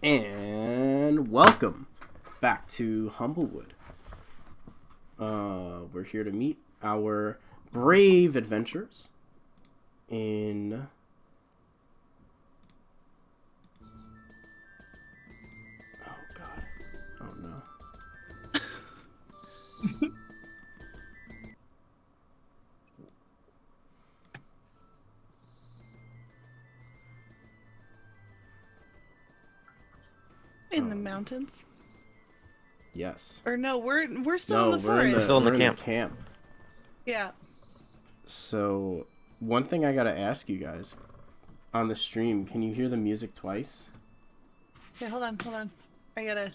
And welcome back to Humblewood. We're here to meet our brave adventurers in... Oh, God. Oh, no. In the mountains? Yes. Or no, we're still No, in the forest. We're still in the we're camp. Yeah. So, one thing I gotta ask you guys. On the stream, can you hear the music twice? Yeah, hold on. I gotta...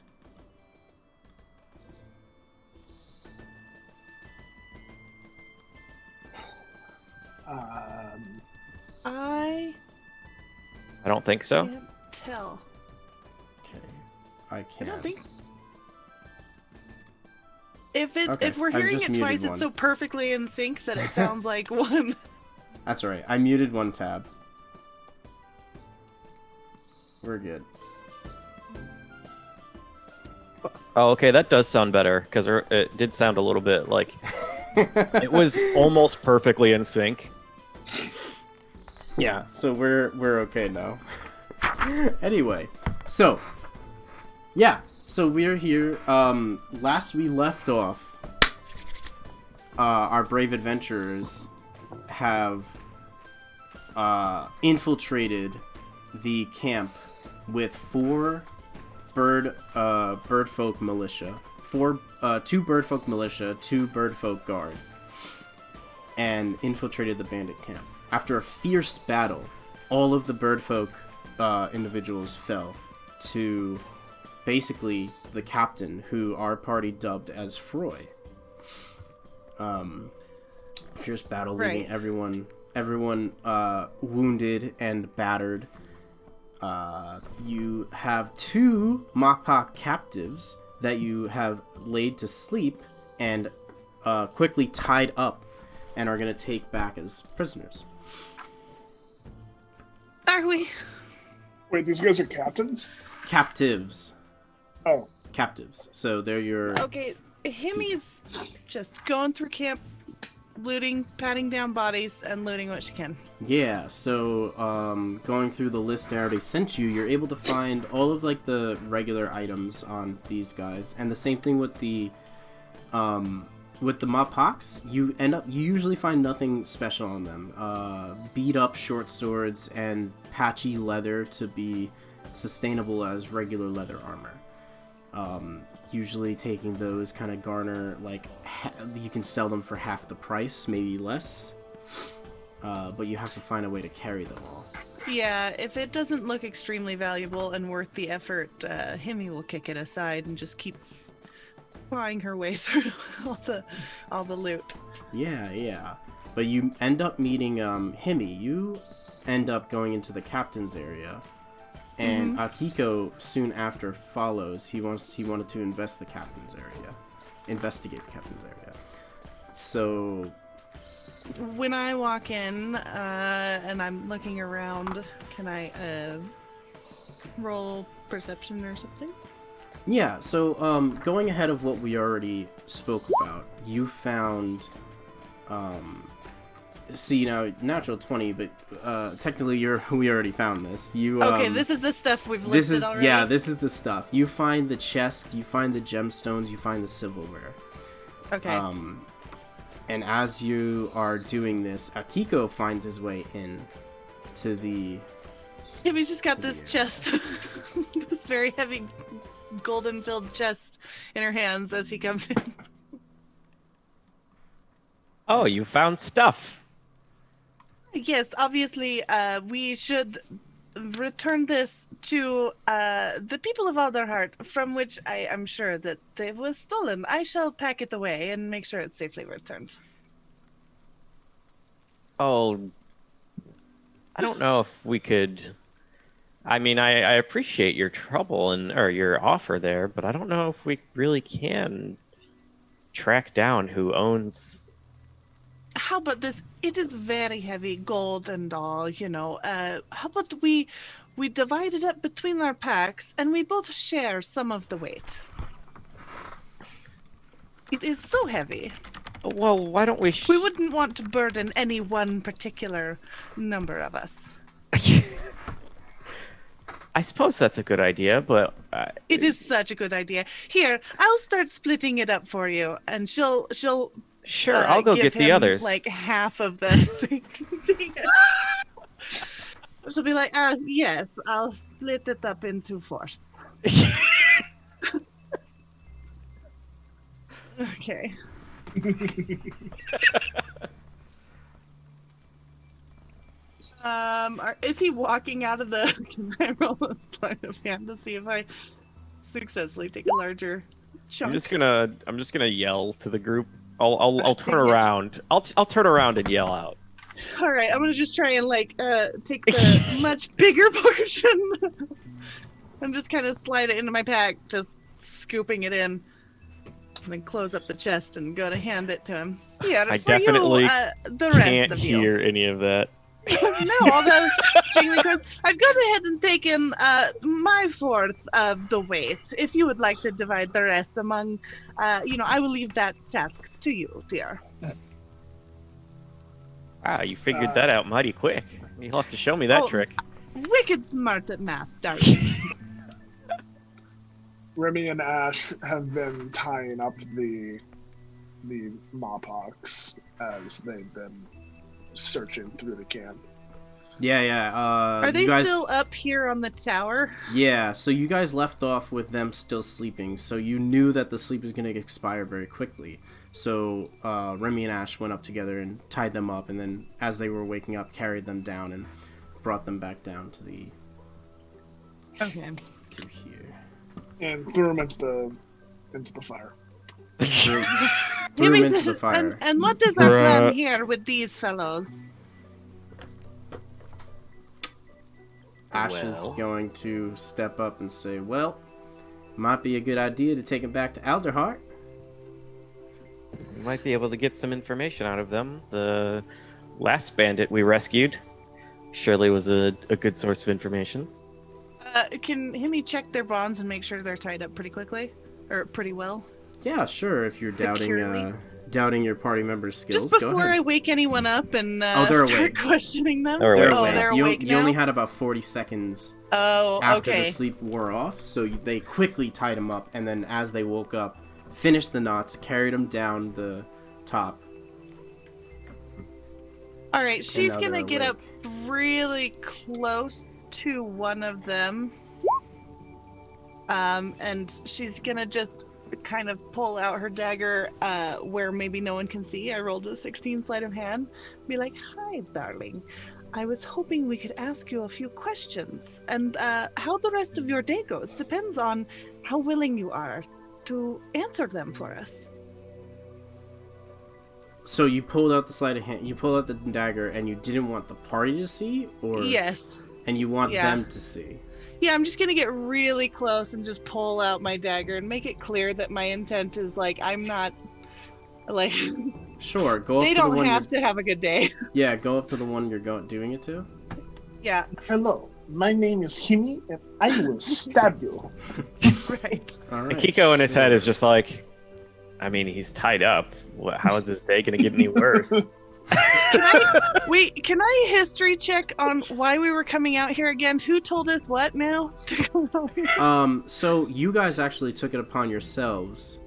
I don't think so. can't tell. Okay. I I can't. don't think... If Okay, we're I've hearing just it muted twice, one. it's so perfectly in sync that it sounds like one. That's right. I muted one tab. We're good. Oh, okay, that does sound better, because it did sound a little bit like... It was almost perfectly in sync. Yeah, so we're okay now. Anyway, so we're here. Last we left off, our brave adventurers have infiltrated the camp with four birdfolk militia, two birdfolk militia, two birdfolk guard, and infiltrated the bandit camp. After a fierce battle, all of the birdfolk individuals fell to basically the captain, who our party dubbed as Froy. Fierce battle, leaving everyone wounded and battered. You have two Mokpok captives that you have laid to sleep and quickly tied up and are going to take back as prisoners. Are we? Wait, these guys are captains? Captives. Oh. Captives. So they're your... Okay, Himmy's just going through camp, looting, patting down bodies, and looting what she can. Yeah, so going through the list I already sent you, you're able to find all of like the regular items on these guys, and the same thing with the Moppocs. You usually find nothing special on them. Beat up short swords and patchy leather to be sustainable as regular leather armor. Usually taking those kind of garner, like, you can sell them for half the price, maybe less. But you have to find a way to carry them all. Yeah, if it doesn't look extremely valuable and worth the effort, Himmy will kick it aside and just keep clawing her way through all the loot. Yeah. But you end up meeting Himmy. You end up going into the captain's area. And Akiko soon after follows. He wanted to investigate the captain's area. So when I walk in and I'm looking around, can I roll perception or something? yeah, so going ahead of what we already spoke about, you found see, now, natural 20, but technically we already found this. Okay, this is the stuff we've listed already? Yeah, this is the stuff. You find the chest, you find the gemstones, you find the silverware. Okay. And as you are doing this, Akiko finds his way in to the... Himmy's just got this chest, this very heavy golden-filled chest in her hands as he comes in. Oh, you found stuff. Yes, obviously, we should return this to the people of Alderheart, from which I am sure that it was stolen. I shall pack it away and make sure it's safely returned. Oh, I don't know if we could... I mean, I appreciate your trouble or your offer there, but I don't know if we really can track down who owns... How about this? It is very heavy gold and all, you know. How about we we divide it up between our packs, and we both share some of the weight. It is so heavy. Well, why don't we? We wouldn't want to burden any one particular number of us. I suppose that's a good idea, but It is such a good idea. Here, I'll start splitting it up for you, and she'll sure, I'll go give get the him, others. like half of the thing. She'll be like, yes, I'll split it up into fourths. Okay. Is he walking out of the? Can I roll a sleight of hand to see if I successfully take a larger chunk? I'm just gonna yell to the group. I'll turn Dang it. around. I'll turn around and yell out. All right, I'm gonna just try and take the much bigger portion and just kind of slide it into my pack, just scooping it in, and then close up the chest and go to hand it to him. Yeah, I for definitely you, the rest Can't of you. hear any of that. No, all those jingling coins. I've gone ahead and taken my fourth of the weight. If you would like to divide the rest among, I will leave that task to you, dear. Wow, you figured that out mighty quick. You'll have to show me that Oh. trick. Wicked smart at math, darling. Remy and Ash have been tying up the Mawpox as they've been searching through the camp. Yeah. Are they you guys, still up here on the tower? Yeah, so you guys left off with them still sleeping, so you knew that the sleep was going to expire very quickly. So Remy and Ash went up together and tied them up, and then as they were waking up, carried them down and brought them back down to the Okay. to here. And threw them into the fire. Threw Give him me into some- the fire. And what is our Bruh. plan here with these fellows? Ash is Well. going to step up and say, well, might be a good idea to take him back to Alderheart. We might be able to get some information out of them. The last bandit we rescued surely was a good source of information. Can Himmy check their bonds and make sure they're tied up pretty quickly? Or pretty well? Yeah, sure, if you're Securely. doubting your party members' skills, Just go before ahead. I wake anyone up and they're start awake. questioning them. They're They're awake. awake. They're you, awake you now? only had about 40 seconds Oh, after okay. the sleep wore off, so they quickly tied him up, and then as they woke up, finished the knots, carried him down the top. All right, she's now gonna they're get up awake. really close to one of them. And she's gonna just kind of pull out her dagger where maybe no one can see. I rolled a 16 sleight of hand. Be like, hi, darling. I was hoping we could ask you a few questions. And how the rest of your day goes depends on how willing you are to answer them for us. So you pulled out the sleight of hand, you pulled out the dagger, and you didn't want the party to see, or Yes. and you want Yeah. them to see. Yeah, I'm just gonna get really close and just pull out my dagger and make it clear that my intent is like I'm not like Sure, go up they to the don't one. have to have a good day. Yeah, go up to the one you're doing it to. Yeah, Hello, my name is Himi, and I will stab you. right. All right. Akiko in his head is just like, I mean, he's tied up. How is this day gonna get any worse? Can I history check on why we were coming out here again? Who told us what now? So you guys actually took it upon yourselves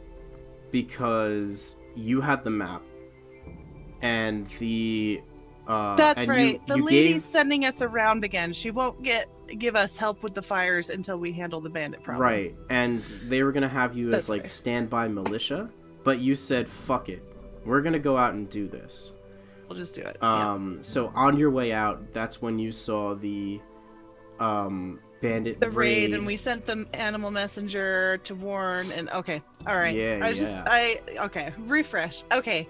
because you had the map and the That's and right. The you lady's gave, sending us around again. She won't give us help with the fires until we handle the bandit problem. right, and they were gonna have you as That's like fair. standby militia, but you said fuck it, we're gonna go out and do this. We'll just do it. So on your way out, that's when you saw the bandit The raid, and we sent the animal messenger to warn, and okay, all right. Yeah, Okay, refresh. Okay,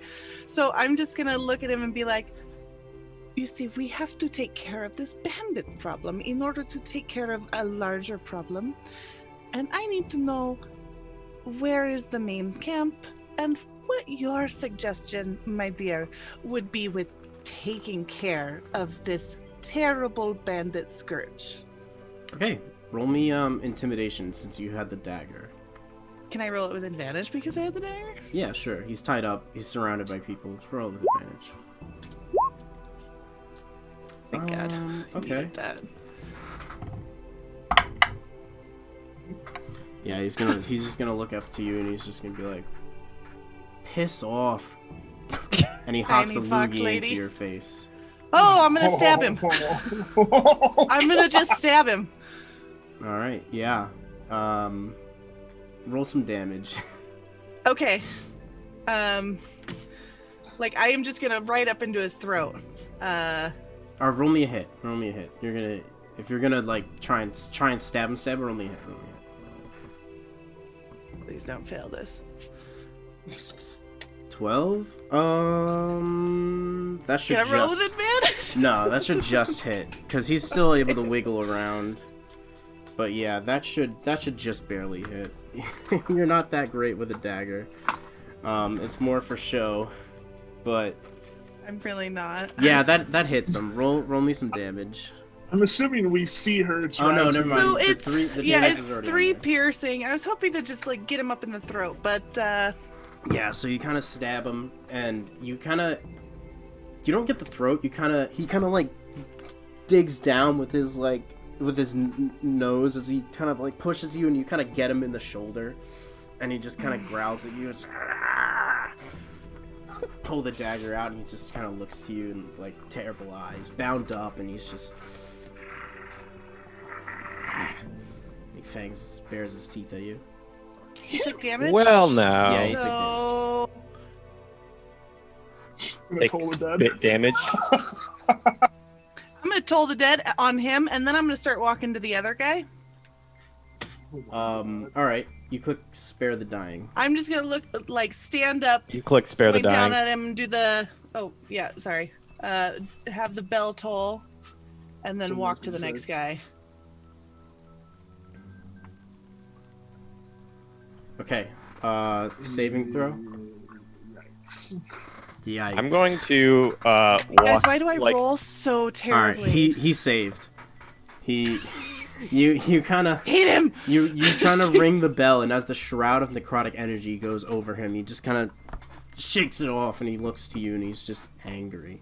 so I'm just gonna look at him and be like, you see, we have to take care of this bandit problem in order to take care of a larger problem, and I need to know where is the main camp and what your suggestion, my dear, would be with taking care of this terrible bandit scourge. Okay, roll me intimidation since you had the dagger. Can I roll it with advantage because I had the dagger? Yeah, sure. He's tied up. He's surrounded by people. Let's roll with advantage. Thank God. I okay. needed that. Yeah, he's just gonna look up to you and he's just gonna be like, "Piss off," and he hawks a Tiny fox loogie lady. into your face. Oh, I'm gonna stab him. I'm gonna just stab him. All right, yeah. Roll some damage. Okay. Like I am just gonna right up into his throat. Or roll me a hit. Roll me a hit. If you're gonna like try and stab him. Roll me a hit. Roll me a hit. Please don't fail this. 12. That should Can I roll with advantage? No, that should just hit because he's still able to wiggle around. But yeah, that should just barely hit. You're not that great with a dagger. It's more for show, but I'm really not. yeah, that hits him. Roll me some damage. I'm assuming we see her try no, to... never mind. So The it's three- the damage is already 3 on there. piercing. I was hoping to just like get him up in the throat, but Yeah, so you kind of stab him, and you don't get the throat. He kind of like digs down with his nose as he kind of like pushes you, and you kind of get him in the shoulder, and he just kind of growls at you. It's, pull the dagger out, and he just kind of looks to you and like terrible eyes, bound up, and he's just. He bares his teeth at you. he took damage. Well, now. Yeah, he took So I'm gonna Take toll the dead. bit damage. I'm gonna toll the dead on him, and then I'm gonna start walking to the other guy. All right. You click spare the dying. I'm just gonna look like stand up, You click spare the point down dying. at him, do the sorry, have the bell toll, and then That's what I walk was to the gonna next say. guy. Okay. Saving throw. Yikes. Yikes. I'm going to walk. Guys, why do I like, roll so All right. terribly? He saved. You kind of Hate him. you trying to ring the bell, and as the shroud of necrotic energy goes over him, he just kind of shakes it off, and he looks to you, and he's just angry.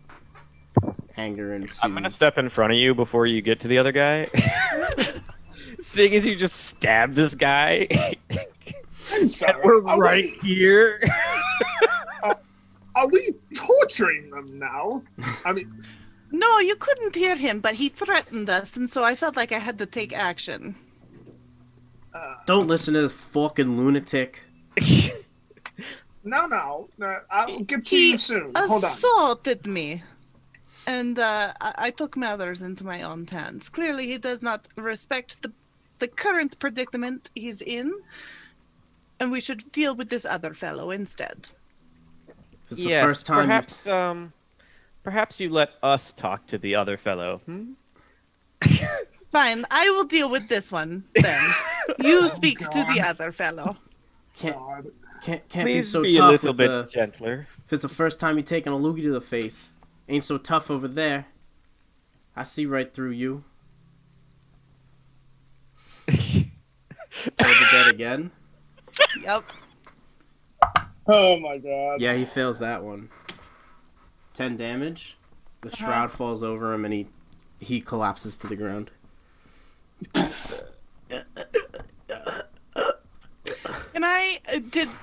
Anger ensues. I'm gonna step in front of you before you get to the other guy. Seeing as you just stabbed this guy, I'm sorry. and we're Are right here. Are we torturing them now? I mean, No, you couldn't hear him, but he threatened us, and so I felt like I had to take action. Don't listen to this fucking lunatic. no. I'll get to He you soon. Hold on. assaulted me, and I took matters into my own hands. Clearly, he does not respect the current predicament he's in, and we should deal with this other fellow instead. It's the first time. Perhaps you let us talk to the other fellow. Fine, I will deal with this one then. You speak to the other fellow. Can't God. can't Please be so be a tough little with bit the. gentler. If it's the first time you taking a loogie to the face, ain't so tough over there. I see right through you. Told the dead again. Yep. Oh my god. Yeah, he fails that one. 10 damage. The shroud falls over him and he collapses to the ground. Can I?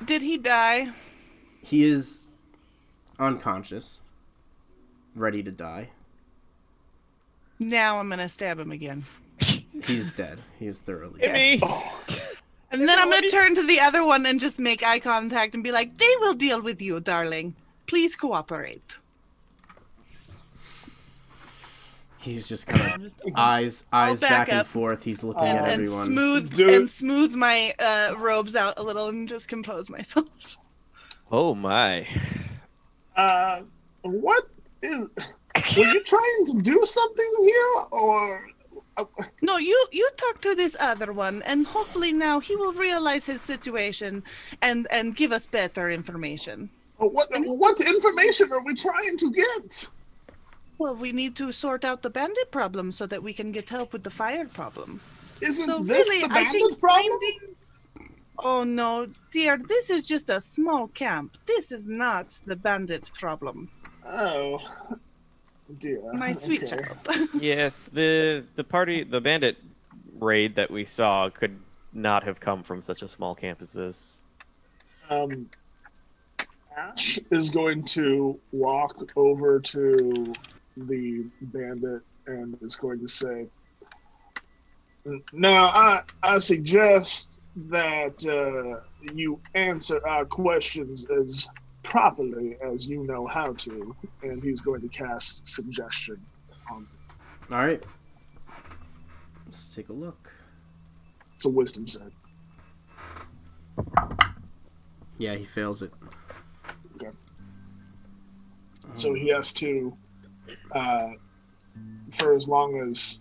Did he die? He is unconscious, ready to die. Now I'm gonna stab him again. He's dead. He is thoroughly Hit dead. me. And then I'm gonna turn to the other one and just make eye contact and be like, "They will deal with you, darling. Please cooperate." He's just kind of eyes back and up. forth. He's looking at And everyone. smooth my robes out a little and just compose myself. Oh my. What is... Were you trying to do something here, or... No, you talk to this other one, and hopefully now he will realize his situation and give us better information. What information are we trying to get? Well, we need to sort out the bandit problem so that we can get help with the fire problem. Isn't So this really, the I think bandit problem? finding... Oh no, dear, this is just a small camp. This is not the bandit problem. Oh, dear. My sweet Okay. child. Yes, the bandit raid that we saw could not have come from such a small camp as this. Ash is going to walk over to the bandit and is going to say, "Now, I suggest that you answer our questions as properly as you know how to." And he's going to cast suggestion on it. All right. Let's take a look. It's a wisdom save. Yeah, he fails it. Okay. So he has to, for as long as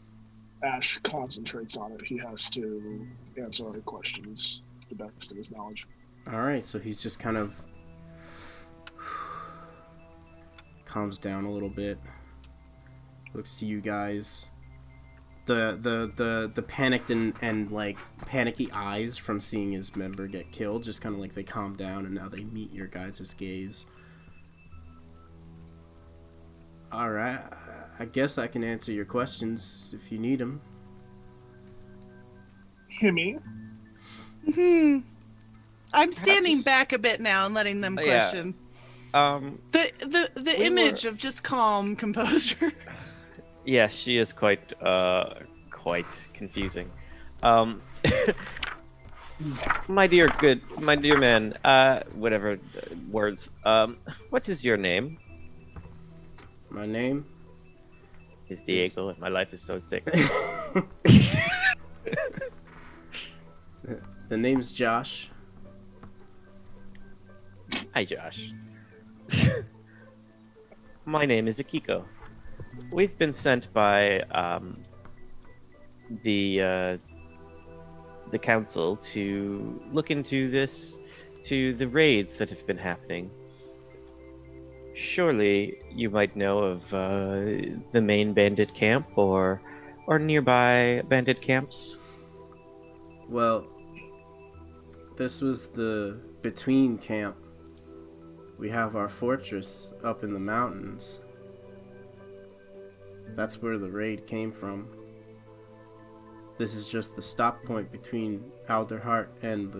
Ash concentrates on it, he has to answer our questions to the best of his knowledge. All right, so he's just kind of calms down a little bit. Looks to you guys. The panicked and like panicky eyes from seeing his member get killed just kind of like they calm down, and now they meet your guys' gaze. All right, I guess I can answer your questions if you need them. Himmy? I'm standing back a bit now and letting them question. The image of just calm composure. Yes, she is quite confusing. My dear man, whatever words. What is your name? My name is Diego, and my life is so sick. The name's Josh. Hi, Josh. My name is Akiko. We've been sent by the council to look into the raids that have been happening. Surely you might know of the main bandit camp or nearby bandit camps. Well, this was the between camp. We have our fortress up in the mountains. That's where the raid came from. This is just the stop point between Alderheart and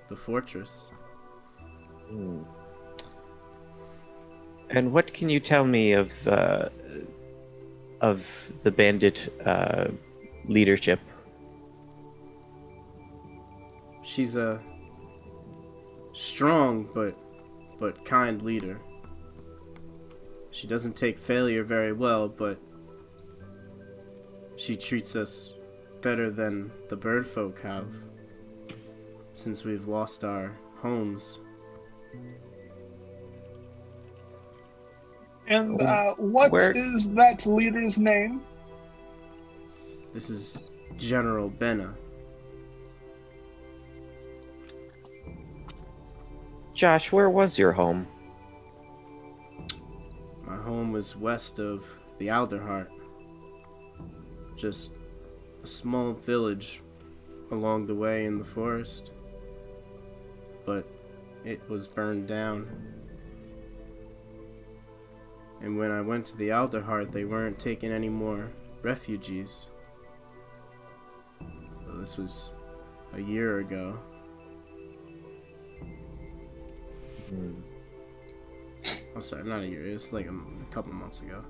the fortress. And what can you tell me of the bandit leadership? She's a strong but kind leader. She doesn't take failure very well, but she treats us better than the bird folk have since we've lost our homes. And what is that leader's name? This is General Benna. Josh, where was your home? My home was west of the Alderheart. Just a small village along the way in the forest. But it was burned down. And when I went to the Alderheart, they weren't taking any more refugees. Well, this was a year ago. I'm sorry, not a year. It was like a couple months ago.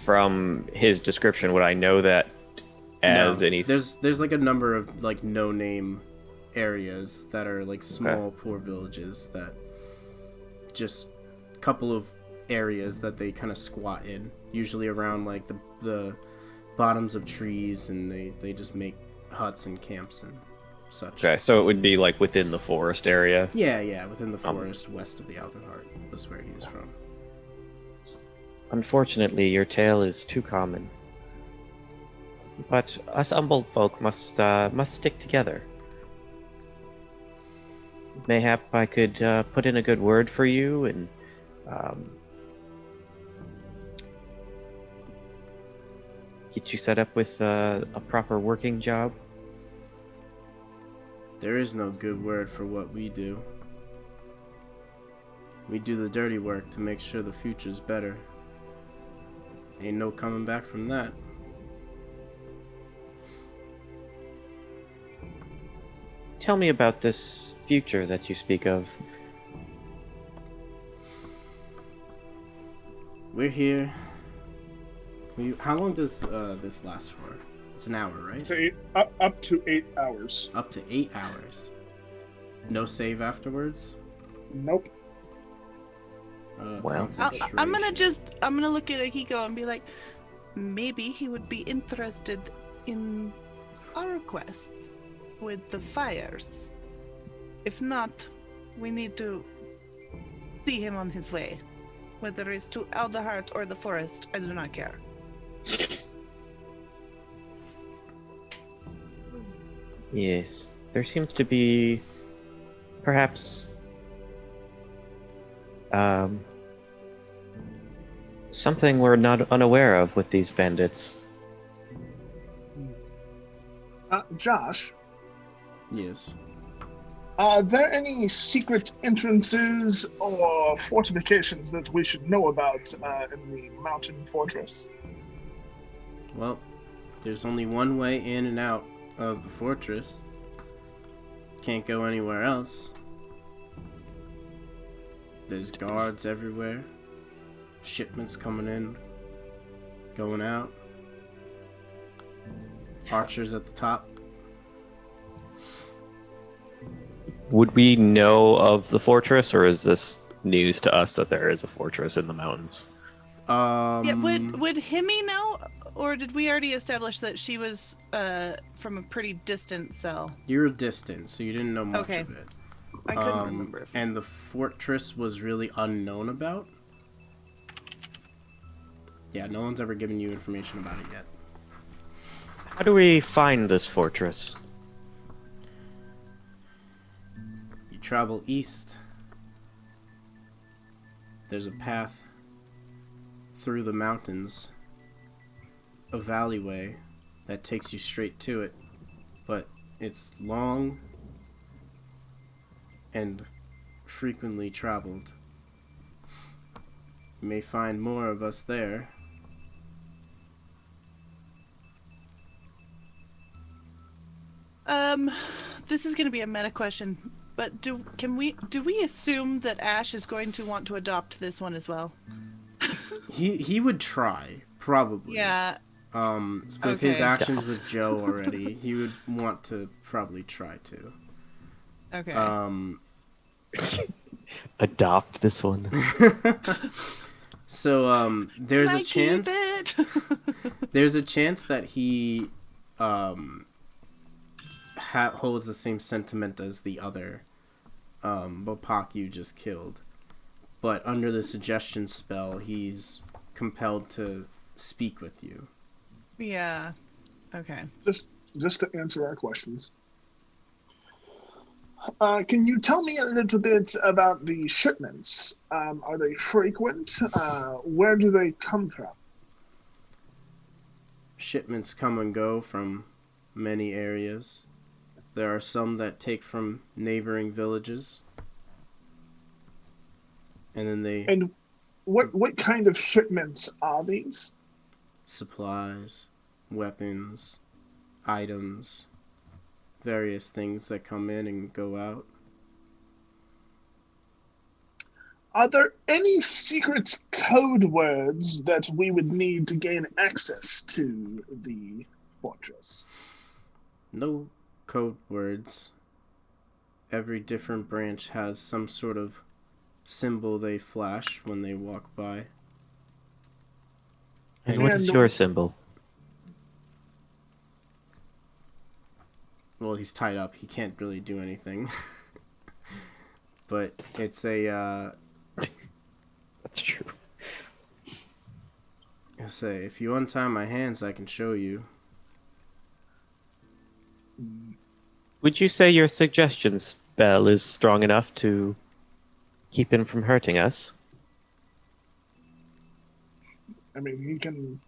From his description, would I know that as no, any? There's like a number of like no-name areas that are like small, poor villages that just a couple of areas that they kind of squat in, usually around like the bottoms of trees, and they just make huts and camps and such. Okay, so it would be like within the forest area. Yeah, within the forest west of the Alderheart was where he was from. Unfortunately, your tale is too common. But us humble folk must stick together. Mayhap I could put in a good word for you, and get you set up with a proper working job? There is no good word for what we do. We do the dirty work to make sure the future's better. Ain't no coming back from that. Tell me about this future that you speak of. We're here. How long does this last for? It's an hour, right? Say up to 8 hours. Up to 8 hours. No save afterwards? Nope. Well. I'm gonna look at Akiko and be like, maybe he would be interested in our quest with the fires. If not, we need to see him on his way. Whether it's to Aldeheart or the forest, I do not care. Yes, there seems to be perhaps something we're not unaware of with these bandits. Josh, Yes. are there any secret entrances or fortifications that we should know about in the mountain fortress? Well, there's only one way in and out of the fortress. Can't go anywhere else. There's guards everywhere. Shipments coming in, going out. Archers at the top. Would we know of the fortress, or is this news to us that there is a fortress in the mountains? Yeah, would Himi know, or did we already establish that she was from a pretty distant cell? You're distant, so you didn't know much Okay. of it. I couldn't remember. And the fortress was really unknown about. Yeah, no one's ever given you information about it yet. How do we find this fortress? You travel east. There's a path through the mountains, a alleyway that takes you straight to it, but it's long and frequently traveled. You may find more of us there. This is going to be a meta question, but do we assume that Ash is going to want to adopt this one as well? He would try, probably. Yeah. With his Okay. actions with Joe already, he would want to probably try to. Okay. Adopt this one. So there's Can a I chance. keep it? There's a chance that he holds the same sentiment as the other Bopak you just killed, but under the suggestion spell, he's compelled to speak with you. Yeah. Okay. Just to answer our questions. Can you tell me a little bit about the shipments? Are they frequent? Where do they come from? Shipments come and go from many areas. There are some that take from neighboring villages. And then they... And what kind of shipments are these? Supplies, weapons, items, various things that come in and go out. Are there any secret code words that we would need to gain access to the fortress? No code words. Every different branch has some sort of symbol they flash when they walk by. And what is your symbol? Well, he's tied up. He can't really do anything. But it's a, That's true. I'll say, if you untie my hands, I can show you. Would you say your suggestion spell is strong enough to keep him from hurting us? I mean, he can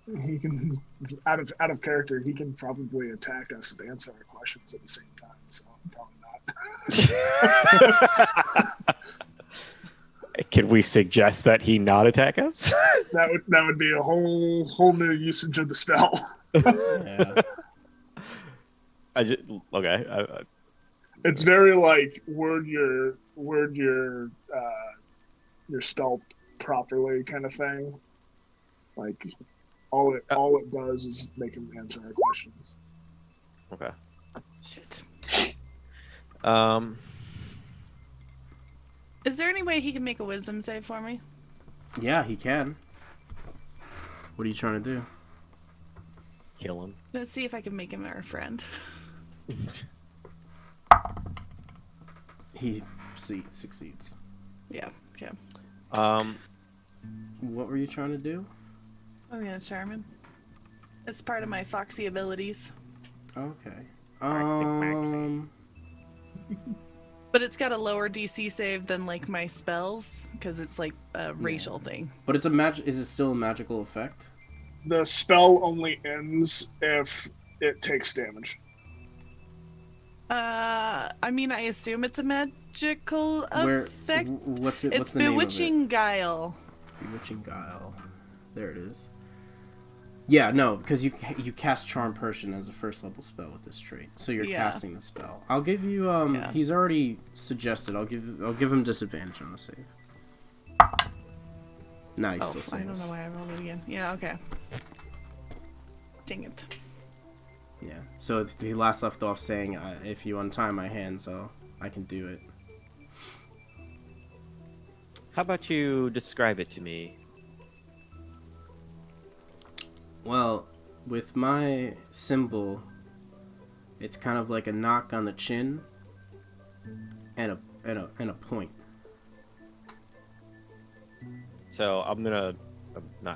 He can, out of character, he can probably attack us and answer our questions at the same time. So probably not. Can we suggest that he not attack us? That would be a whole new usage of the spell. Yeah. Okay. It's very like word your spell properly kind of thing. Like all it does is make him answer our questions. Okay. Shit. Is there any way he can make a wisdom save for me? Yeah, he can. What are you trying to do? Kill him. Let's see if I can make him our friend. He succeeds. Yeah, okay. What were you trying to do? I'm gonna charm him. It's part of my foxy abilities. Okay. But it's got a lower DC save than like my spells because it's like a racial thing. But it's is it still a magical effect? The spell only ends if it takes damage. I mean, I assume it's a magical effect. What's it? It's What's the name of it? Bewitching Guile. Bewitching Guile. There it is. Yeah, no, because you cast Charm Person as a first level spell with this trait, so you're casting the spell. I'll give you. He's already suggested. I'll give him disadvantage on the save. Nah, he still saves. I don't know why I rolled it again. Yeah, okay. Dang it. Yeah. So he last left off saying, "If you untie my hands, I can do it." How about you describe it to me? Well, with my symbol, it's kind of like a knock on the chin and a point. So I'm not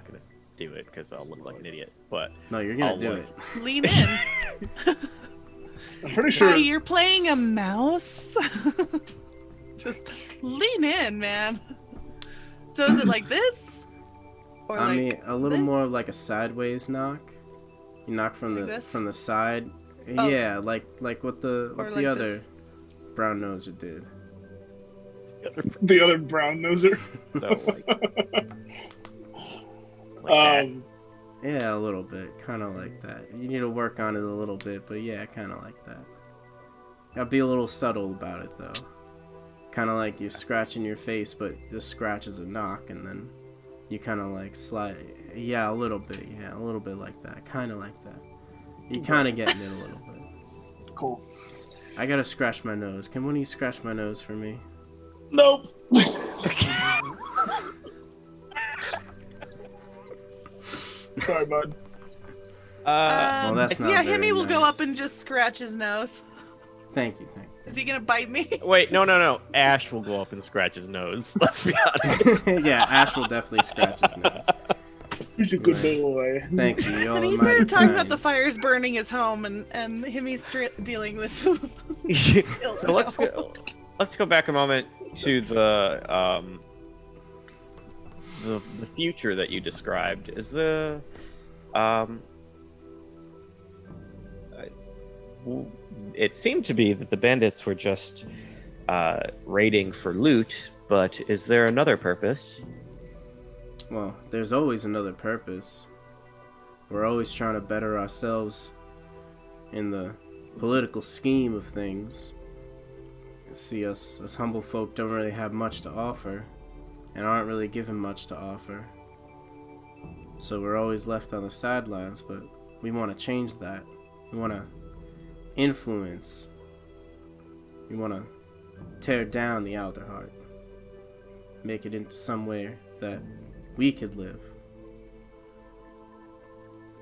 gonna do it because I'll look like an idiot. But No, you're gonna I'll do look. it. Lean in. I'm pretty sure. Hi, you're playing a mouse? Just lean in, man. So is it like this? Or I like mean, a little this? more of like a sideways knock. You knock from Like the this? from the side. Oh. Yeah, like what the Or what like the other this? brown noser did. The other brown noser. So like that. Yeah, a little bit, kind of like that. You need to work on it a little bit, but yeah, kind of like that. Gotta be a little subtle about it though. Kind of like you're scratching your face, but the scratch is a knock, and then you kind of like slide. Yeah, a little bit. Yeah, a little bit like that. Kind of like that. You're kind of getting it a little bit. Cool. I gotta scratch my nose. Can one of you scratch my nose for me? Nope. Sorry, bud. Well, that's not yeah, very Himmy will go nice. up and just scratch his nose. Thank you. Is he gonna bite me? Wait, no. Ash will go up and scratch his nose. Let's be honest. Yeah, Ash will definitely scratch his nose. He's a good Right. boy. Thank you. And he started talking about the fires burning his home, and Himmy's dealing with So let's go back a moment to the future that you described. Is the it seemed to be that the bandits were just raiding for loot, but is there another purpose? Well, there's always another purpose. We're always trying to better ourselves in the political scheme of things. See, us as humble folk don't really have much to offer, and aren't really given much to offer. So we're always left on the sidelines, but we want to change that. We want to influence. We want to tear down the Outer Heart. Make it into somewhere that we could live.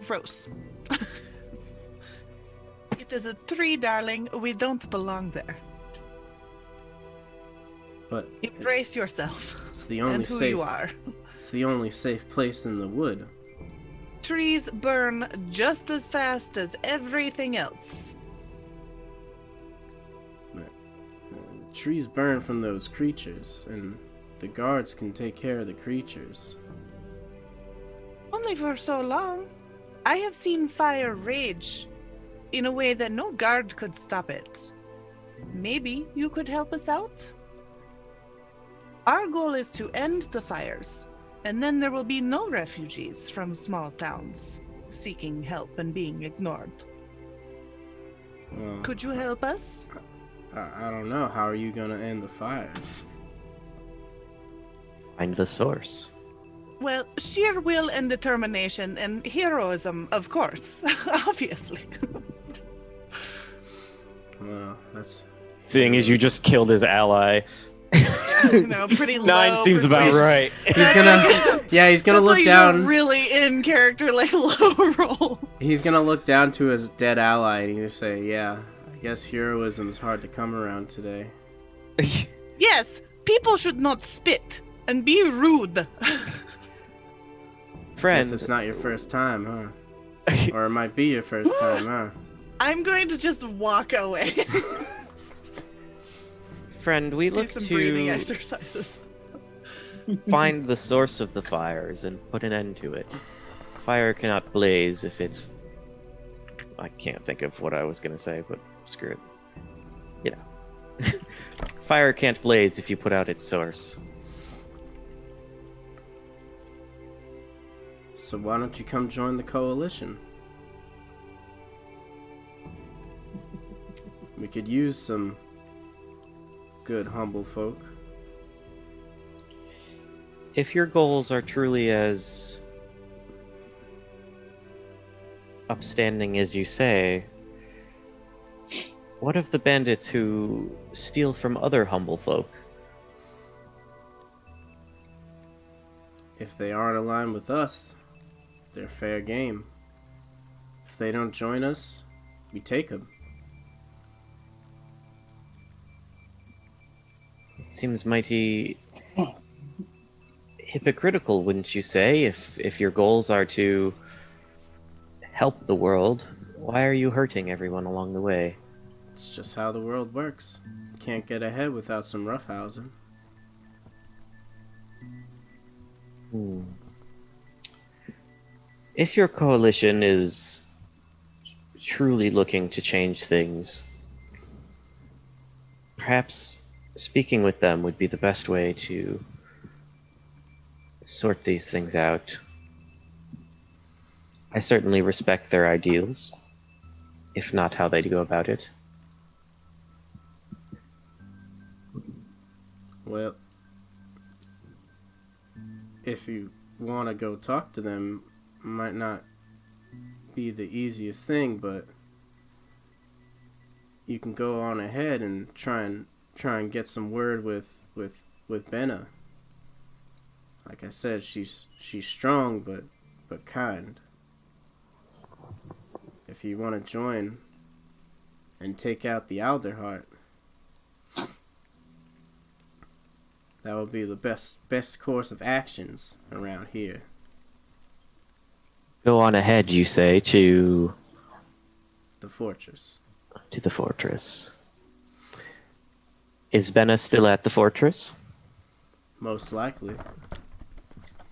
Gross. It is a tree, darling. We don't belong there. But Embrace yourself it's the only and who safe. you are. It's the only safe place in the wood. Trees burn just as fast as everything else. Trees burn from those creatures, and the guards can take care of the creatures. Well, only for so long. I have seen fire rage in a way that no guard could stop it. Maybe you could help us out? Our goal is to end the fires, and then there will be no refugees from small towns seeking help and being ignored. Well, Could you help us? I don't know. How are you gonna end the fires? Find the source. Well, sheer will and determination and heroism, of course. Obviously. Well, that's Seeing as you just killed his ally. Pretty low. 9 seems about persuasion. right. he's gonna That's look like down. A really in character, like low roll. He's gonna look down to his dead ally and he's gonna say, "Yeah, I guess heroism's hard to come around today." Yes, people should not spit and be rude. Friend, Guess it's not your first time, huh? Or it might be your first time, huh? I'm going to just walk away. friend, we Do look some breathing to exercises. find the source of the fires and put an end to it. Fire cannot blaze if it's... I can't think of what I was gonna say, but screw it. You know. Fire can't blaze if you put out its source. So why don't you come join the coalition? We could use some good humble folk. If your goals are truly as upstanding as you say, what of the bandits who steal from other humble folk? If they aren't aligned with us, they're fair game. If they don't join us, we take them. It seems mighty hypocritical, wouldn't you say? If your goals are to help the world, why are you hurting everyone along the way? It's just how the world works. Can't get ahead without some roughhousing. If your coalition is truly looking to change things, perhaps speaking with them would be the best way to sort these things out. I certainly respect their ideals, if not how they go about it. Well, if you want to go talk to them, might not be the easiest thing, but you can go on ahead and try and get some word with Benna. Like I said, she's strong but kind. If you want to join and take out the Alderheart, that would be the best course of actions around here. Go on ahead, you say, to The fortress. the fortress. Is Benna still at the fortress? Most likely.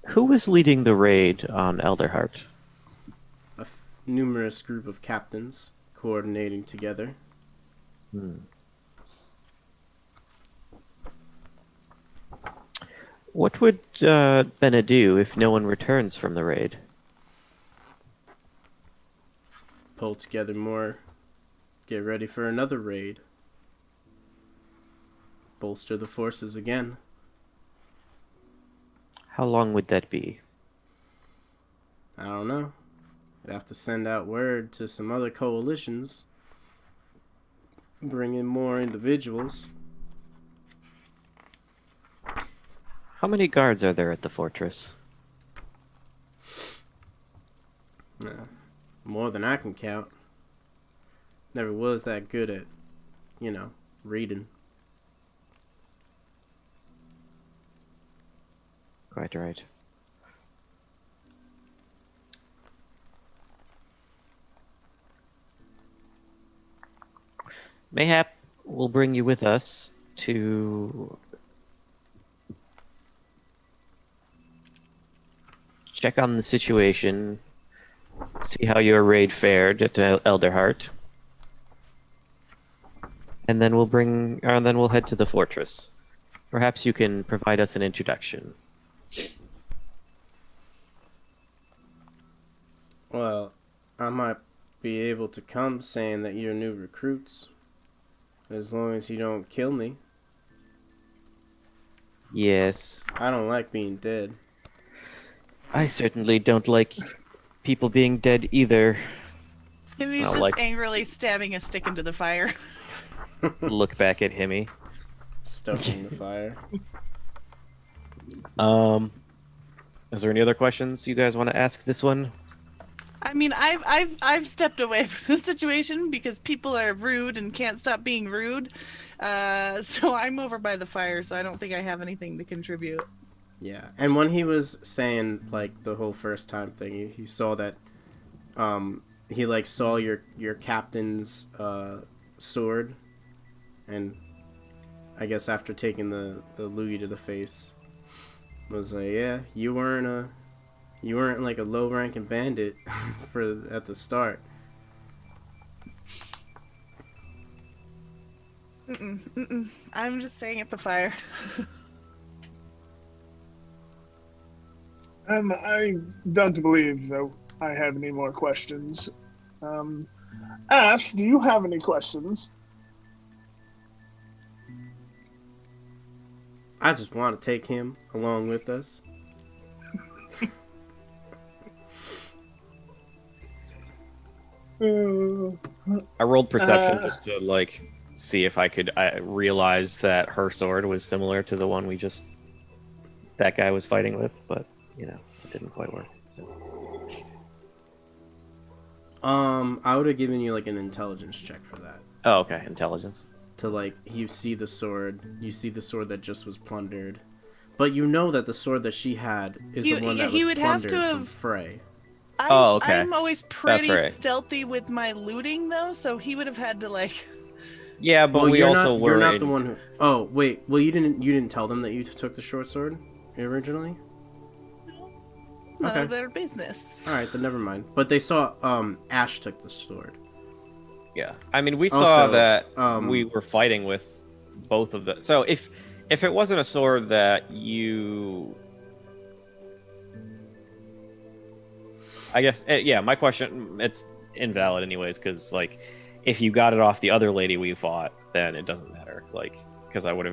Who was leading the raid on Elderheart? A numerous group of captains coordinating together. What would Benna do if no one returns from the raid? Pull together more. Get ready for another raid. Bolster the forces again. How long would that be? I don't know. I'd have to send out word to some other coalitions. Bring in more individuals. How many guards are there at the fortress? More than I can count. Never was that good at, reading. Quite right. Mayhap we'll bring you with us to check on the situation, see how your raid fared at Elderheart, and then we'll head to the fortress. Perhaps you can provide us an introduction. Well, I might be able to come saying that you're new recruits, as long as you don't kill me. Yes. I don't like being dead. I certainly don't like people being dead either. Himmy's I just like- angrily stabbing a stick into the fire. Look back at Himmy. Stoking the fire. Is there any other questions you guys want to ask this one? I mean, I've stepped away from the situation because people are rude and can't stop being rude. So I'm over by the fire, so I don't think I have anything to contribute. Yeah, and when he was saying like the whole first time thing, he saw that, he like saw your captain's sword, and I guess after taking the loogie to the face, was like, yeah, you weren't like a low ranking bandit at the start. I'm just staying at the fire. I don't believe that I have any more questions. Ash, do you have any questions? I just want to take him along with us. I rolled perception just to like see if I could realize that her sword was similar to the one that guy was fighting with, but it didn't quite work. So. I would have given you like an intelligence check for that. Oh, okay, intelligence. To like, you see the sword that just was plundered, but you know that the sword that she had is the one that he was would have plundered to from have- Frey. Okay. I'm always pretty right. stealthy with my looting, though, so he would have had to like. Yeah, but we you're also not, were you're not in... the one who. Oh wait, well you didn't tell them that you took the short sword originally. None Okay. of their business. All right, then never mind. But they saw Ash took the sword. Yeah, I mean, we saw Also, that we were fighting with both of the. So if it wasn't a sword that you, I guess, yeah. My question, it's invalid anyways, because like, if you got it off the other lady we fought, then it doesn't matter. Like, because I would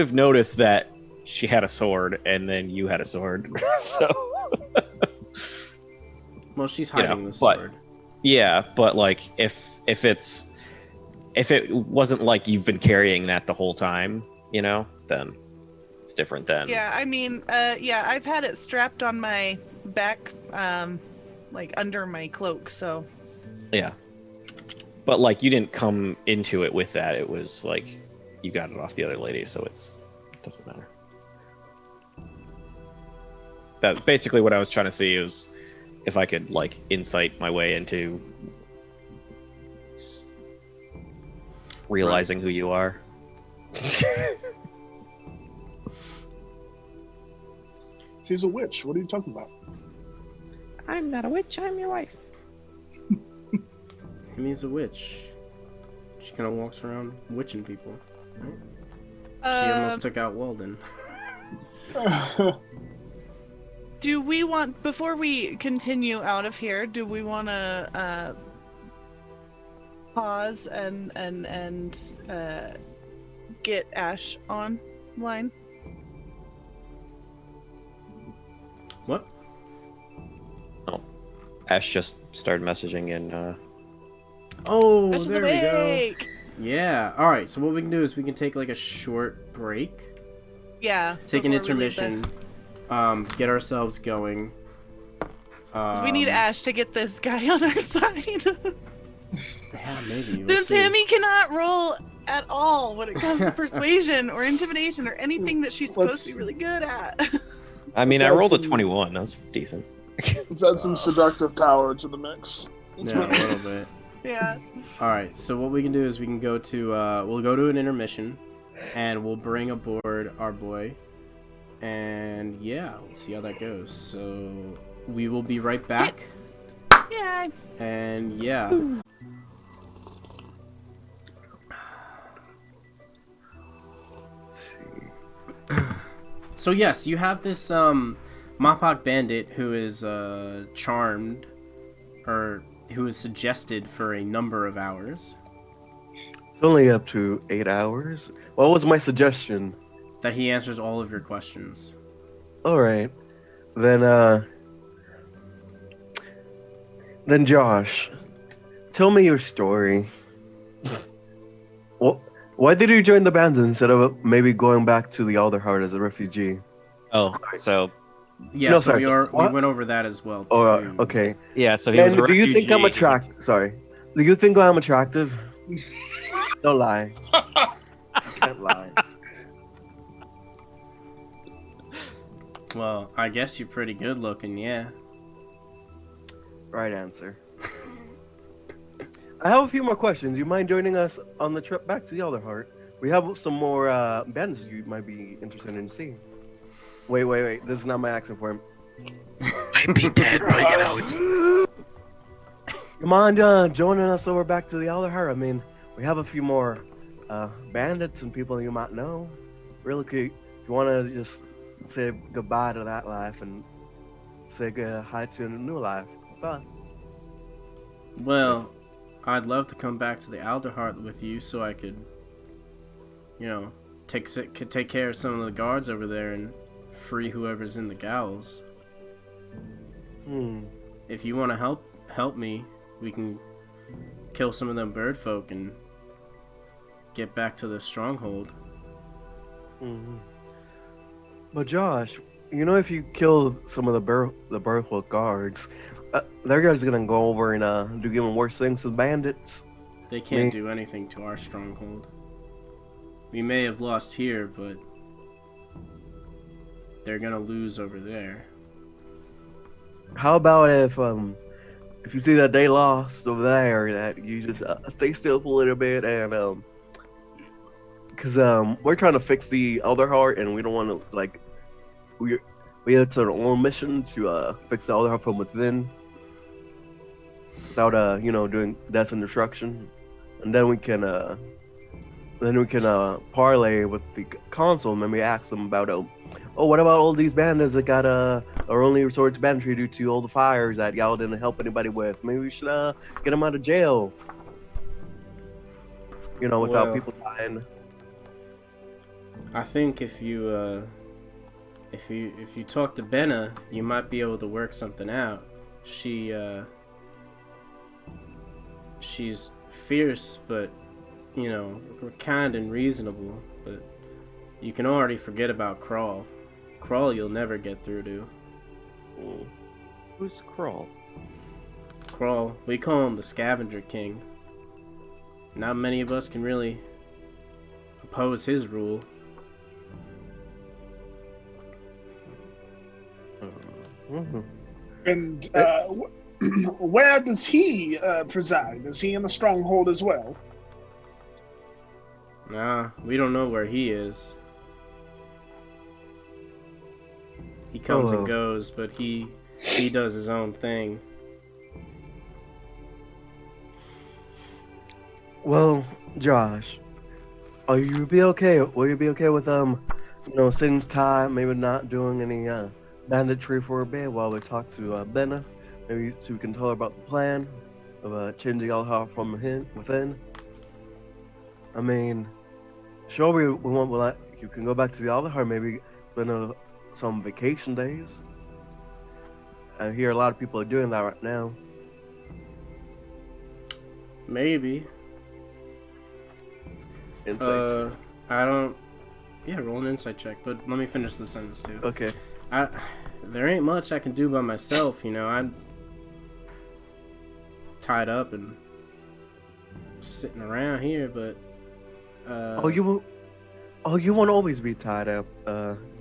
have noticed that she had a sword and then you had a sword. So. Well, she's hiding the but- sword. Yeah, but like if it wasn't like you've been carrying that the whole time, then it's different then. Yeah, I mean, I've had it strapped on my back, like under my cloak, so. Yeah. But like you didn't come into it with that. It was like you got it off the other lady, so it doesn't matter. That's basically what I was trying to see is if I could like insight my way into realizing who you are. She's a witch. What are you talking about? I'm not a witch, I'm your wife. Himmy's a witch. She kind of walks around witching people. Right? She almost took out Walden. Do we want, before we continue out of here, do we want to pause and get Ash online? What? Oh. Ash just started messaging in Oh, Ash is there we go. awake! Yeah. All right. So what we can do is we can take like a short break, Yeah. take an before we leave intermission, get ourselves going. 'Cause we need Ash to get this guy on our side. Yeah, maybe. We'll Since see. Hammy cannot roll at all when it comes to persuasion or intimidation or anything that she's supposed to be really good at. I mean, So I rolled a some- 21. That was decent. Let's add some seductive power to the mix. Yeah, a little bit. Yeah. All right. So what we can do is we can go to we'll go to an intermission, and we'll bring aboard our boy, And yeah, we'll see how that goes. So we will be right back. Yeah. And yeah. So yes, you have this Mappak bandit who is charmed, or who is suggested for a number of hours. It's only up to 8 hours. What was my suggestion? That he answers all of your questions. Alright. Then Josh, tell me your story. Why did you join the band instead of maybe going back to the Alderheart as a refugee? Oh, so Yeah, No, so sorry. we What? went over that as well too. Oh, okay. yeah, so he was And a do you think I'm refugee. Sorry. Do you think I'm attractive? Don't lie. You can't lie. Well, I guess you're pretty good looking, yeah. Right answer. I have a few more questions. You mind joining us on the trip back to the Alderheart? We have some more bands you might be interested in seeing. Wait. This is not my accent for him. I'd be dead right now. Come on, joining us over back to the Alderheart. I mean, we have a few more bandits and people you might know. Really, if you want to just say goodbye to that life and say hi to a new life with us. Well, I'd love to come back to the Alderheart with you so I could, take care of some of the guards over there and free whoever's in the gallows. If you want to help me, we can kill some of them bird folk and get back to the stronghold. But Josh, if you kill some of the Berthwood guards, they're just gonna go over and do even worse things to the bandits. They can't do anything to our stronghold. We may have lost here, but they're gonna lose over there. How about if you see that they lost over there, that you just stay still for a little bit and because we're trying to fix the Alderheart and we don't want to we have our own mission to fix the Alderheart from within without doing death and destruction, and then we can parlay with the council and maybe ask them about what about all these bandits that got our only resort to banditry due to all the fires that y'all didn't help anybody with. Maybe we should get them out of jail. Without people dying. I think if you talk to Benna, you might be able to work something out. She's fierce, but kind and reasonable. But you can already forget about Crawl. Crawl, you'll never get through to. Who's Crawl? Crawl, we call him the Scavenger King. Not many of us can really oppose his rule. And where does he preside? Is he in the stronghold as well? Nah, we don't know where he is. He comes and goes, but he does his own thing. Well, Josh, will you be okay with Sin's time, maybe not doing any banditry for a bit while we talk to Benna, maybe so we can tell her about the plan of changing Alderheart from within. I mean, sure, we want you can go back to the Alderheart, maybe spend some vacation days. I hear a lot of people are doing that right now. Maybe. Insight. I don't. Yeah, roll an insight check, but let me finish the sentence too. Okay. There ain't much I can do by myself, I'm tied up and sitting around here, but you won't always be tied up,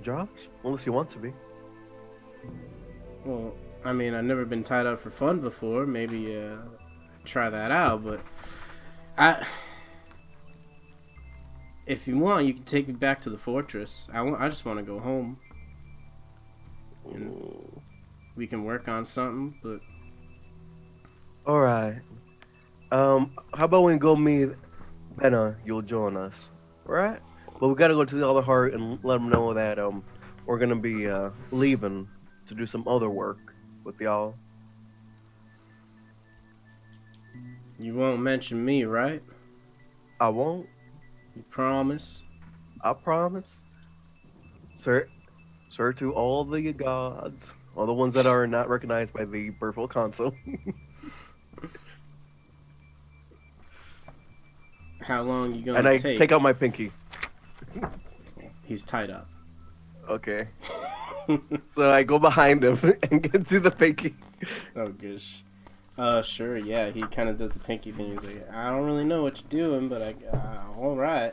Josh, unless you want to be. Well, I mean, I've never been tied up for fun before. Maybe try that out, but if you want, you can take me back to the fortress. I just want to go home. and we can work on something. But All right. How about when we go meet Benna? You'll join us, all right? But we gotta go to the other heart and let them know that we're gonna be leaving to do some other work with y'all. you won't mention me, right? I won't. You promise? I promise. Sir, to all the gods, all the ones that are not recognized by the Purple Council. How long you gonna And I take? take out my pinky. He's tied up. Okay. So I go behind him and get to the pinky. Oh gosh. Sure, yeah. He kind of does the pinky thing. He's like, I don't really know what you're doing, but all right.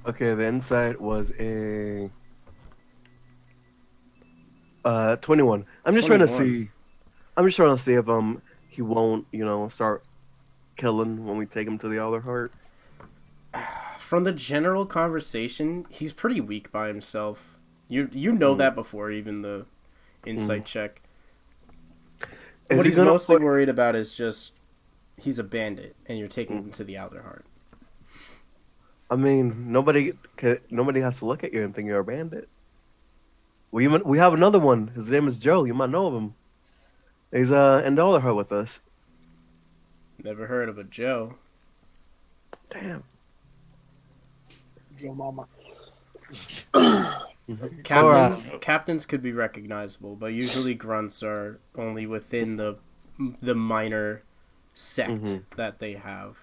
Okay, the inside was a 21. I'm just trying to 21. see. I'm just trying to see if he won't, start killing when we take him to the other heart. From the general conversation, he's pretty weak by himself. You know that before even the insight check. Is What he he's gonna mostly put- worried about is just he's a bandit, and you're taking him to the outer heart. I mean, nobody has to look at you and think you're a bandit. We have another one. His name is Joe. You might know of him. He's in the other heart with us. Never heard of a Joe. Damn. Joe Mama. Captains could be recognizable, but usually grunts are only within the minor sect that they have.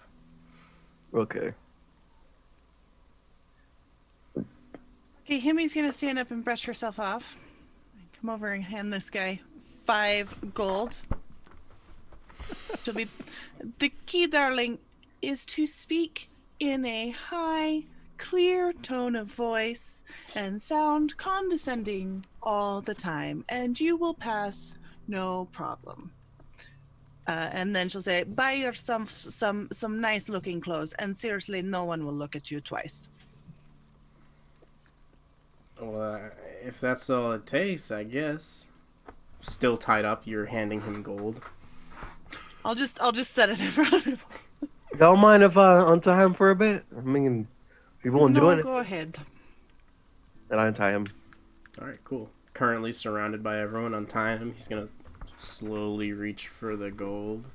Okay. Okay, Himmy's gonna stand up and brush herself off. Come over and hand this guy 5 gold. She'll be. The key, darling, is to speak in a high, clear tone of voice and sound condescending all the time, and you will pass no problem. And then she'll say, "Buy yourself some nice looking clothes, and seriously, no one will look at you twice." Well, if that's all it takes, I guess. Still tied up, you're handing him gold. I'll just set it in front of him. Don't mind if I untie him for a bit? I mean, he won't do No, it. go ahead. And I untie him. Alright, cool. Currently surrounded by everyone, untying him. He's gonna slowly reach for the gold.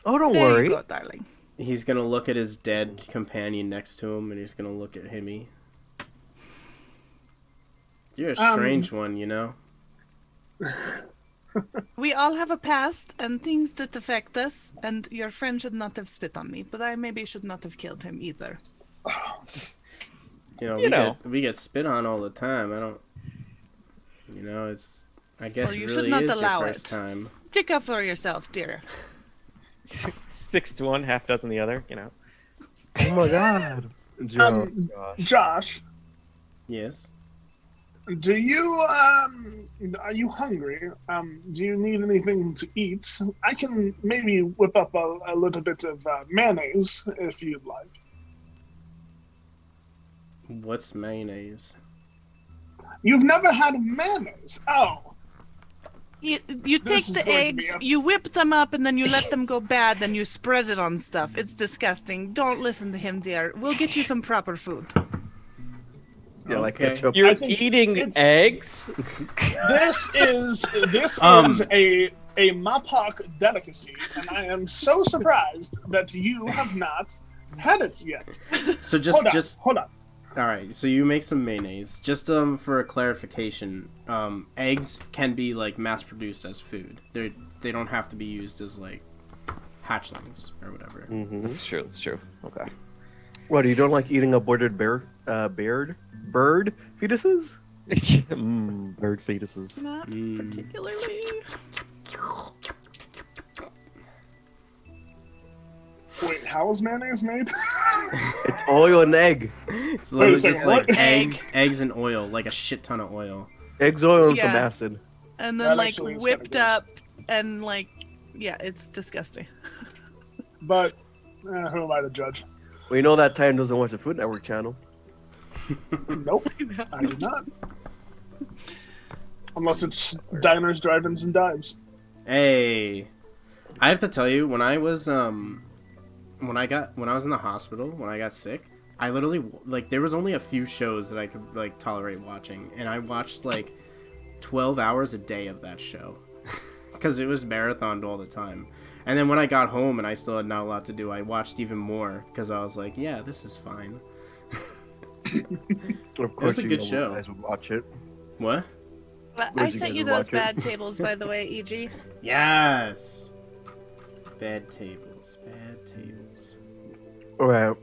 Oh, don't There worry. you go, darling. He's gonna look at his dead companion next to him, and he's gonna look at Himmy. You're a strange one, you know? We all have a past and things that affect us, and your friend should not have spit on me, but I maybe should not have killed him either. We get spit on all the time. I don't... it's... I guess Or you it should really not is allow your it. first time. Stick up for yourself, dear. 6 to 1, half dozen the other, Oh my god. Joe. Gosh. Josh, Yes? do you are you hungry? Do you need anything to eat? I can maybe whip up a little bit of mayonnaise if you'd like. What's mayonnaise? You've never had mayonnaise? Oh, You take This is the going to eggs, be you whip them up, and then you let them go bad, then you spread it on stuff. It's disgusting. Don't listen to him, dear. We'll get you some proper food. Yeah, like Okay. ketchup. You're I think eating it's- eggs? this is a Mapak delicacy, and I am so surprised that you have not had it yet. So just Hold on. Alright, so you make some mayonnaise. Just for a clarification, eggs can be like mass produced as food. They don't have to be used as like hatchlings or whatever. That's true. Okay. What, you don't like eating aborted bird fetuses? Bird fetuses. Not particularly. Wait, how is mayonnaise made? It's oil and egg. It's literally Wait a just second, like what? eggs and oil, like a shit ton of oil. Eggs, oil, and some Yeah. acid. And then, That like, actually is whipped kinda up, and, like, yeah, it's disgusting. But who am I to judge? Well, you know that time doesn't watch the Food Network channel. Nope, I do not. Unless it's diners, drive-ins, and dives. Hey, I have to tell you, when I was in the hospital, when I got sick, I literally, like, there was only a few shows that I could, like, tolerate watching, and I watched, like, 12 hours a day of that show. Because it was marathoned all the time. And then when I got home and I still had not a lot to do, I watched even more, because I was like, yeah, this is fine. Of course, a good show. guys would watch it. What? I Where'd you sent guys you those watch it? bad tables, by the way, EG. Yes! Bad tables, bad tables. All right.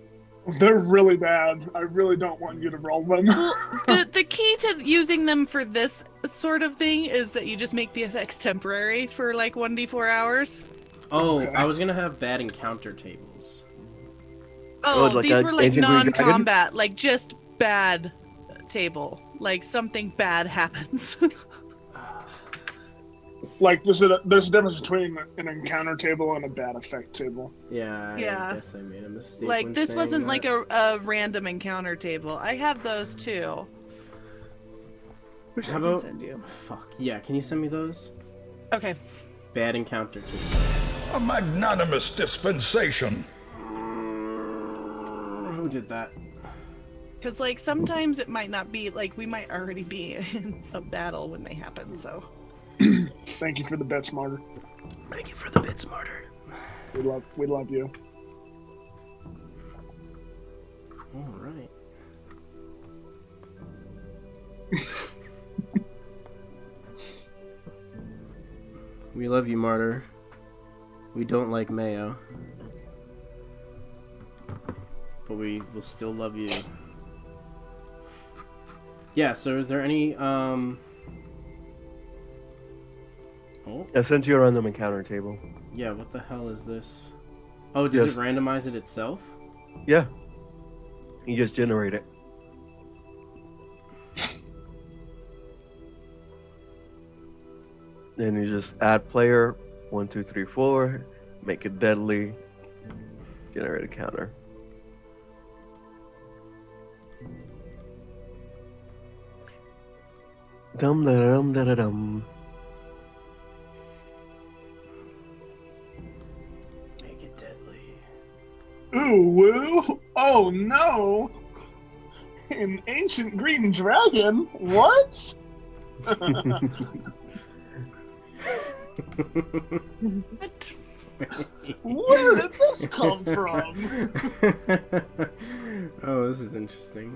They're really bad. I really don't want you to roll them. Well, the key to using them for this sort of thing is that you just make the effects temporary for like 1d4 hours. Oh, Okay. I was gonna have bad encounter tables. Oh, like these a were like Ancient Green Dragon? non-combat, like just bad table. Like something bad happens. Like, there's a difference between an encounter table and a bad effect table. Yeah, Yeah. I guess I made a mistake. Like when this saying wasn't that. like a random encounter table. I have those too. Which How I can about- send you. Fuck, yeah, can you send me those? Okay. Bad encounter tables. A magnanimous dispensation. Who did that? Because like sometimes it might not be like we might already be in a battle when they happen. So. Thank you for the bet smarter. Thank you for the bit smarter. We love you. Alright. We love you, Martyr. We don't like mayo. But we will still love you. Yeah, so is there any, Oh, I sent you a random encounter table. yeah, what the hell is this? Oh, does Yes. it randomize it itself? Yeah. You just generate it. Then you just add player 1, 2, 3, 4, make it deadly, generate a counter. Dum da dum da da dum. Make it deadly. Ooh, woo! Oh no! An ancient green dragon? What? What? Where did this come from? Oh, this is interesting.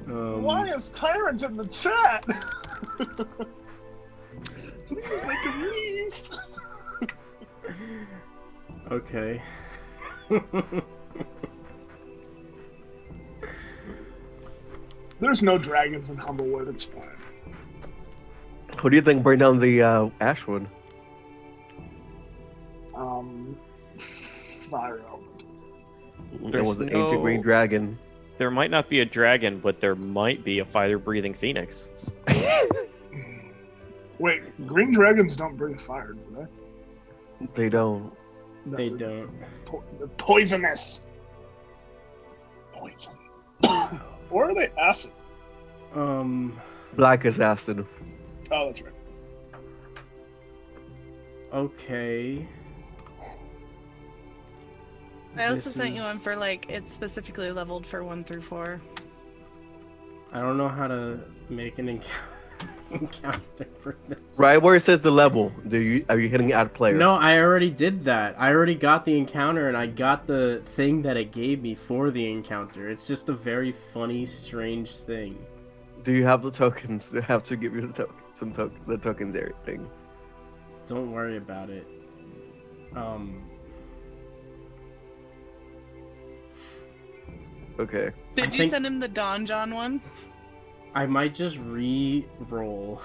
Why is Tyrant in the chat? Please make him leave. Okay. There's no dragons in Humblewood, it's fine. Who do you think bring down the Ashwood? Fire element. There was an There's ancient green no- dragon. There might not be a dragon, but there might be a fire-breathing phoenix. Wait, green dragons don't breathe fire, do they? They don't. No, They don't. They're poisonous. Poison. Or are they acid? Black is acid. Oh, that's right. Okay. I also This sent you is- one for like it's specifically leveled for 1 through 4. I don't know how to make an encounter for this. Right where it says the level, are you hitting add player? No, I already did that. I already got the encounter and I got the thing that it gave me for the encounter. It's just a very funny, strange thing. Do you have the tokens? Do I have to give you the tokens there thing? Don't worry about it. Okay. Did I you think- send him the Don John one? I might just re-roll.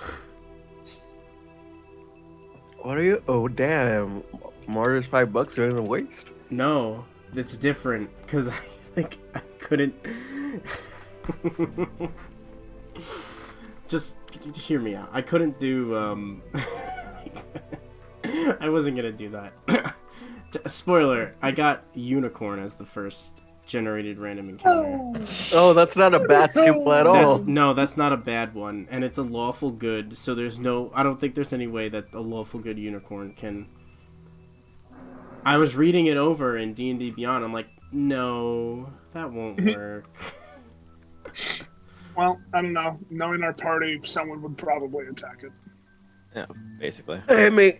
What are you? Oh damn! Martyr's $5 are gonna waste. No, it's different because I think I couldn't. Just hear me out. I couldn't do. I wasn't gonna do that. Spoiler: I got unicorn as the first generated random encounter. Oh, that's not a bad skill at all. That's not a bad one, and it's a lawful good. So I don't think there's any way that a lawful good unicorn can. I was reading it over in D&D Beyond. I'm like, no, that won't work. Well, I don't know. Knowing our party, someone would probably attack it. Yeah, basically. Hit me.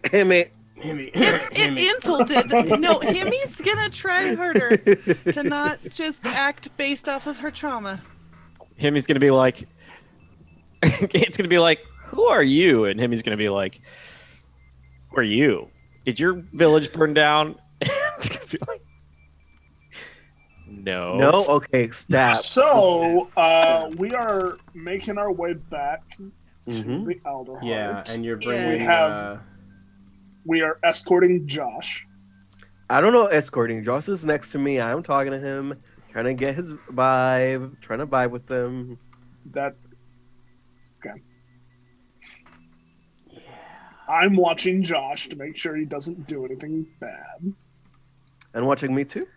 Insulted. No, Himmy's gonna try harder to not just act based off of her trauma. Himmy's gonna be like, it's gonna be like, who are you? And Himmy's gonna be like, who are you? Did your village burn down? It's gonna be like, no. No? Okay, stab. So, we are making our way back to the Elder Heart. Yeah, and you're Yeah. bringing. We are escorting Josh. I don't know escorting. Josh is next to me. I'm talking to him, trying to get his vibe, trying to vibe with him. Okay. Yeah. I'm watching Josh to make sure he doesn't do anything bad. And watching me too?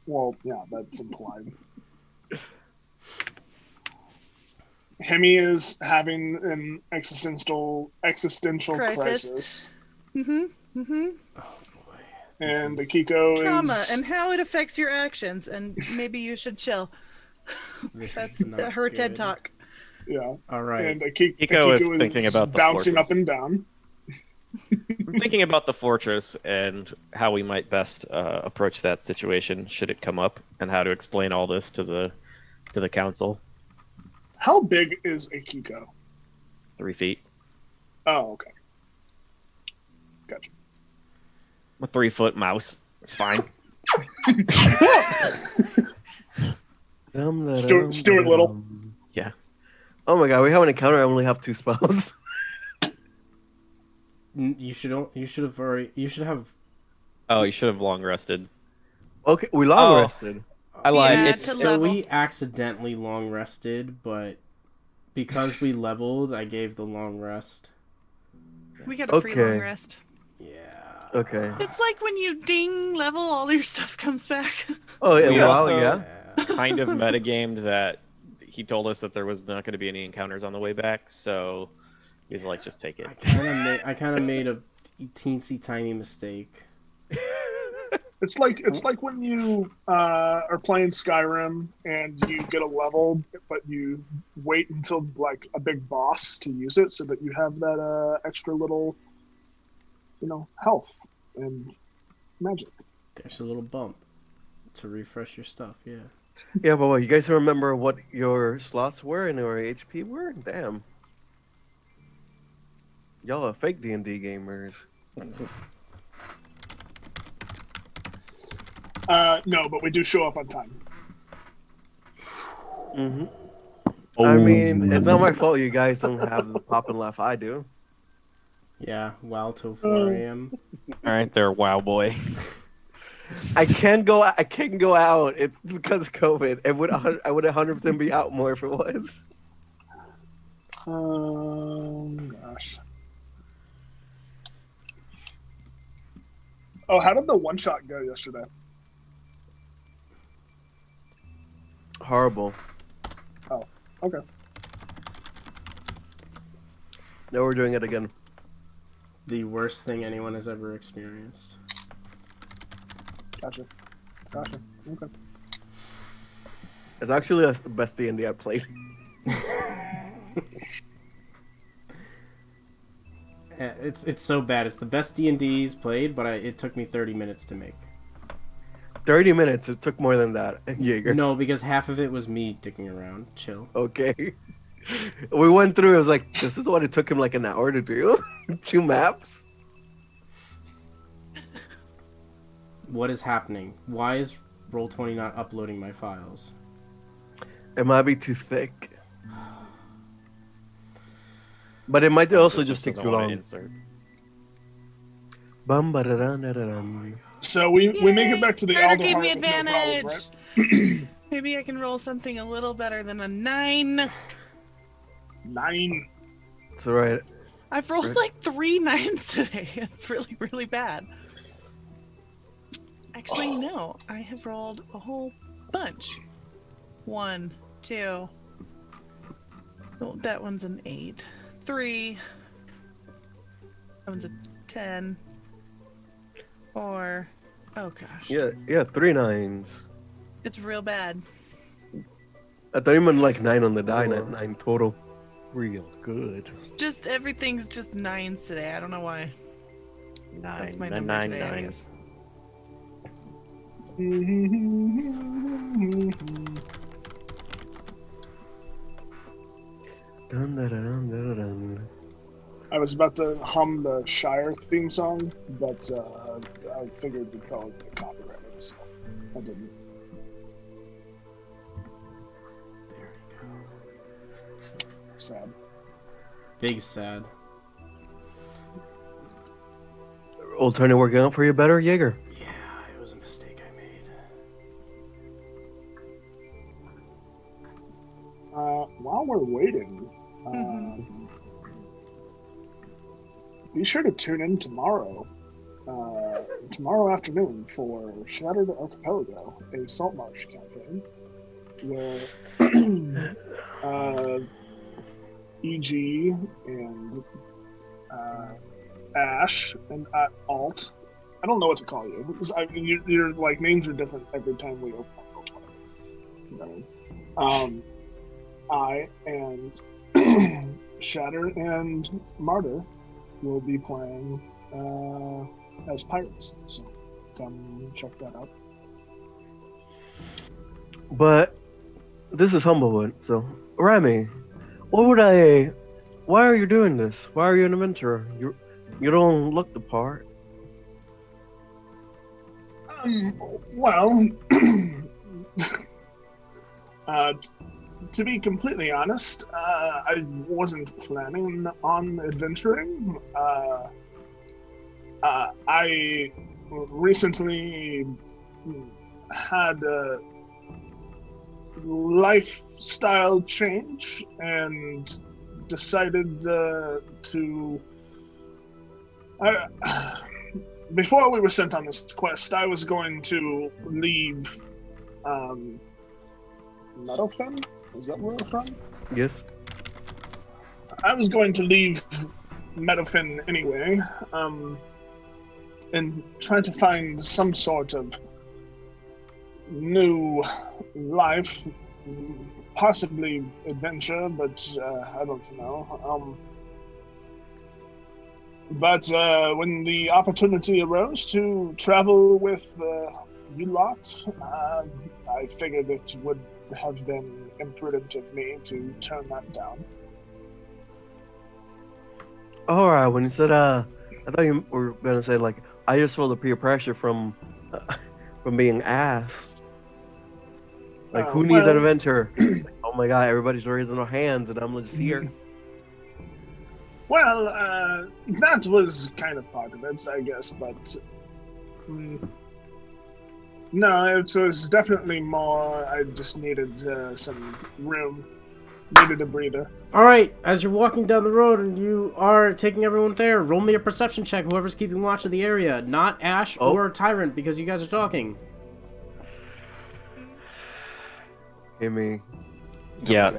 Well, yeah, that's implied. Hemi is having an existential crisis. Mm-hmm. And Akiko Trauma is... and how it affects your actions, and maybe you should chill. That's her TED Talk. Yeah. All right. And Akiko is thinking about the bouncing fortress. up and down. I'm thinking about the fortress and how we might best approach that situation should it come up, and how to explain all this to the council. How big is Akiko? 3 feet. Oh, okay. Gotcha. I'm a 3-foot mouse. It's fine. Stuart Little. Yeah. Oh my god, we have an encounter. I only have 2 spells. You should have. Oh, you should have long rested. Okay, we long rested. I lied. Yeah, It's to So level. we accidentally long rested, but because we leveled, I gave the long rest. We got a free long rest. Yeah. Okay. It's like when you ding level, all your stuff comes back. Oh yeah, We well, also- yeah. kind of metagamed that he told us that there was not going to be any encounters on the way back, so he's like, just take it. I kind of made a teensy tiny mistake. It's like when you are playing Skyrim and you get a level, but you wait until like a big boss to use it, so that you have that extra little, health and magic. There's a little bump to refresh your stuff. Yeah. Yeah, but what, you guys remember what your slots were and your HP were? Damn. Y'all are fake D&D gamers. No, but we do show up on time. Mm-hmm. I mean, it's not my fault you guys don't have the pop and laugh I do. Yeah. Wow till 4 a.m. All right, there, WoW boy. I can't go out. It's because of COVID. I would 100% be out more if it was. Gosh. Oh, how did the one shot go yesterday? Horrible. Oh, okay. Now we're doing it again. The worst thing anyone has ever experienced. Gotcha. Okay. It's actually the best D&D I've played. It's so bad. It's the best D&D's played, but it took me 30 minutes to make. 30 minutes. It took more than that, Jaeger. No, because half of it was me dicking around. Chill. Okay. We went through. It was like, this is what it took him like an hour to do. 2 maps. What is happening? Why is Roll20 not uploading my files? It might be too thick. But it might also just take Doesn't too wanna long. insert. Bum ba da dun da da dun. So we make it back to the Ryder Elder gave Heart me with no problem, advantage. right? Maybe I can roll something a little better than a 9. 9. It's alright. I've rolled like 3 9s today. It's really, really bad. I Actually, no. I have rolled a whole bunch. 1, 2. Oh, that one's an 8. 3. That one's a 10. 4. Oh gosh. Yeah, 3 9s. It's real bad. I thought you meant like 9 on the die, Four. 9 total. Real good. Just everything's just 9s today. I don't know why. That's my number today, I guess. Dun, dun, dun, dun, dun. I was about to hum the Shire theme song, but I figured it'd probably get copyrighted, so I didn't. There we go. Sad. Big sad. Old Tony working out for you better, Jaeger? Yeah, it was a mistake I made. While we're waiting, be sure to tune in tomorrow afternoon for Shattered Archipelago, a salt marsh campaign, where EG and Ash and Alt. I don't know what to call you. Because, I mean, your like names are different every time we open up Roleplay. I and Shatter and Martyr will be playing as pirates. So come check that out. But this is Humblewood, so Remy, why are you doing this? Why are you an adventurer? You don't look the part. Well, to be completely honest, I wasn't planning on adventuring. I recently had a lifestyle change and decided to. Before we were sent on this quest, I was going to leave Meadowfen? Is that where we're from? Yes. I was going to leave Meadowfen anyway, and try to find some sort of new life, possibly adventure, but I don't know. But when the opportunity arose to travel with you lot, I figured it would have been imprudent of me to turn that down. Alright, when you said, I thought you were gonna say, like, I just feel the peer pressure from being asked. Like, who needs an adventure? Like, oh my god, everybody's raising their hands and I'm just here. Well, that was kind of part of it, I guess, but no, it was definitely more. I just needed some room, needed a breather. All right, as you're walking down the road and you are taking everyone there, roll me a perception check. Whoever's keeping watch of the area, not Ash or Tyrant, because you guys are talking. Hey, me. Yeah.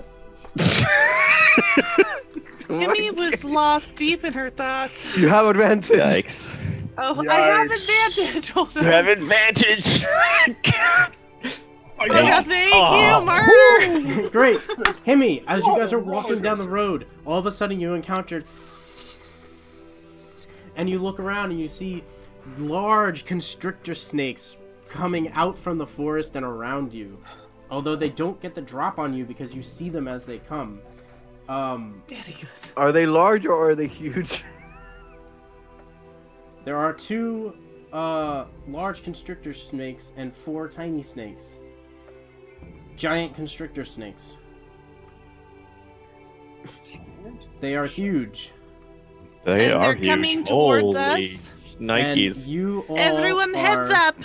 Kimmy was lost deep in her thoughts. You have advantage. Yikes. Oh, I have Yikes. advantage. Hold on. You have advantage. Thank you, Martyr. Great. Himmy, as you guys are walking down the road, all of a sudden you encounter and you look around and you see large constrictor snakes coming out from the forest and around you. Although they don't get the drop on you because you see them as they come. Very good. Are they large or are they huge? There are 2 large constrictor snakes and 4 tiny snakes. Giant constrictor snakes. They are huge. They And are they're coming huge. towards Holy us. Nikes. And you all Everyone heads are up.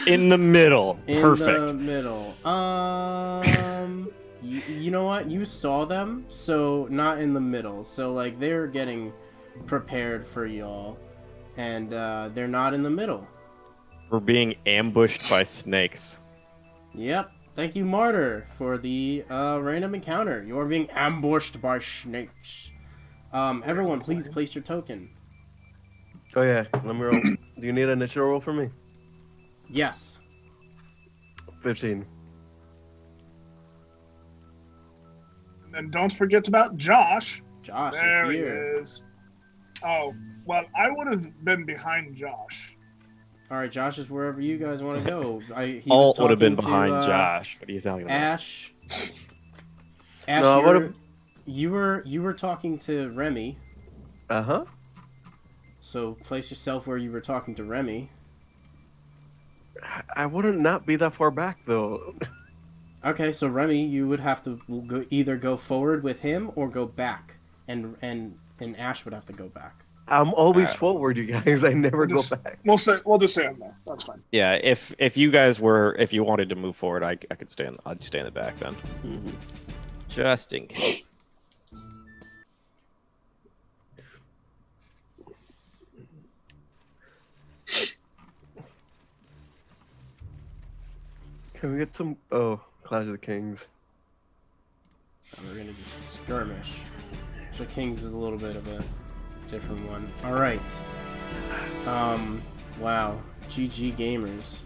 In the middle. in Perfect. the middle. You know what? You saw them, so not in the middle. So, like, they're getting prepared for y'all. And they're not in the middle. We're being ambushed by snakes. Yep. Thank you, Martyr, for the random encounter. You are being ambushed by snakes. Everyone, please place your token. Oh yeah, let me roll. Do you need an initial roll for me? Yes. 15. And then don't forget about Josh. Josh There is he here. is. Oh, well, I would have been behind Josh. All right, Josh is wherever you guys want to go. He was Alt would have been talking behind to, Josh. What are you talking about? Ash. No, I would've- you were talking to Remy. Uh-huh. So place yourself where you were talking to Remy. I wouldn't not be that far back though. Okay, so Remy, you would have to either go forward with him or go back, and Ash would have to go back. I'm always Alright. forward, you guys. I never We'll go just, back. we'll just say I'm there. That's fine. Yeah, if you guys were, if you wanted to move forward, I could stay in. I'd stay in the back then, just in case. Can we get some? Oh, Clash of the Kings. And we're gonna do skirmish. So Kings is a little bit of a different one. All right. Wow. GG gamers.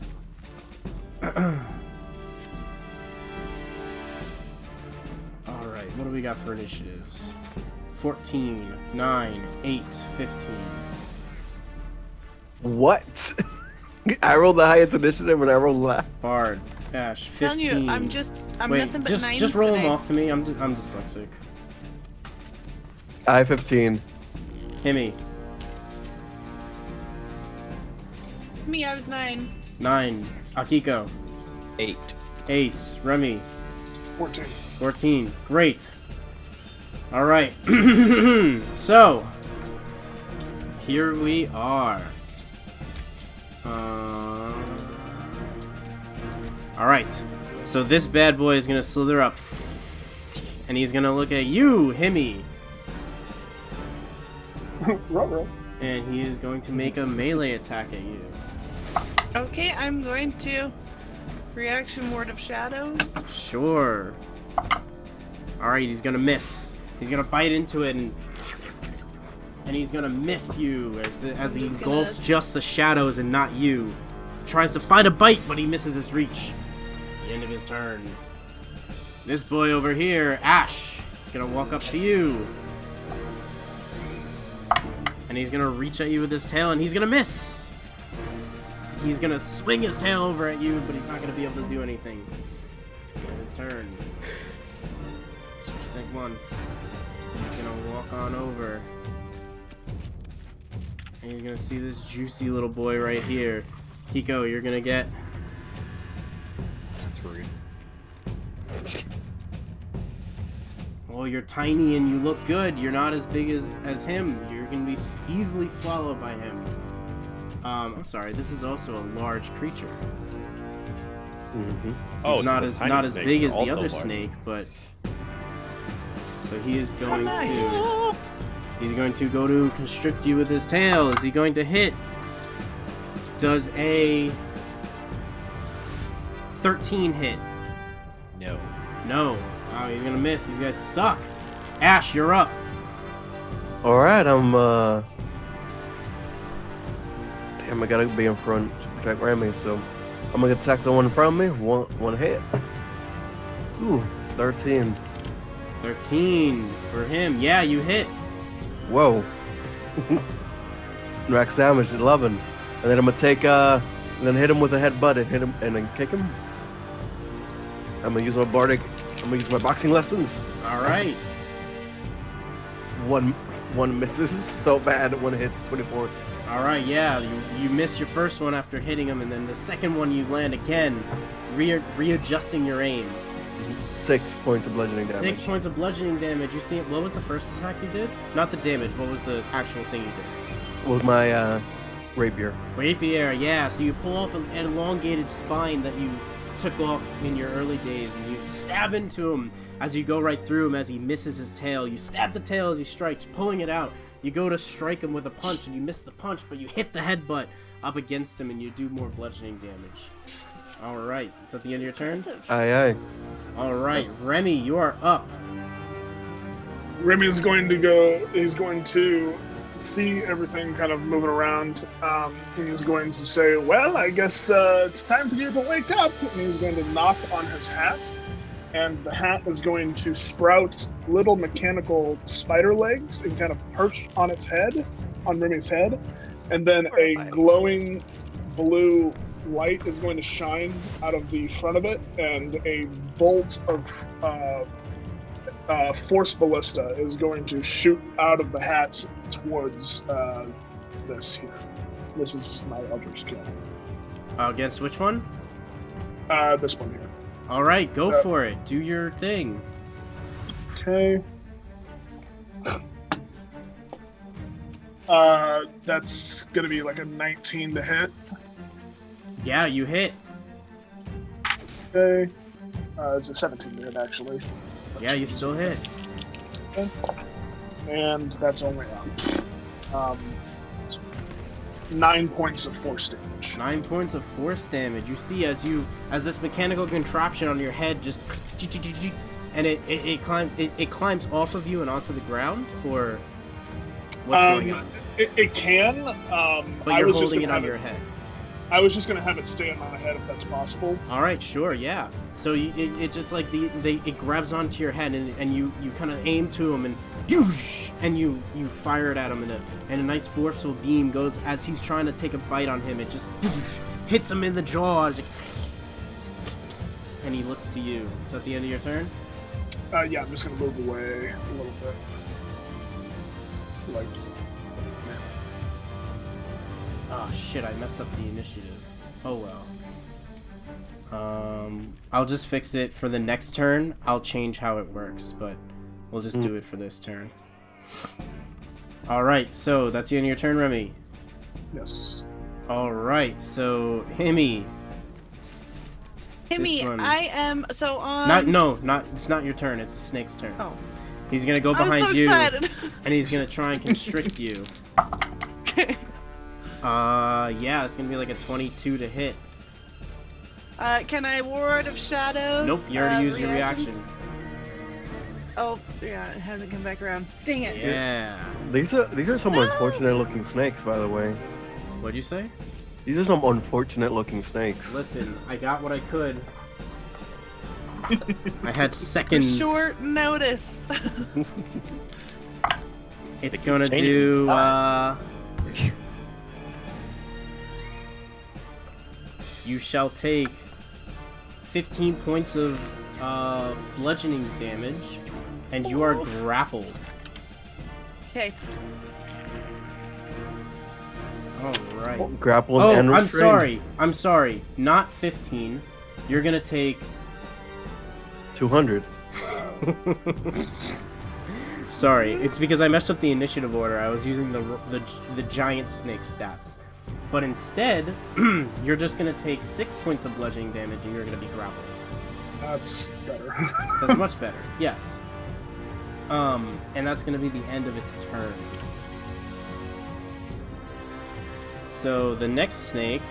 All right. What do we got for initiatives? 14, 9, 8, 15. What? I rolled the highest initiative and I rolled last. Bard, Ash, 15. Telling you, I'm Wait, nothing but just 90s roll today. them off to me. I'm dyslexic. I 15. Himmy, Me, I was 9. 9. Akiko, 8. 8. Remy, 14. 14. Great. All right. So, here we are. All right. So this bad boy is gonna slither up, and he's gonna look at you, Himmy, Ruh-roh. and he is going to make a melee attack at you. Okay, I'm going to reaction ward of shadows. Sure. All right. He's gonna miss. He's gonna bite into it and he's gonna miss you as he He's engulfs gonna- just the shadows and not you. Tries to find a bite, but he misses his reach. It's the end of his turn. This boy over here, Ash, is gonna walk up to you. And he's gonna reach at you with his tail, and he's gonna miss. He's gonna swing his tail over at you, but he's not gonna be able to do anything. It's the end of his turn. Sink one. He's gonna walk on over. And he's gonna see this juicy little boy right here. Hiko, you're gonna get... That's rude. Well, you're tiny and you look good. You're not as big as him. You're gonna be easily swallowed by him. I'm sorry, this is also a large creature. Oh, He's so not the as tiny not as snakes big are as the also other large. snake, but... So he is going nice. to... He's going to go to constrict you with his tail. Is he going to hit? Does a 13 hit? No. No. Wow, he's gonna miss. These guys suck. Ash, you're up. Alright, I'm Damn, I gotta be in front to protect Remy, so I'm gonna attack the one in front of me. One hit. Ooh, 13. 13 for him. Yeah, you hit. Whoa. Max damage 11. And then I'm gonna take and then hit him with a headbutt and hit him and then kick him. I'm gonna use my boxing lessons. All right. One misses so bad, one hits 24. All right. Yeah, you miss your first one after hitting him, and then the second one you land again, readjusting your aim. 6 points of bludgeoning damage. 6 points of bludgeoning damage. You see, what was the first attack you did? Not the damage. What was the actual thing you did? With my rapier. Rapier. Yeah. So you pull off an elongated spine that took off in your early days, and you stab into him as you go right through him as he misses his tail. You stab the tail as he strikes, pulling it out. You go to strike him with a punch, and you miss the punch, but you hit the headbutt up against him, and you do more bludgeoning damage. Alright, is that the end of your turn? Aye. Alright, Remy, you are up. Remy is going to go. He's going to see everything kind of moving around. He's going to say, "Well, I guess it's time for you to wake up." And he's going to knock on his hat, and the hat is going to sprout little mechanical spider legs and kind of perch on its head, on Remy's head, and then a glowing blue light is going to shine out of the front of it, and a bolt of force ballista is going to shoot out of the hat towards this here. This is my Eldritch Kill. Against which one? This one here. Alright, go for it. Do your thing. Okay. That's gonna be like a 19 to hit. Yeah, you hit. Okay. It's a 17 to hit, actually. Yeah, you still hit. Okay. And that's only 9 points of force damage. 9 points of force damage. You see as this mechanical contraption on your head just and it climbs off of you and onto the ground, or what's going on? It can. But you're holding it on your head. I was just gonna have it stay on my head if that's possible. All right, sure, yeah. So it just like it grabs onto your head and you kind of aim to him and you fire it at him and a nice forceful beam goes as he's trying to take a bite on him. It just hits him in the jaw, and he looks to you. Is that the end of your turn? Yeah, I'm just gonna move away a little bit. Like. Oh shit, I messed up the initiative. Oh well. I'll just fix it for the next turn. I'll change how it works, but we'll just do it for this turn. Alright, so that's the end of your turn, Remy? Yes. Alright, so Himmy. Himmy, I am so on. It's not your turn, it's the snake's turn. Oh. He's gonna go I was behind so you excited. and he's gonna try and constrict you. Okay. Yeah, it's gonna be like a 22 to hit. Can I Ward of Shadows? Nope, you already used your reaction. Oh, yeah, it hasn't come back around. Dang it. Yeah. These are some unfortunate looking snakes, by the way. What'd you say? These are some unfortunate looking snakes. Listen, I got what I could. I had seconds. Short notice. It's gonna do, you shall take 15 points of bludgeoning damage, and you are grappled. Okay. Alright. Grappled Oh, and I'm restrained. I'm sorry. Not 15. You're gonna take 200. Sorry, it's because I messed up the initiative order. I was using the giant snake stats. But instead, you're just gonna take 6 points of bludgeoning damage and you're gonna be grappled. That's better. That's much better, yes. And that's gonna be the end of its turn. So the next snake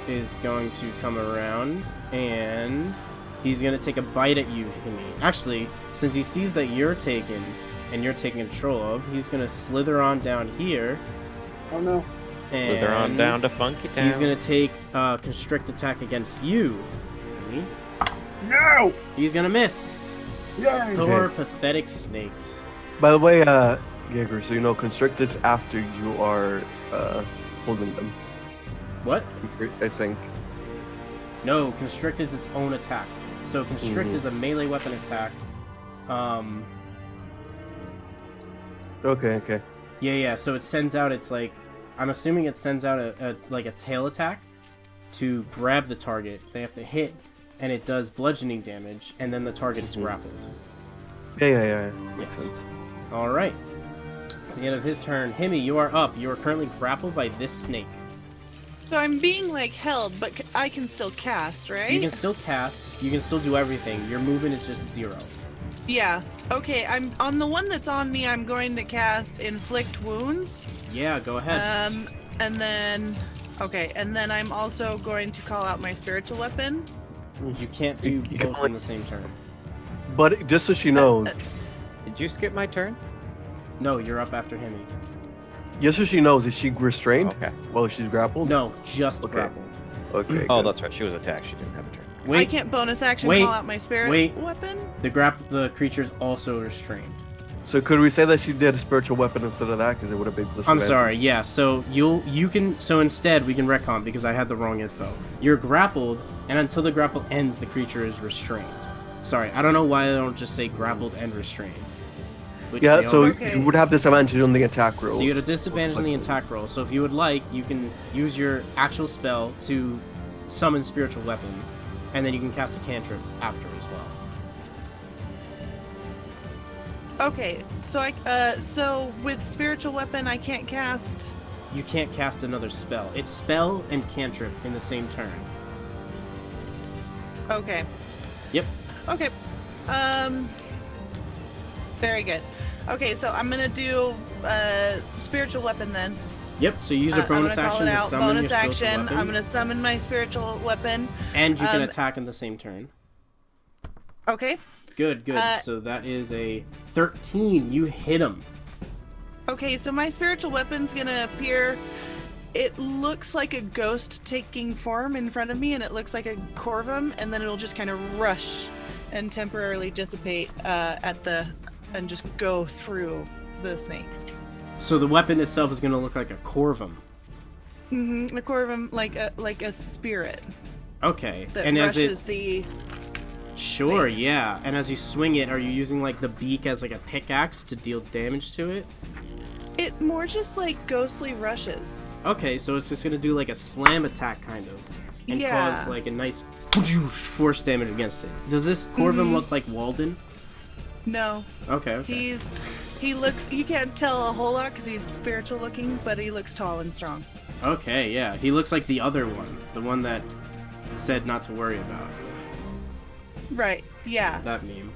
is going to come around and he's gonna take a bite at you, Himmy. Actually, since he sees that you're taken and you're taking control of, he's gonna slither on down here. Oh no. And Slither on down to Funky Town. he's gonna take a constrict attack against you, Himmy. No! He's gonna miss. Yay! Poor pathetic snakes. By the way, Jaeger, so you know, constricted's after you are holding them. What? I think. No, constrict is its own attack. So constrict is a melee weapon attack. Okay. Yeah. So it sends out its like, I'm assuming it sends out a tail attack to grab the target. They have to hit, and it does bludgeoning damage, and then the target is grappled. Yeah. Yes. Sense. All right. It's the end of his turn. Himmy, you are up. You are currently grappled by this snake. So I'm being like held, but I can still cast, right? You can still cast. You can still do everything. Your movement is just 0. Yeah. Okay. I'm on the one that's on me. I'm going to cast inflict wounds. Yeah, go ahead. And then I'm also going to call out my spiritual weapon. You can't do You can both only- in the same turn. But just so she knows, Did you skip my turn? No, you're up after him. just so she knows, is she restrained? Okay. While she's grappled? No, just Okay. grappled. Okay. Oh, good. that's right. She was attacked. She didn't have a turn. Wait, I can't bonus action wait, call out my spirit wait. weapon. the creature's also restrained. So could we say that she did a spiritual weapon instead of that? Because it would have been I'm disadvantage. sorry, yeah, so so instead we can retcon because I had the wrong info. You're grappled, and until the grapple ends, the creature is restrained. Sorry, I don't know why I don't just say grappled and restrained. Which Yeah, they so always Okay. you would have disadvantage on the attack roll. So you had a disadvantage on the attack roll. So if you would like, you can use your actual spell to summon spiritual weapon, and then you can cast a cantrip after as well. Okay, so so with spiritual weapon I can't cast. You can't cast another spell. It's spell and cantrip in the same turn. Okay. Yep. Okay. Very good. Okay, so I'm gonna do spiritual weapon then. Yep. So you use a I'm bonus gonna call action it to out. summon Bonus your spiritual action. weapon, I'm gonna summon my spiritual weapon. and you can um, attack in the same turn. Okay. Good. So that is a 13. You hit him. Okay, so my spiritual weapon's gonna appear. It looks like a ghost taking form in front of me, and it looks like a corvum, and then it'll just kind of rush and temporarily dissipate and just go through the snake. So the weapon itself is going to look like a corvum. Mm-hmm. A corvum, like a spirit Okay. that And as rushes it the. sure, snake. yeah. And as you swing it, are you using like the beak as like a pickaxe to deal damage to it? It more just like ghostly rushes. Okay, so it's just gonna do like a slam attack kind of, and Yeah. cause like a nice force damage against it. Does this corvum look like Walden? No, Okay. he looks. You can't tell a whole lot because he's spiritual looking, but he looks tall and strong. Okay, yeah. He looks like the other one, the one that said not to worry about. Right. Yeah. That meme.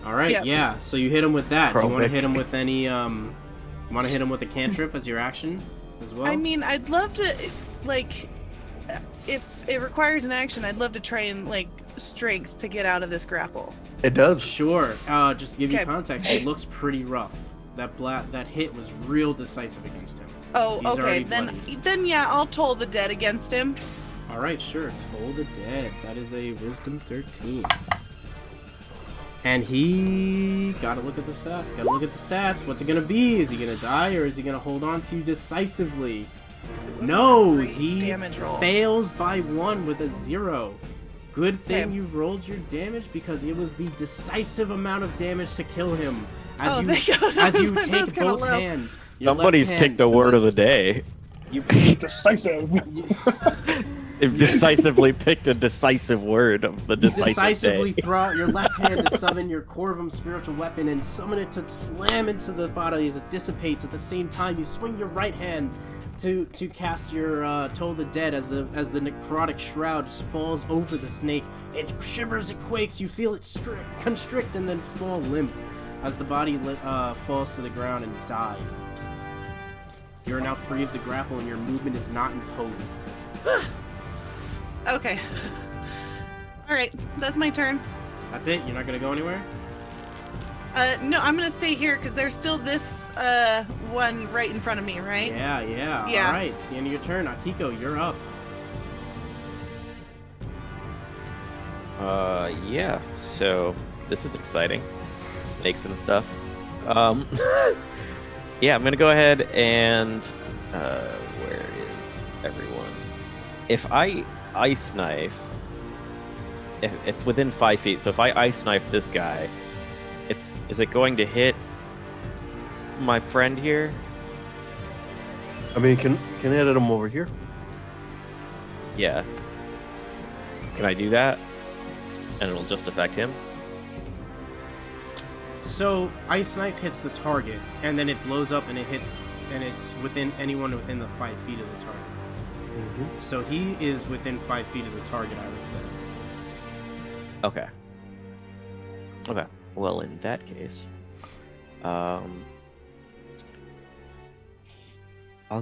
All right, Yep. yeah. So you hit him with that. Do you want to Probic. hit him with any? Want to hit him with a cantrip as your action as well? I mean, I'd love to, like, if it requires an action, I'd love to try and like strength to get out of this grapple. It does. Sure. Just to give you Okay. context, it looks pretty rough. That hit was real decisive against him. Oh, He's already okay. bloodied. Then yeah, I'll toll the dead against him. All right, sure. Toll the Dead. That is a Wisdom 13. And he... Gotta look at the stats. What's it gonna be? Is he gonna die, or is he gonna hold on to you decisively? No! Great He damage roll. fails by 1 with a 0. Good thing Okay. you rolled your damage, because it was the decisive amount of damage to kill him. As Oh, you, thank God. as you That was take kinda both low. hands. Your Somebody's left hand, picked a word of the day. You take Decisive. They've decisively picked a decisive word of the decisive decisively day. throw out your left hand to summon your Corvum spiritual weapon and summon it to slam into the body as it dissipates. At the same time, you swing your right hand to cast your Toll the Dead as the necrotic shroud just falls over the snake. It shivers, it quakes. You feel it constrict and then fall limp as the body falls to the ground and dies. You are now free of the grapple and your movement is not imposed. Okay. All right, that's my turn. That's it? You're not gonna go anywhere? No, I'm gonna stay here because there's still this one right in front of me, right? Yeah. Yeah. Alright, it's the end of your turn. Akiko, you're up. Yeah, so this is exciting. Snakes and stuff. Yeah, I'm gonna go ahead and where is everyone? If I ice knife, if it's within 5 feet, so if I ice knife this guy, is it going to hit my friend here? I mean, can hit him over here. Yeah. Can I do that? And it'll just affect him? So, Ice Knife hits the target, and then it blows up and it hits, and it's within anyone within the 5 feet of the target. So he is within 5 feet of the target, I would say. Okay. Okay. Well, in that case, I'll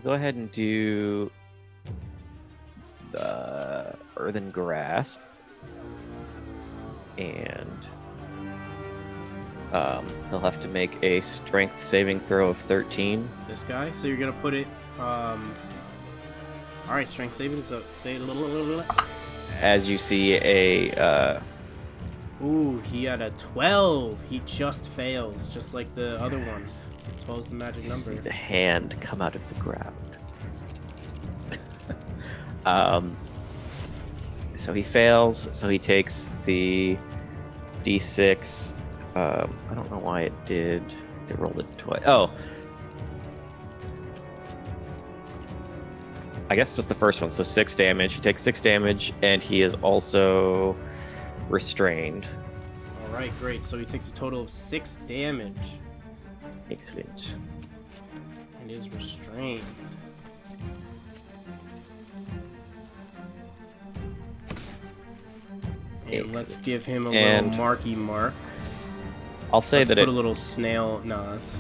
go ahead and do the Earthen Grasp, and he'll have to make a Strength saving throw of 13. This guy. So you're gonna put it. All right, strength saving. So say it. As you see a Ooh, he had a 12. He just fails, just like the other one. 12 is the magic you see number. the hand come out of the ground. So he fails. So he takes the D6. I don't know why it did. It rolled it twice. Oh. I guess just the first one. So 6 damage. He takes 6 damage, and he is also restrained. Alright, great. So he takes a total of 6 damage Excellent. and is restrained. And let's give him a And- little marky mark. I'll say Let's that put it. a little snail. No, that's.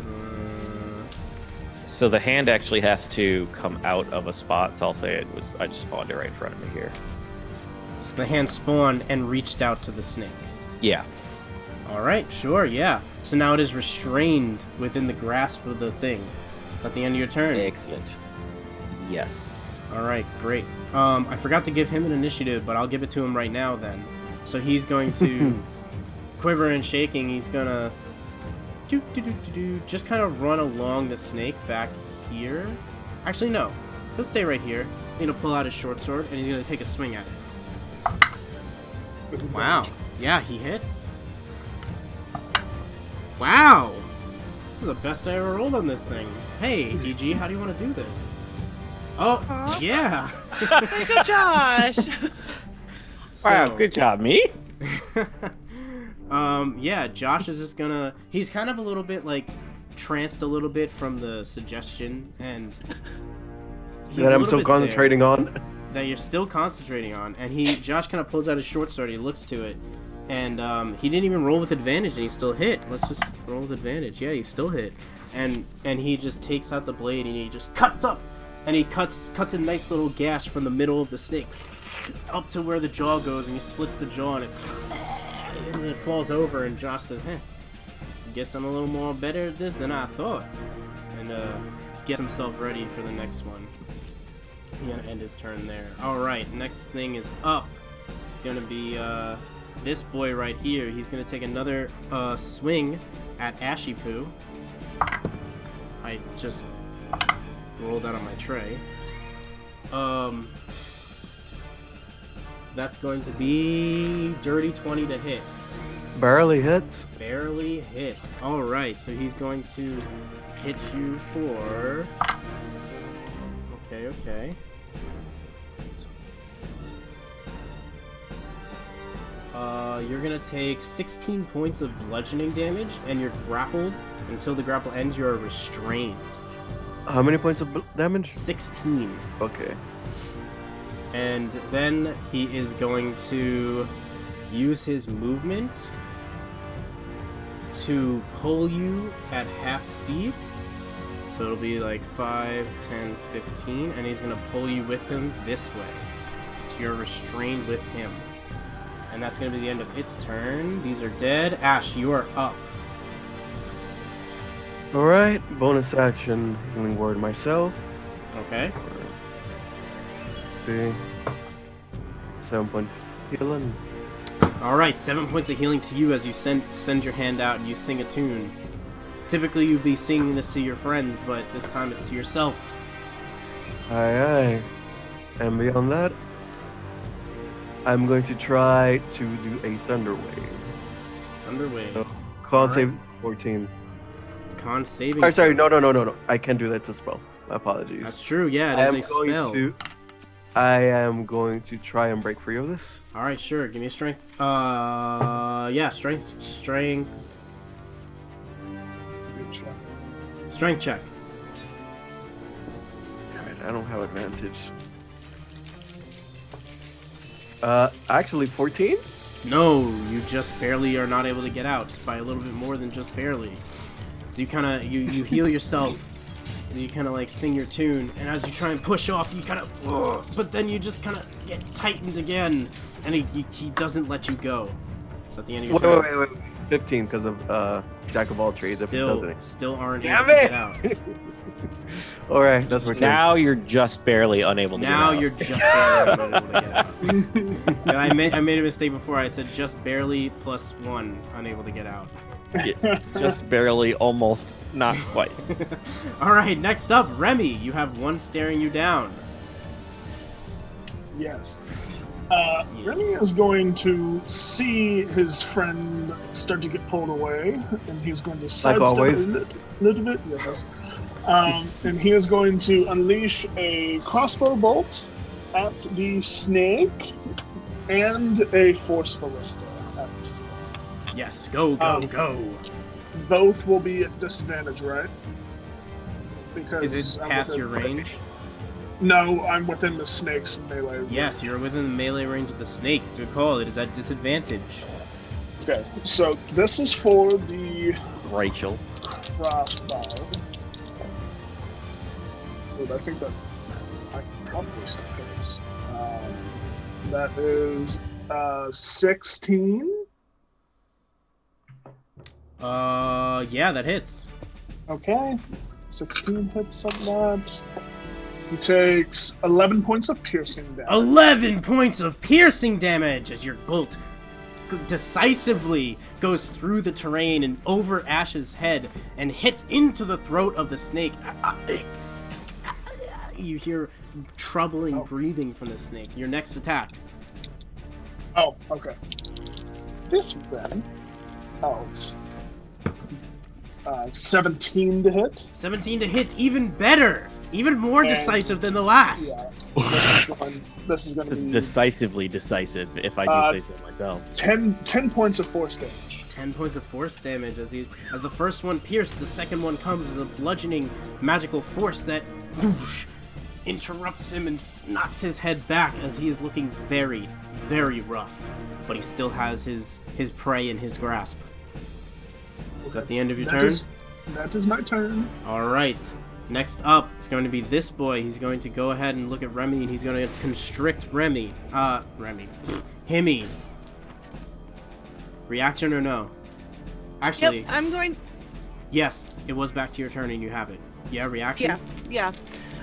So the hand actually has to come out of a spot. So I'll say it was. I just spawned it right in front of me here. So the hand spawned and reached out to the snake. Yeah. Alright, sure, yeah. So now it is restrained within the grasp of the thing. It's at the end of your turn. Excellent. Yes. Alright, great. I forgot to give him an initiative, but I'll give it to him right now then. So he's going to quiver and shaking, he's gonna just kind of run along the snake back here. Actually no. He'll stay right here. He's gonna pull out his short sword and he's gonna take a swing at it. Wow. Yeah, he hits. Wow! This is the best I ever rolled on this thing. Hey, EG, how do you want to do this? Oh, Aw. yeah! Way to go, Josh. Wow, So, good job, me. yeah, Josh is just gonna... He's kind of a little bit, like, tranced a little bit from the suggestion, and... he's That a I'm little still bit concentrating on. that you're still concentrating on, and Josh kind of pulls out his short sword, he looks to it, and he didn't even roll with advantage, and he still hit. Let's just roll with advantage. Yeah, he still hit, and he just takes out the blade, and he just cuts up, and he cuts a nice little gash from the middle of the snake up to where the jaw goes, and he splits the jaw, and it falls over, and Josh says, guess I'm a little more better at this than I thought, and gets himself ready for the next one. He's gonna end his turn there. Alright, next thing is up. It's gonna be this boy right here. He's gonna take another swing at Ashy Poo. I just rolled out on my tray. That's going to be dirty 20 to hit. Barely hits. Barely hits. Alright, so he's going to hit you for... Okay. You're gonna take 16 points of bludgeoning damage, and you're grappled. Until the grapple ends, you are restrained. How many points of damage? 16. Okay. And then he is going to use his movement to pull you at half speed. So it'll be like 5, 10, 15, and he's going to pull you with him this way. So you're restrained with him. And that's going to be the end of its turn. These are dead. Ash, you are up. Alright, bonus action, healing word myself. Okay. Okay. 7 points healing. Alright, 7 points of healing to you as you send your hand out and you sing a tune. Typically you'd be singing this to your friends, but this time it's to yourself. Aye. And beyond that, I'm going to try to do a Thunder Wave. Underway. So, con save 14. Con saving. Sorry, no. I can't do that. It's a spell. My apologies. That's true, yeah, it is a spell. I am going to try and break free of this. Alright, sure, give me a strength. Yeah, strength. Good try. Strength check. Damn it, I don't have advantage. Actually 14? No, you just barely are not able to get out by a little bit more than just barely. So you kind of you heal yourself. You kind of like sing your tune, and as you try and push off, you kind of, but then you just kind of get tightened again, and he doesn't let you go. Is that the end of your turn? Wait. 15 because of Jack of all trades. Still aren't Damn able to it! get out. All right, that's my turn. Now you're just barely unable to get Now out. you're just barely unable to get out. Yeah, I made a mistake before. I said just barely +1 unable to get out. Yeah, just barely, almost, not quite. All right, next up, Remy. You have one staring you down. Yes. Remy is going to see his friend start to get pulled away, and he's going to sidestep always. a little bit. Yes. And he is going to unleash a crossbow bolt at the snake and a force ballista at the snake. Yes, go. Both will be at disadvantage, right? Because Is it I'm past within- your range? No, I'm within the snake's melee range. Yes, you're within the melee range of the snake. Good call. It is at disadvantage. Okay, so this is for the Rachel. crossbow. Dude, I think that I probably still hits. That is 16. Yeah, that hits. Okay, 16 hits on that. He takes 11 points of piercing damage. 11 points of piercing damage as your bolt decisively goes through the terrain and over Ash's head and hits into the throat of the snake. You hear troubling breathing from the snake. Your next attack. Oh, okay. This then. Oh, it's 17 to hit. 17 to hit, even better. Even more And- decisive than the last. Yeah, this is going to be Decisively decisive, if I do say so myself. 10 points of force damage. 10 points of force damage as the first one pierced, the second one comes as a bludgeoning magical force that whoosh, interrupts him and knocks his head back as he is looking very, very rough. But he still has his prey in his grasp. Is that the end of your turn? That is my turn. Alright. Next up is going to be this boy. He's going to go ahead and look at Remy and he's going to constrict Remy. Himmy. Reaction or no? Actually, Yep, I'm going. yes, it was back to your turn and you have it. Yeah, reaction? Yeah.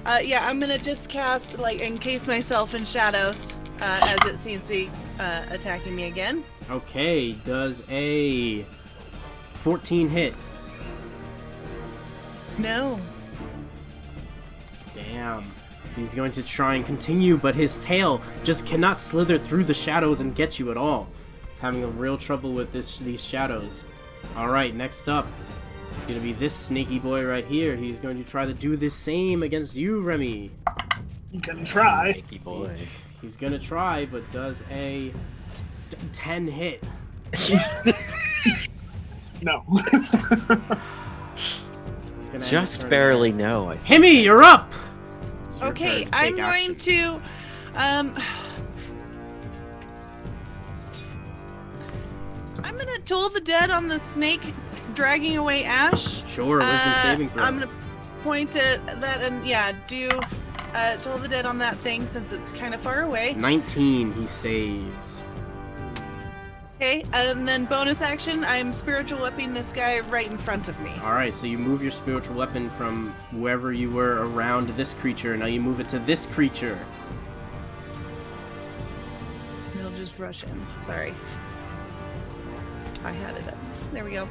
I'm gonna just cast, like, encase myself in shadows, as it seems to be attacking me again. Okay, does a 14 hit? No. Damn. He's going to try and continue, but his tail just cannot slither through the shadows and get you at all. He's having a real trouble with these shadows. Alright, next up. Gonna be this snaky boy right here. He's going to try to do the same against you, Remy. You can try. Snaky boy. He's gonna try, but does a 10 hit. No. He's gonna end his Just turn barely there. no. Himmy, you're up! It's your Okay, turn to I'm take going action. to. I'm gonna toll the dead on the snake dragging away Ash. Sure, wisdom saving throw. I'm gonna point at that and do toll the dead on that thing since it's kind of far away. 19, he saves. Okay, and then bonus action, I'm spiritual whipping this guy right in front of me. Alright, so you move your spiritual weapon from wherever you were around this creature, now you move it to this creature. It'll just rush in. Sorry. I had it up. There we go.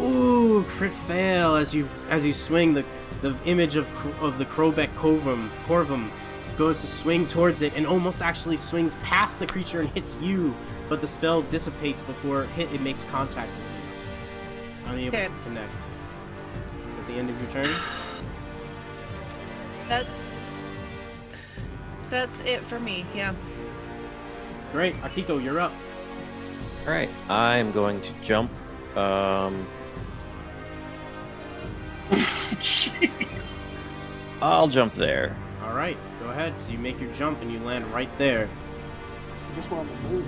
Ooh, crit fail as you swing the image of the Crowbeck Corvum goes to swing towards it and almost actually swings past the creature and hits you, but the spell dissipates before it makes contact with you. Unable to connect. At the end of your turn? That's it for me, yeah. Great, Akiko, you're up. Alright, I'm going to jump. Jeez. I'll jump there. Alright, go ahead. So you make your jump and you land right there. Just want to move.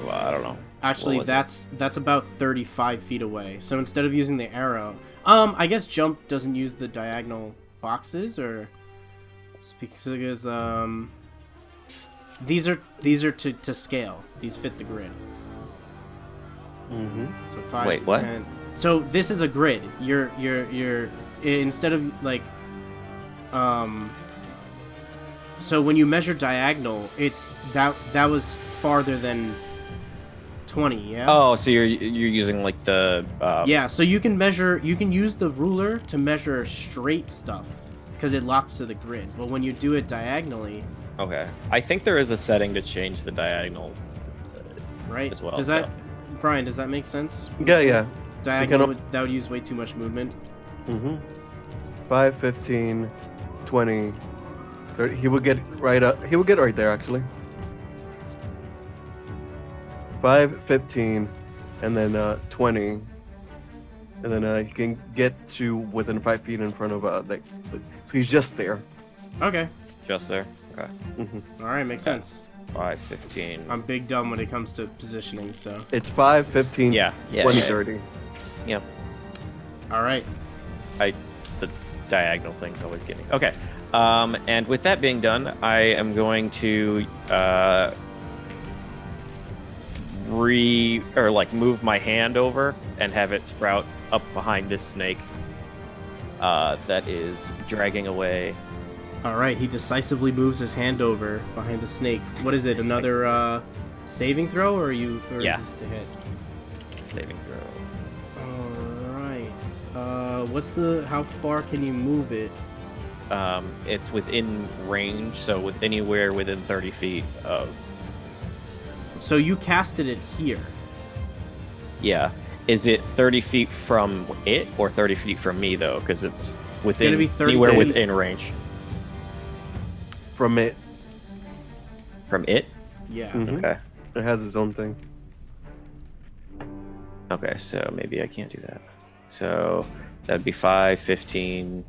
Well, I don't know. Actually, What was that's about 35 feet away. So instead of using the arrow, I guess jump doesn't use the diagonal boxes, or because these are to scale. These fit the grid. Mm-hmm. So 5 Wait, to what? 10. So this is a grid. You're instead of like so when you measure diagonal, it's that was farther than 20, yeah? Oh, so you're using like the Yeah, so you can use the ruler to measure straight stuff because it locks to the grid. But when you do it diagonally, Okay. I think there is a setting to change the diagonal right? as well. Does that Brian, does that make sense? Yeah. Diagonal that would use way too much movement. Mm-hmm. 5, 15, 20, 30. He would get right up. He would get right there, actually. 5, 15, and then 20. And then he can get to within 5 feet in front of so he's just there. Okay. Just there? Okay. Mm-hmm. All right, makes sense. 5, 15. I'm big dumb when it comes to positioning, so. It's 5, 15, Yeah. 20, 30. Yep. All right. The diagonal thing's always getting. Okay. And with that being done, I am going to move my hand over and have it sprout up behind this snake that is dragging away. All right, he decisively moves his hand over behind the snake. What is it? Another saving throw, or is this to hit? Saving throw. All right. How far can you move it? It's within range, so anywhere within 30 feet of. So you casted it here. Yeah. Is it 30 feet from it or 30 feet from me though? Because it's within Gonna be 30 anywhere feet. within range. From it. From it? Yeah. Mhm. Okay. It has its own thing. Okay, so maybe I can't do that. So that'd be 5, 15.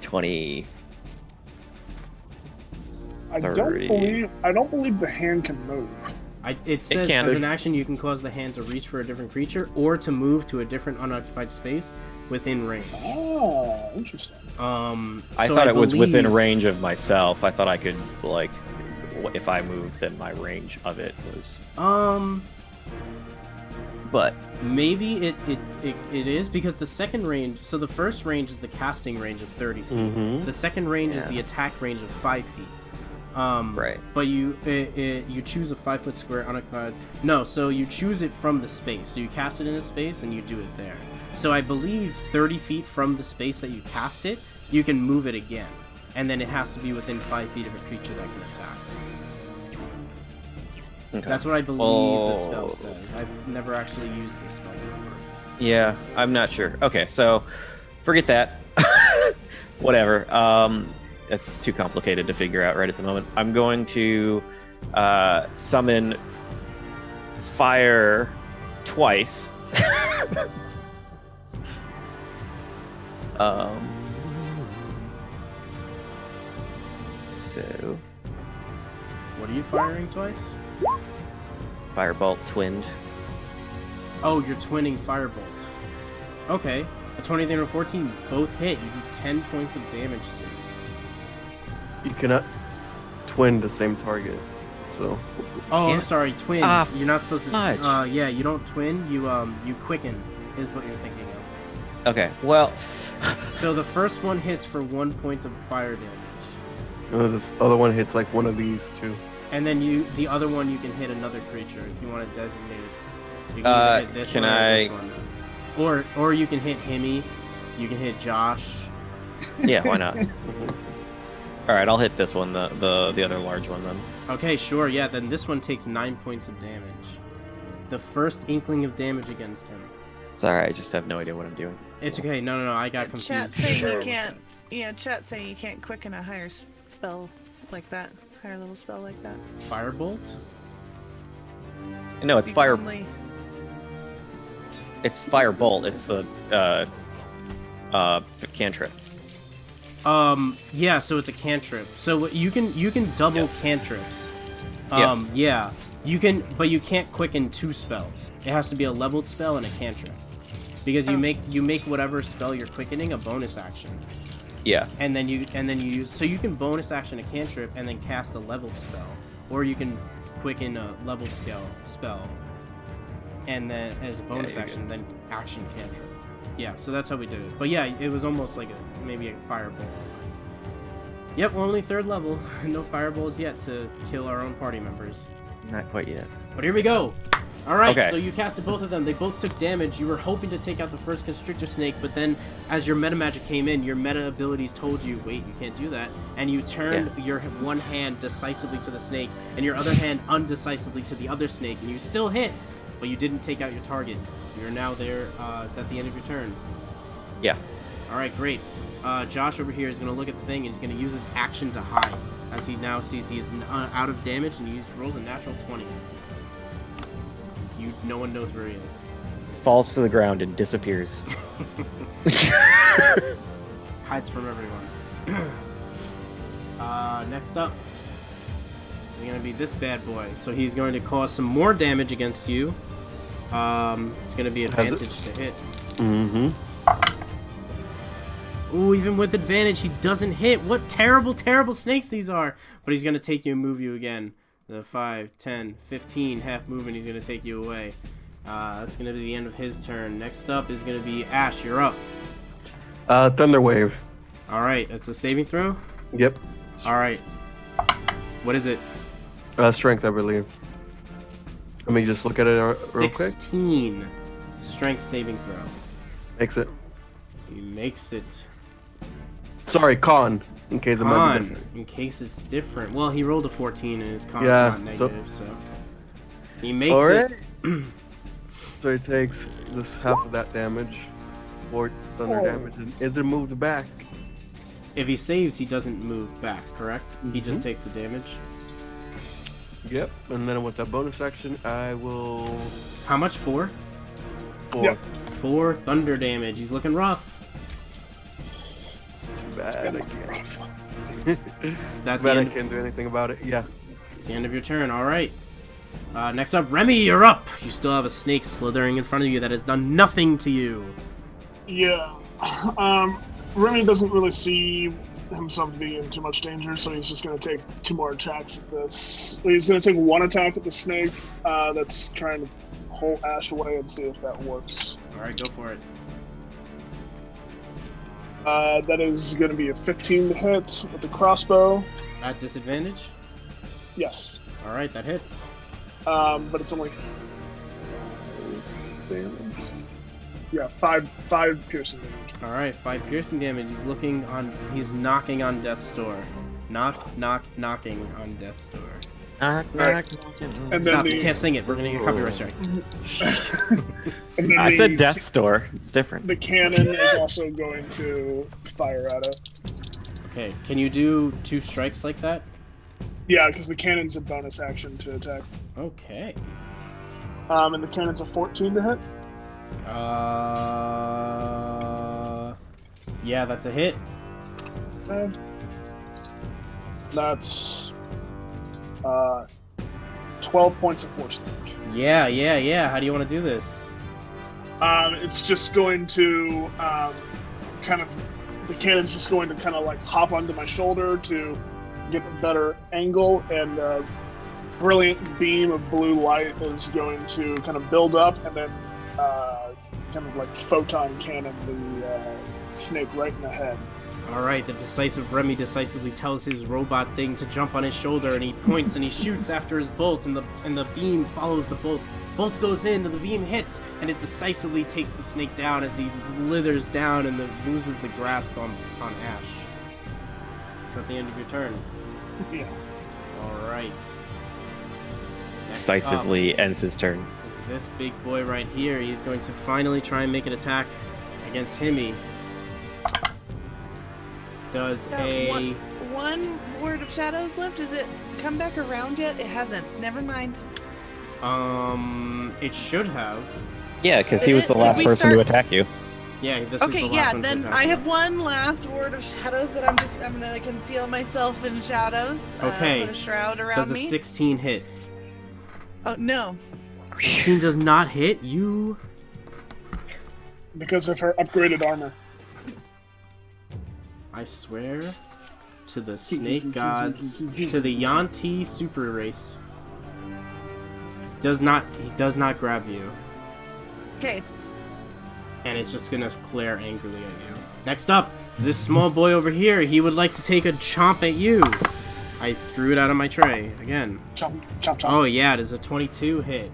20. I 30. don't believe the hand can move. It says can. as an action you can cause the hand to reach for a different creature or to move to a different unoccupied space within range. Oh, interesting. I so thought it was within believe- range of myself. I thought I could, like, if I moved, then my range of it was. But maybe it is because the second range. So the first range is the casting range of 30 feet. Mm-hmm. The second range is Yeah. the attack range of 5 feet. Right. But you choose a 5-foot square unoccupied. No, so you choose it from the space. So you cast it in a space and you do it there. So I believe 30 feet from the space that you cast it, you can move it again, and then it has to be within 5 feet of a creature that can attack. Okay. That's what I believe the spell Oh. says. I've never actually used this spell before. Yeah, I'm not sure. Okay, so forget that. Whatever. It's too complicated to figure out right at the moment. I'm going to summon fire twice. So What are you firing twice? firebolt twinned. Oh, you're twinning firebolt. Okay. A 23 and a 14 both hit. You do 10 points of damage to it. You cannot twin the same target. So Oh, Yeah. I'm sorry, twin. Ah, You're not supposed to. fudge. Yeah, you don't twin. You quicken, is what you're thinking of. Okay, well, So the first one hits for 1 point of fire damage, this other one hits like one of these too. and then the other one you can hit another creature if you want to designate it. You can either hit this can one or this I- one, or you can hit Himmy. You can hit Josh. yeah, why not? All right, I'll hit this one, the other large one then. Okay, sure. Yeah, then this one takes 9 points of damage. The first inkling of damage against him. It's all right. I just have no idea what I'm doing. It's okay. No. I got confused. Chat saying you can't. Yeah, chat saying you can't quicken a higher spell like that, higher level spell like that. Firebolt? No, it's You can fire. only- It's firebolt. It's the cantrip. Yeah, so it's a cantrip. So you can double cantrips. Yeah. You can, but you can't quicken 2 spells. It has to be a leveled spell and a cantrip. Because you make whatever spell you're quickening a bonus action. Yeah. And then you use, so you can bonus action a cantrip and then cast a leveled spell, or you can quicken a leveled spell and then as a bonus action then action cantrip. Yeah, so that's how we did it. But yeah, it was almost like maybe a fireball. Yep, we're only 3rd level. No fireballs yet to kill our own party members. Not quite yet. But here we go. Alright, Okay. so you casted both of them. They both took damage. You were hoping to take out the first constrictor snake, but then as your meta magic came in, your meta abilities told you, wait, you can't do that. And you turned your one hand decisively to the snake and your other hand undecisively to the other snake, and you still hit, but you didn't take out your target. You're now there. It's at the end of your turn. Yeah. Alright, great. Josh over here is going to look at the thing and he's going to use his action to hide. As he now sees he is out of damage and he rolls a natural 20. No one knows where he is. Falls to the ground and disappears. Hides from everyone. Next up is going to be this bad boy. So he's going to cause some more damage against you. It's going to be advantage to hit. Mm-hmm. Ooh, even with advantage, he doesn't hit. What terrible, terrible snakes these are. But he's going to take you and move you again. The 5, 10, 15, half movement, he's going to take you away. That's going to be the end of his turn. Next up is going to be Ash, you're up. Thunder Wave. Alright, that's a saving throw? Yep. Alright. What is it? Strength, I believe. Let me just look at it real quick. 16. Strength saving throw. Makes it. He makes it. Sorry, con. In case it might be different. In case it's different. Well, he rolled a 14 and his con's Yeah, not negative, so... He makes Alright. it. So he takes just half of that damage. 4 thunder damage. And is it moved back? If he saves, he doesn't move back, correct? He just takes the damage. Yep. And then with that bonus action, I will... How much? 4? 4. Yep. 4 thunder damage. He's looking rough. Bad again. Is that the But I end? can't do anything about it. Yeah. It's the end of your turn. All right. Next up, Remy, you're up. You still have a snake slithering in front of you that has done nothing to you. Yeah. Remy doesn't really see himself to be in too much danger, so he's just going to take 2 more attacks at this. He's going to take 1 attack at the snake that's trying to hold Ash away and see if that works. All right, go for it. That is going to be a 15 to hit with the crossbow. At disadvantage? Yes. All right, that hits. But it's only 5 damage. Yeah, 5 piercing damage. All right, 5 piercing damage. He's knocking on death's door. Knocking on death's door. And then Stop, you can't sing it. We're gonna get copyright strike. and then I said Death's Door. It's different. The cannon is also going to fire at it. Okay, can you do 2 strikes like that? Yeah, because the cannon's a bonus action to attack. Okay. And the cannon's a 14 to hit. Yeah, that's a hit. Okay. That's 12 points of force damage. Yeah. How do you want to do this? It's just going to the cannon's just going to kind of like hop onto my shoulder to get a better angle, and a brilliant beam of blue light is going to kind of build up and then kind of like photon cannon the snake right in the head. Alright, the decisive Remy decisively tells his robot thing to jump on his shoulder, and he points and he shoots after his bolt, and the beam follows the bolt. Bolt goes in, and the beam hits, and it decisively takes the snake down as he slithers down and loses the grasp on Ash. It's at the end of your turn. Yeah. Alright. Decisively ends his turn. Is this big boy right here. He's going to finally try and make an attack against Himmy. Does a... One word of shadows left. Does it come back around yet? It hasn't. Never mind. It should have. Yeah, because he was the Did last we person to start- attack you. Yeah, this is Okay, the last yeah, one to then attack I you. have one last ward of shadows that I'm gonna conceal myself in shadows. Okay. Put a shroud around Does a me. 16 hit? Oh, no. 16 does not hit you. Because of her upgraded armor. I swear to the snake gods, to the Yanti super race. He does not grab you, Okay. and it's just gonna glare angrily at you. Next up is this small boy over here. He would like to take a chomp at you. I threw it out of my tray again. Chomp, chomp, chomp. Oh yeah, it is a 22 hit.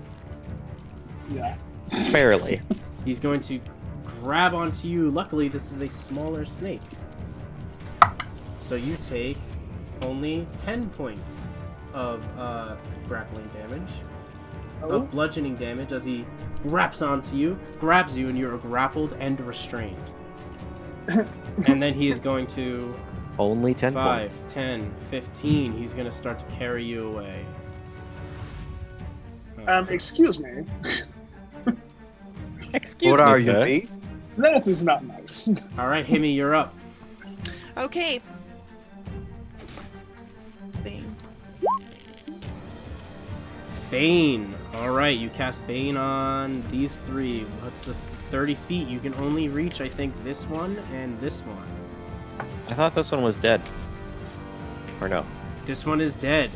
Yeah. Barely. He's going to grab onto you. Luckily, this is a smaller snake. So you take only 10 points of grappling damage. Oh. Of bludgeoning damage as he wraps onto you, grabs you, and you're grappled and restrained. And then he is going to Only 10 5, points. 10, 15. He's going to start to carry you away. Excuse me. Excuse What me, are you, sir. me? That is not nice. All right, Himmy, you're up. Okay. Thing. Bane. All right, you cast Bane on these three. What's the 30 feet? You can only reach, I think, this one and this one. I thought this one was dead. Or no? This one is dead.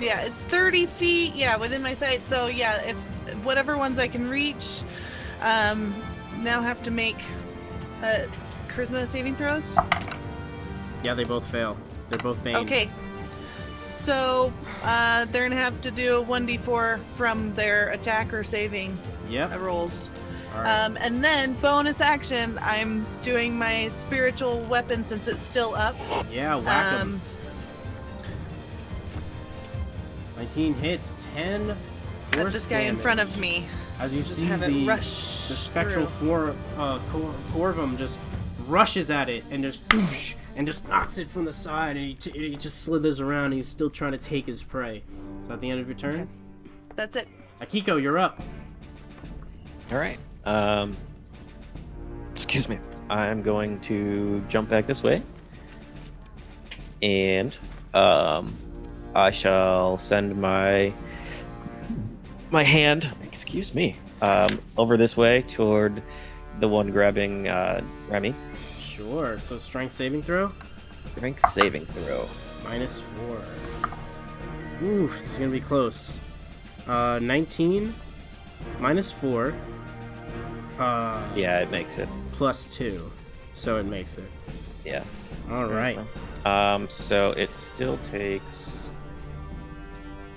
Yeah, it's 30 feet. Yeah, within my sight. So yeah, if whatever ones I can reach, now have to make charisma saving throws. Yeah, they both fail. They're both Bane. Okay. So they're gonna have to do a 1d4 from their attack or saving Yep. rolls. All right. And then bonus action, I'm doing my spiritual weapon since it's still up. Yeah, whack 'em. 19 hits, 10 At force this guy in damage. front of me. As you Just see have it the rush spectral through. Corvum just rushes at it and just whoosh, and just knocks it from the side, and he just slithers around, and he's still trying to take his prey. Is that the end of your turn? Okay. That's it. Akiko, you're up. All right. Excuse me. I'm going to jump back this way, and I shall send my hand. Excuse me. Over this way toward the one grabbing Remy. Sure. So strength saving throw. Strength saving throw. -4. Ooh, this is gonna be close. 19 -4. Yeah, it makes it. +2, so it makes it. Yeah. All right. So it still takes.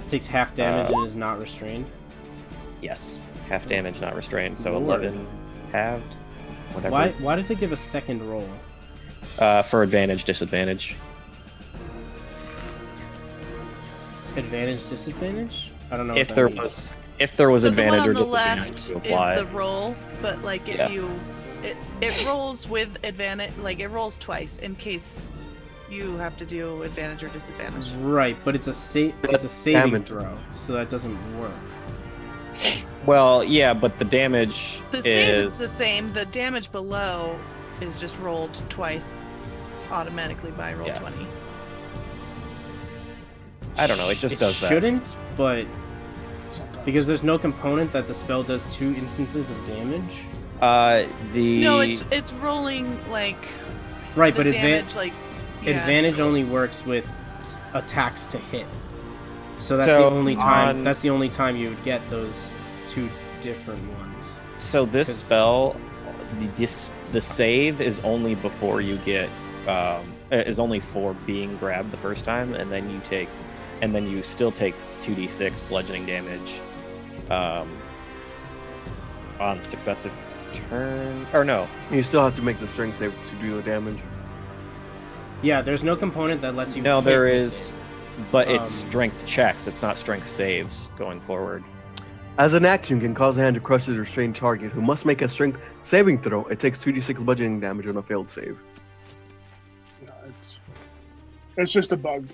Takes half damage and is not restrained. Yes, half damage, not restrained. So Lord. 11 halved. Whatever. Why does it give a second roll? For advantage, disadvantage. Okay. Disadvantage? I don't know. If what there that means. was, if there was So the one advantage on or the disadvantage left to apply. is the roll, but like if Yeah. it rolls with advantage, like it rolls twice in case you have to do advantage or disadvantage. Right, but it's a saving Damage. throw, so that doesn't work. Well, yeah, but the damage The save is is. the same. The damage below is just rolled twice automatically by roll Yeah. 20. I don't know. It just does that. Shouldn't, but Sometimes. because there's no component that the spell does 2 instances of damage. The No, it's rolling like Right, the but damage like yeah. advantage only works with attacks to hit. So that's So the only time. on- That's the only time you would get those 2 different ones. So this 'Cause- spell, the save is only before you get is only for being grabbed the first time, and then you still take 2d6 bludgeoning damage on successive turn. Or no, You still have to make the strength save to do the damage. Yeah, there's no component that lets you. no, hit there with is, but it's Um, strength checks. It's not strength saves going forward. As an action, you can cause a hand to crush a restrained target who must make a strength saving throw. It takes 2d6 bludgeoning damage on a failed save. Yeah, it's just a bug.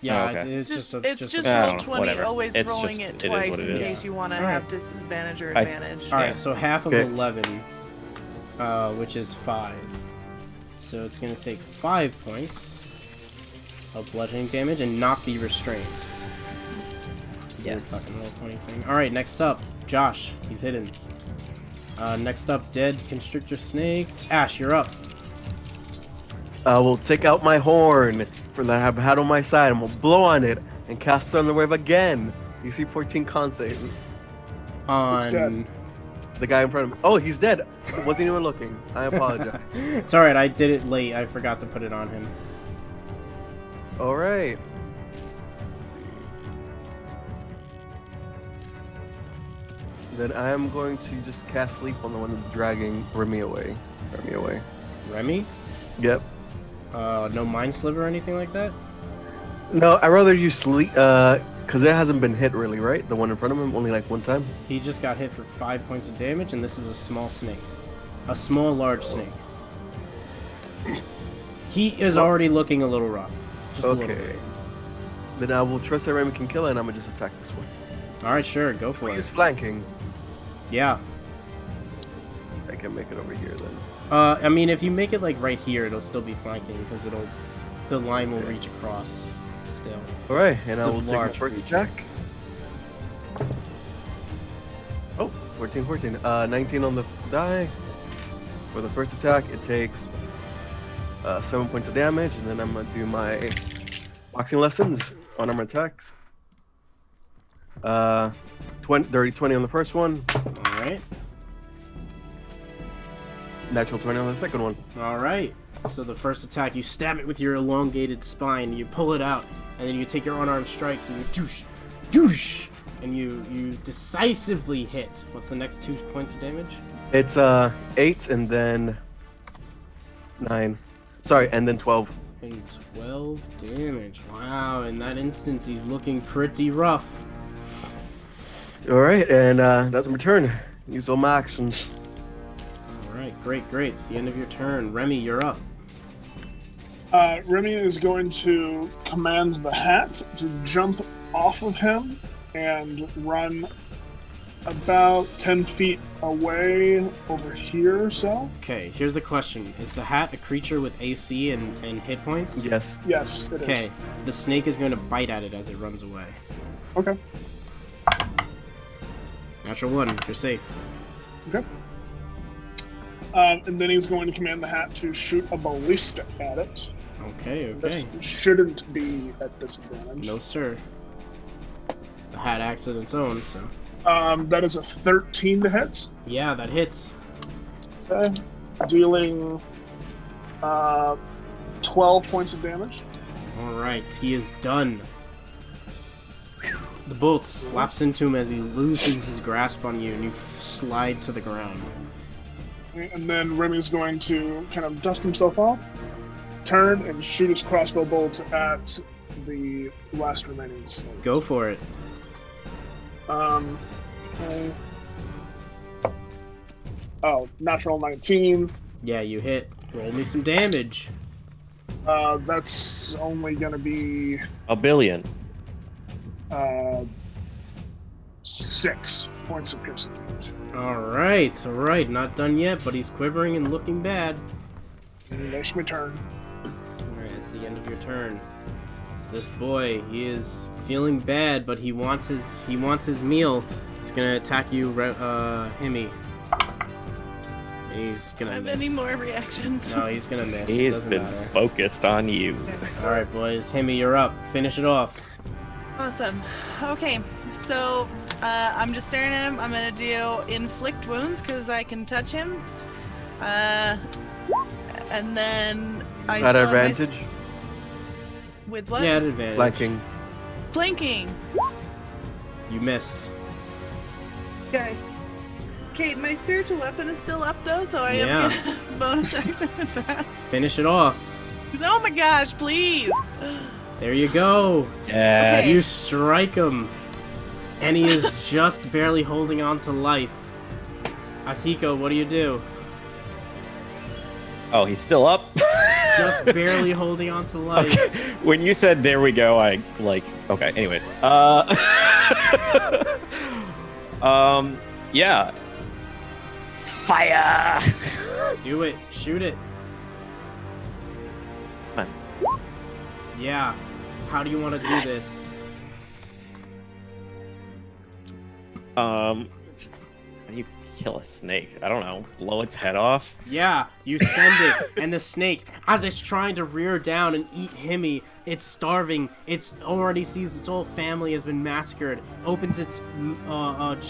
Yeah, Oh, okay. it's just a. it's just I roll don't know, 20, whatever. always It's rolling just- it it is what twice it in is. case you want to Alright. have disadvantage or I- advantage. All right, Yeah. so half of Okay. 11 which is 5. So it's going to take 5 points of bludgeoning damage and not be restrained. Yes. Fucking roll 20 thing. Alright, next up, Josh. He's hidden. Next up, dead constrictor snakes. Ash, you're up. I will take out my horn that I have had on my side and will blow on it and cast Thunder Wave again. DC 14 con save. It's dead. On... The guy in front of me. Oh, he's dead. Wasn't even looking. I apologize. It's alright, I did it late. I forgot to put it on him. Alright. Then I am going to just cast Sleep on the one that's dragging Remy away. Remy? Yep. No Mind Sliver or anything like that? No, I'd rather use Sleep, because it hasn't been hit really, right? The one in front of him, only like one time? He just got hit for 5 points of damage, and this is a small snake. A small, large snake. He is already looking a little rough. Just a little Okay. bit. Then I will trust that Remy can kill it, and I'm going to just attack this one. Alright, sure, go for it. He's flanking. Yeah. I can make it over here then. I mean, if you make it like right here, it'll still be flanking because the line will reach across still. Alright, and It's I a will take my large first creature. attack. Oh, 14. 19 on the die. For the first attack, it takes 7 points of damage, and then I'm going to do my boxing lessons on armor attacks. 20 on the first one. Alright. Natural 20 on the second one. Alright. So the first attack, you stab it with your elongated spine, you pull it out, and then you take your unarmed strikes and you douche, douche, and you decisively hit. What's the next 2 points of damage? It's 8 and then 9. Sorry, and then 12. And 12 damage. Wow, in that instance, he's looking pretty rough. Alright, and that's my turn. Use all my actions. Alright, great. It's the end of your turn. Remy, you're up. Remy is going to command the hat to jump off of him and run about 10 feet away over here or so. Okay, here's the question. Is the hat a creature with AC and hit points? Yes. Yes, it is. Okay, the snake is going to bite at it as it runs away. Okay. Natural 1, you're safe. Okay. And then he's going to command the hat to shoot a ballista at it. Okay. This shouldn't be at disadvantage. No, sir. The hat acts on its own, so... That is a 13 to hit. Yeah, that hits. Okay. Dealing 12 points of damage. Alright, he is done. The bolt slaps into him as he loosens his grasp on you, and you slide to the ground. And then Remy's going to kind of dust himself off, turn, and shoot his crossbow bolt at the last remaining snake. Go for it. Okay. Oh, natural 19. Yeah, you hit. Roll me some damage. That's only gonna be A billion. 6 points of piercing damage. Alright. Not done yet, but he's quivering and looking bad. And that's my turn. Alright, it's the end of your turn. This boy, he is feeling bad, but he wants his meal. He's gonna attack you, Himmy. He's gonna Have miss. any more reactions? No, he's gonna miss. He's Doesn't been matter. focused on you. Alright, boys. Himmy, you're up. Finish it off. Awesome. Okay, so I'm just staring at him. I'm gonna do inflict wounds because I can touch him. And then I At still have my advantage? with what? Yeah, at advantage. Flanking. Flanking, You miss. guys. Okay, my spiritual weapon is still up though, so I Yeah. am gonna bonus action with that. Finish it off. Oh my gosh, please! There you go. Yeah. Okay. You strike him. And he is just barely holding on to life. Akiko, what do you do? Oh, he's still up. Just barely holding on to life. Okay. When you said "there we go," I like. Okay. Anyways. Yeah. Fire. Do it. Shoot it. Come on. Yeah. How do you want to do this? How do you kill a snake? I don't know. Blow its head off? Yeah, you send it, and the snake, as it's trying to rear down and eat Himmy, it's starving. It's already sees its whole family has been massacred. Opens its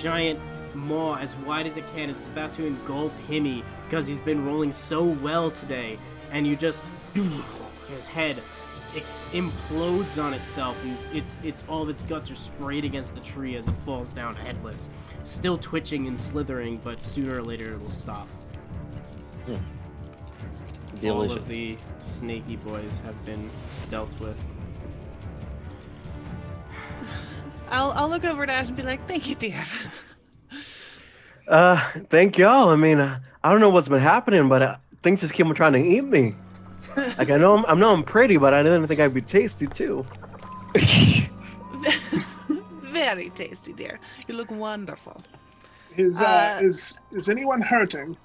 giant maw as wide as it can. It's about to engulf Himmy because he's been rolling so well today. And you just, his head implodes on itself, and it's all of its guts are sprayed against the tree as it falls down headless, still twitching and slithering, but sooner or later it will stop. Delicious. All of the snaky boys have been dealt with. I'll look over at Ash and be like, "Thank you, dear." Thank y'all. I mean, I don't know what's been happening, but things just keep on trying to eat me. Like I know I'm pretty, but I didn't think I'd be tasty too. Very tasty, dear. You look wonderful. Is anyone hurting?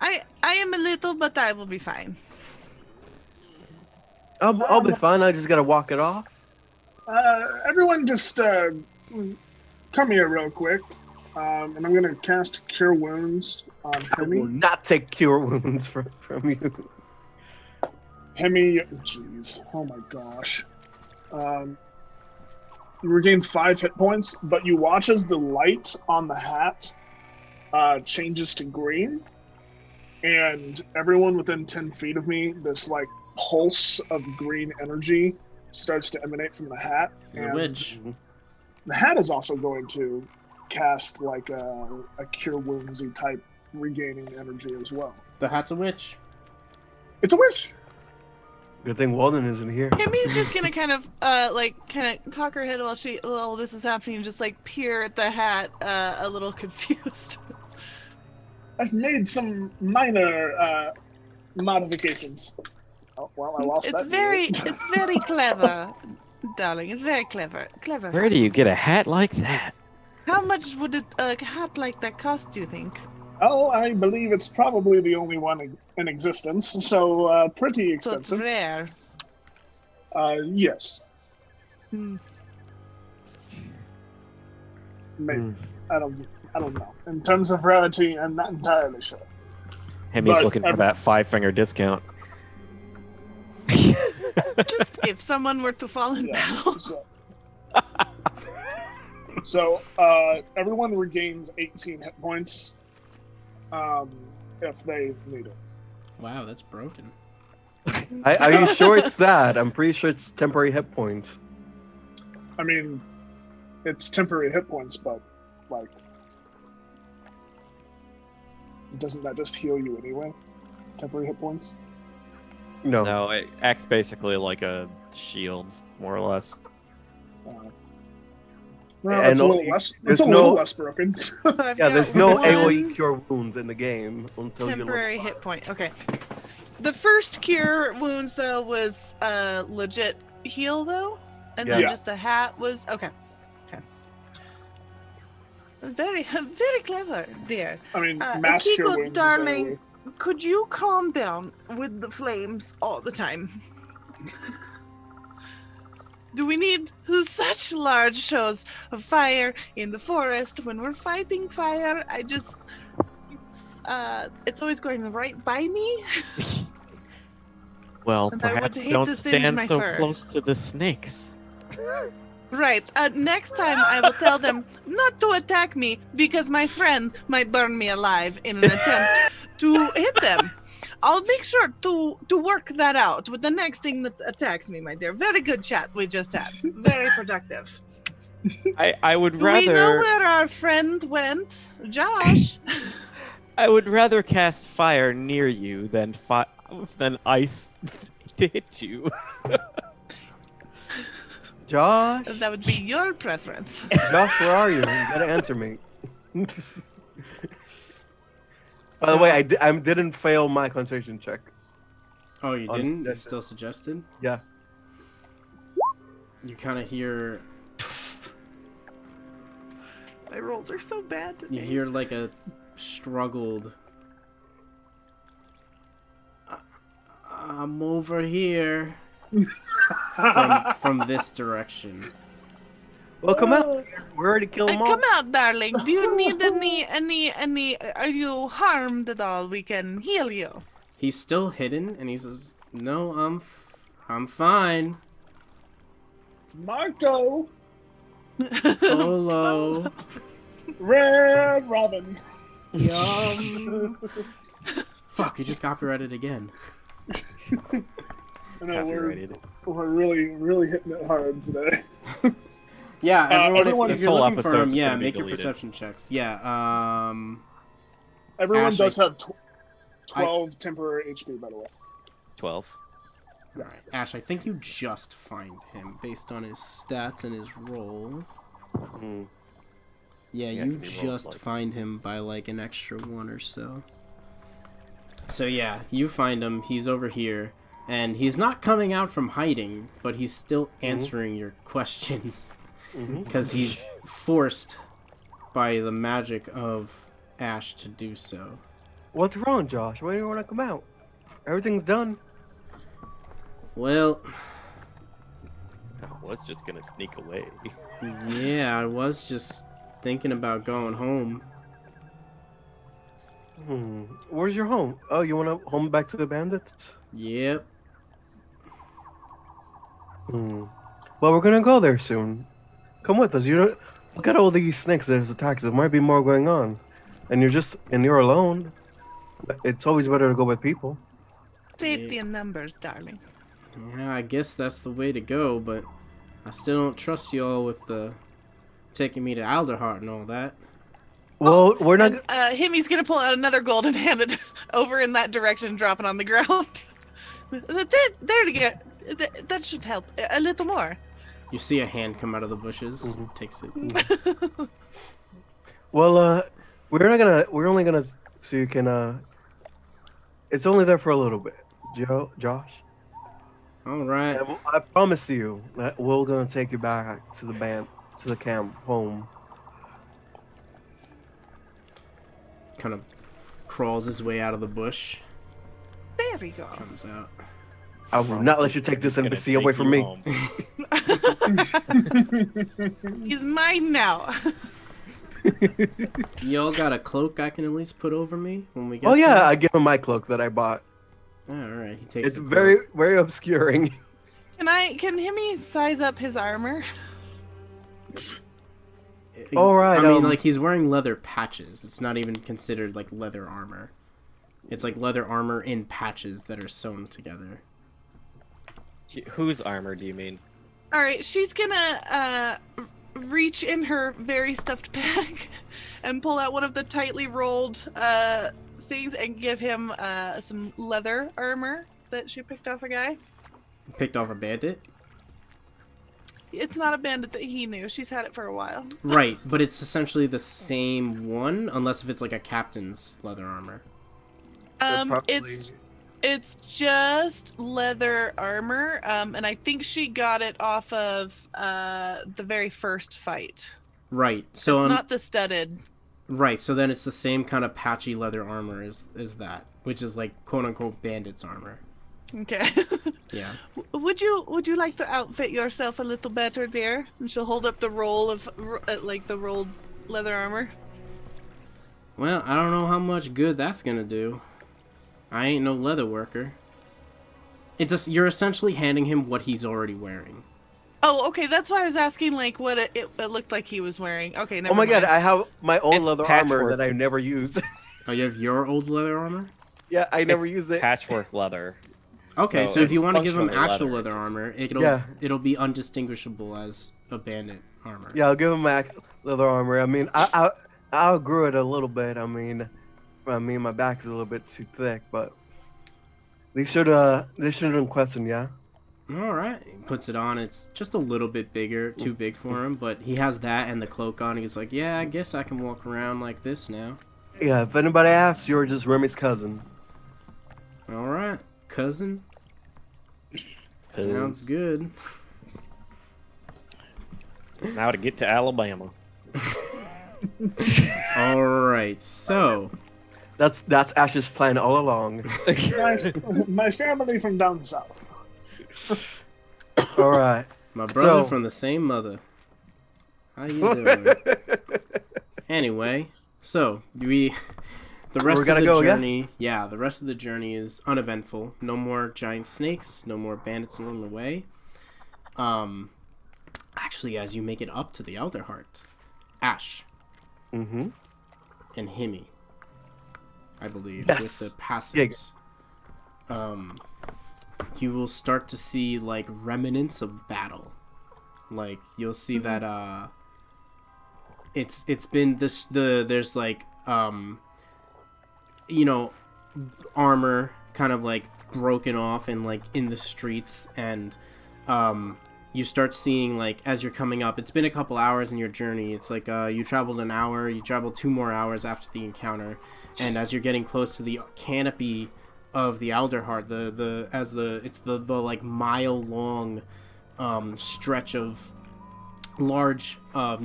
I am a little, but I will be fine. I'll be fine. I just gotta walk it off. Everyone just come here real quick. And I'm gonna cast Cure Wounds on I will Hemi. not take cure wounds from you. Hemi, jeez, oh my gosh. You regain 5 hit points, but you watch as the light on the hat changes to green, and everyone within 10 feet of me, this like pulse of green energy starts to emanate from the hat. The And witch. the hat is also going to cast like a Cure Woundsy type regaining energy as well. The hat's a witch. It's a wish. Good thing Walden isn't here. Himmy's just gonna kind of cock her head while this is happening and just like peer at the hat, a little confused. I've made some minor modifications. Oh, well, I lost that. It's very clever, darling. It's very clever. Clever. Where do you get a hat like that? How much would a hat like that cost, do you think? Oh, I believe it's probably the only one in existence, so pretty So it's expensive. rare. Yes. Hmm. Maybe. I don't know. In terms of rarity, I'm not entirely sure. Hemi's But looking for that 5-finger discount. Just if someone were to fall in Yeah. battle. So everyone regains 18 hit points if they need it. Wow, that's broken. Are you sure it's that? I'm pretty sure it's temporary hit points. I mean, it's temporary hit points, but like, doesn't that just heal you anyway? Temporary hit points? No. No, it acts basically like a shield, more or less. Well, And it's a little only- less. there's It's a little no- less broken. I've Yeah, got there's no one AoE cure wounds in the game until temporary hit point. Okay. The first cure wounds though was legit heal though, and then Yeah. just the hat was okay. Okay. Very very clever, dear. I mean, mass cure Akiko, wounds. darling, could you calm down with the flames all the time? Do we need such large shows of fire in the forest when we're fighting fire? It's always going right by me. Well, And I would perhaps hate don't to singe stand my so fur. close to the snakes. Right. Next time I will tell them not to attack me because my friend might burn me alive in an attempt to hit them. I'll make sure to work that out with the next thing that attacks me, my dear. Very good chat we just had. Very productive. I would Do we know rather where our friend went? Josh. I would rather cast fire near you than ice to hit you. Josh, That would be your preference. Josh, where are you? You gotta answer me. By the way, I didn't fail my concentration check. Oh, you On didn't? You suggested. still suggested? Yeah. You kind of hear. My rolls are so bad You today. hear like a struggled I'm over here. from this direction. Well, come out. We're already killed them all. Come out, darling. Do you need any? Are you harmed at all? We can heal you. He's still hidden, and he says, "No, I'm fine." Marco, Polo. Red Robin. Yum. Fuck, he just copyrighted again. I know Copyrighted. we're really hitting it hard today. Yeah, everyone, if This you're whole looking for episode's him, just yeah, gonna be make your deleted. perception checks. Yeah, Everyone Ash, does have 12 temporary HP, by the way. 12. Alright, Ash, I think you just find him based on his stats and his roll. Mm. Yeah, Yeah, you 'cause he rolled, just like- find him by like an extra 1 or so. So yeah, you find him, he's over here, and he's not coming out from hiding, but he's still answering your questions. Because he's forced by the magic of Ash to do so. What's wrong, Josh? Why do you want to come out? Everything's done. Well, I was just gonna sneak away. yeah, I was just thinking about going home. Where's your home? Oh, you want to home back to the bandits? Yep. Well, we're gonna go there soon. Come with us. You don't look at all these snakes that has attacked. There might be more going on, and you're alone. It's always better to go with people. Safety in numbers, darling. Yeah, I guess that's the way to go, but I still don't trust y'all with the taking me to Alderheart and all that. Well, we're not. And, Himmy's gonna pull out another gold and hand it over in that direction, drop it on the ground. There to get. That should help a little more. You see a hand come out of the bushes, takes it. Well, we're only gonna. So you can. It's only there for a little bit, Josh. Alright. And I promise you that we're gonna take you back to the camp, home. Kind of crawls his way out of the bush, There we go. comes out. I will not let you take this Gonna embassy take away from you me. home. He's mine now. Y'all got a cloak I can at least put over me when we get Oh yeah, there? I give him my cloak that I bought. Alright, he takes It's the very, cloak. very obscuring. Can Himmy size up his armor? Alright, I mean, like, he's wearing leather patches. It's not even considered, like, leather armor. It's like leather armor in patches that are sewn together. Whose armor do you mean? All right, she's gonna reach in her very stuffed bag and pull out one of the tightly rolled things and give him some leather armor that she picked off a guy. Picked off a bandit? It's not a bandit that he knew. She's had it for a while. Right, but it's essentially the same one, unless if it's like a captain's leather armor. It's just leather armor, and I think she got it off of the very first fight. Right, so It's not the studded. right, so then it's the same kind of patchy leather armor as that, which is like quote unquote bandit's armor. Okay. Yeah. Would you like to outfit yourself a little better, dear? And she'll hold up the roll of like the rolled leather armor. Well, I don't know how much good that's gonna do. I ain't no leather worker. You're essentially handing him what he's already wearing. Oh, okay. That's why I was asking, like, what it looked like he was wearing. Okay, never Oh my mind. god, I have my own It's leather armor patchwork. that I never use. Oh, you have your old leather armor? Yeah, I never It's use it. Patchwork leather. Okay, So so if you it's want to give him functionally actual leather. leather armor, Yeah. it'll be undistinguishable as a bandit armor. Yeah, I'll give him my leather armor. I mean, I outgrew it a little bit. I mean, my back's a little bit too thick, but they shouldn't question, yeah. All right, he puts it on. It's just a little bit bigger, too big for him, but he has that and the cloak on. He's like, yeah, I guess I can walk around like this now. Yeah, if anybody asks, you're just Remy's cousin. All right, cousin. Sounds good. Now to get to Alabama. All right, so That's Ash's plan all along. My family from down south. All right. My brother So- from the same mother. How you doing? Anyway, so the rest of gotta the go, yeah? journey, the rest of the journey is uneventful. No more giant snakes, no more bandits along the way. Actually, as you make it up to the Elder Heart, Ash Mm-hmm. and Himi, I believe, Yes. with the passives, you will start to see like remnants of battle. Like you'll see that it's been there's like armor kind of like broken off and like in the streets, and you start seeing, like, as you're coming up, it's been a couple hours in your journey. It's like you traveled an hour, you traveled 2 more hours after the encounter, and as you're getting close to the canopy of the Alderheart, it's the like mile long stretch of large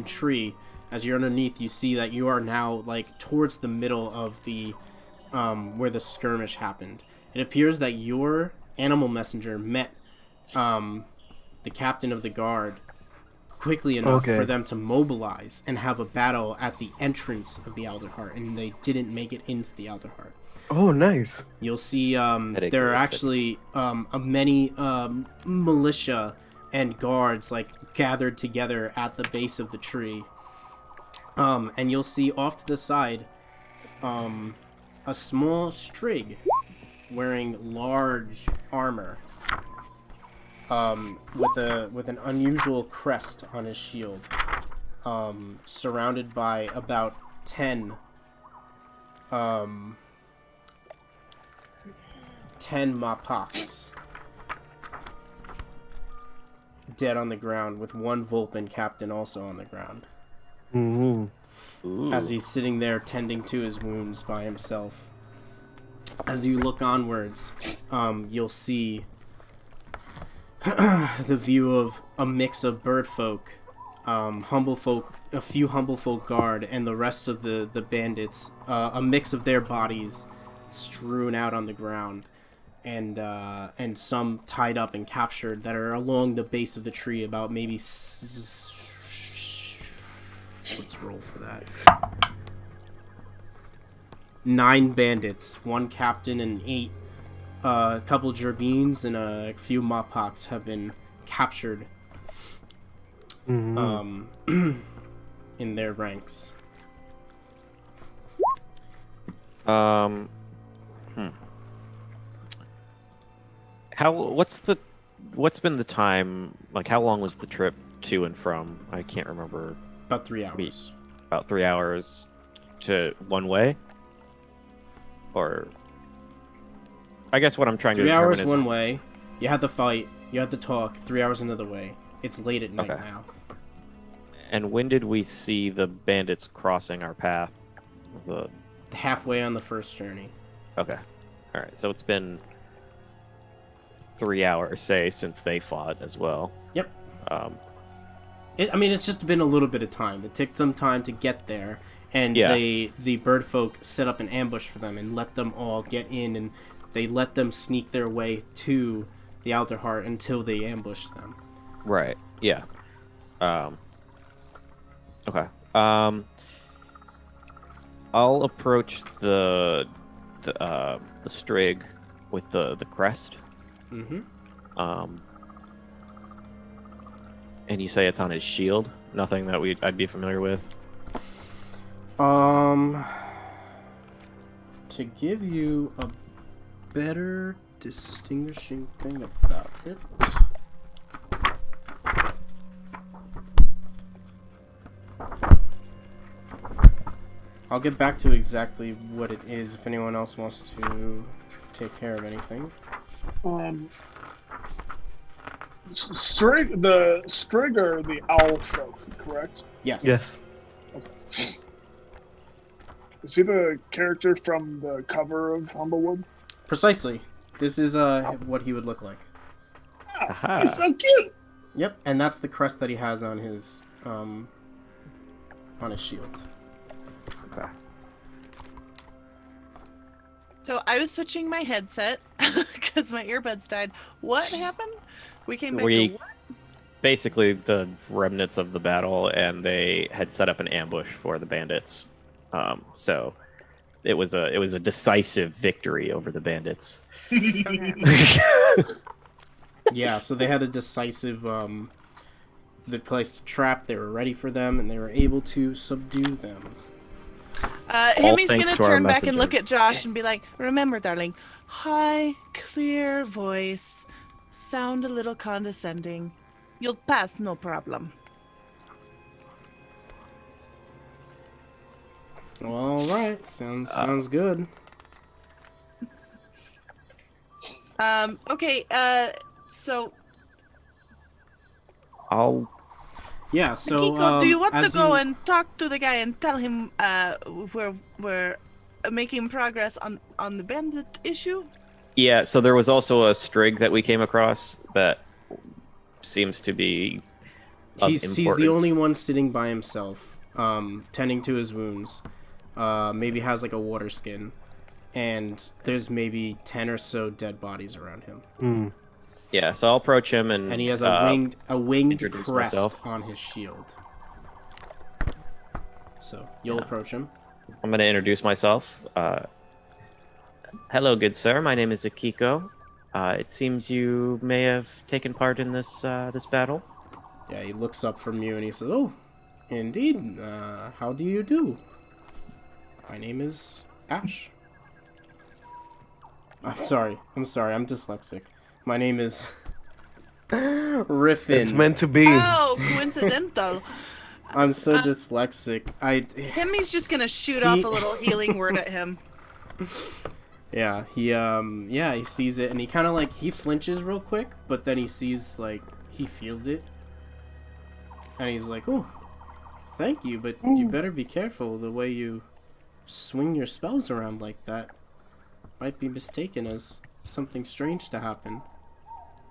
tree. As you're underneath, you see that you are now like towards the middle of the where the skirmish happened. It appears that your animal messenger met the captain of the guard quickly enough for them to mobilize and have a battle at the entrance of the Alderheart, and they didn't make it into the Alderheart. Oh, nice. You'll see there are actually many militia and guards like gathered together at the base of the tree. And you'll see off to the side a small strig wearing large armor with an unusual crest on his shield, surrounded by about 10 Mapaks dead on the ground, with one Vulpin captain also on the ground. Mm-hmm. As he's sitting there tending to his wounds by himself. As you look onwards, you'll see the view of a mix of bird folk, humble folk, a few humble folk guard, and the rest of the bandits, a mix of their bodies strewn out on the ground, and some tied up and captured that are along the base of the tree, about maybe let's roll for that. 9 bandits, 1 captain, and 8 a couple Gerbines and a few Mapaks have been captured in their ranks. What's been the time, like how long was the trip to and from? I can't remember. About 3 hours. About 3 hours to one way? Or I guess what I'm trying to 3 determine hours is one way. You had the fight. You had the talk. 3 hours another way. It's late at night now. And when did we see the bandits crossing our path? Halfway on the first journey. Okay. All right. So it's been 3 hours, say, since they fought as well. Yep. It's just been a little bit of time. It took some time to get there, and the bird folk set up an ambush for them and let them all get in, and they let them sneak their way to the Alderheart until they ambushed them. Right. Yeah. Okay. I'll approach the strig with the crest. Mm-hmm. And you say it's on his shield? Nothing that I'd be familiar with? To give you a better distinguishing thing about it, I'll get back to exactly what it is if anyone else wants to take care of anything. The strig are the owl folk, correct? Yes. Yes. Okay. Is he the character from the cover of Humblewood? Precisely. This is what he would look like. Ah, he's so cute! Yep, and that's the crest that he has on his shield. Okay. So I was switching my headset because my earbuds died. What happened? We came back to We what? basically the remnants of the battle, and they had set up an ambush for the bandits. So it was a decisive victory over the bandits. Okay. Yeah, so they had a decisive the place to trap. They were ready for them, and they were able to subdue them. Himmy's thanks gonna to our turn back and messenger. look at Josh and be like, "Remember, darling, high, clear voice, sound a little condescending. You'll pass, no problem." Well, all right, sounds good. Okay. So I'll Yeah, so Kiko, do you want to as go you- and talk to the guy and tell him we're making progress on the bandit issue? Yeah, so there was also a strig that we came across that seems to be of he's the importance. only one sitting by himself, tending to his wounds. Maybe has like a water skin, and there's maybe 10 or so dead bodies around him. Mm. Yeah, so I'll approach him and And he has a winged introduce crest myself. on his shield. So you'll approach him. I'm going to introduce myself. Hello, good sir. My name is Akiko. It seems you may have taken part in this this battle. Yeah, he looks up from you and he says, "Oh, indeed. How do you do? My name is Ash." I'm sorry. I'm dyslexic. My name is Riffin. It's meant to be. Oh, coincidental. I'm so dyslexic. Himmy's just gonna shoot off a little healing word at him. Yeah, he sees it and he kind of like he flinches real quick, but then he sees like he feels it. And he's like, "Oh, thank you, but you better be careful the way you swing your spells around like that. Might be mistaken as something strange to happen."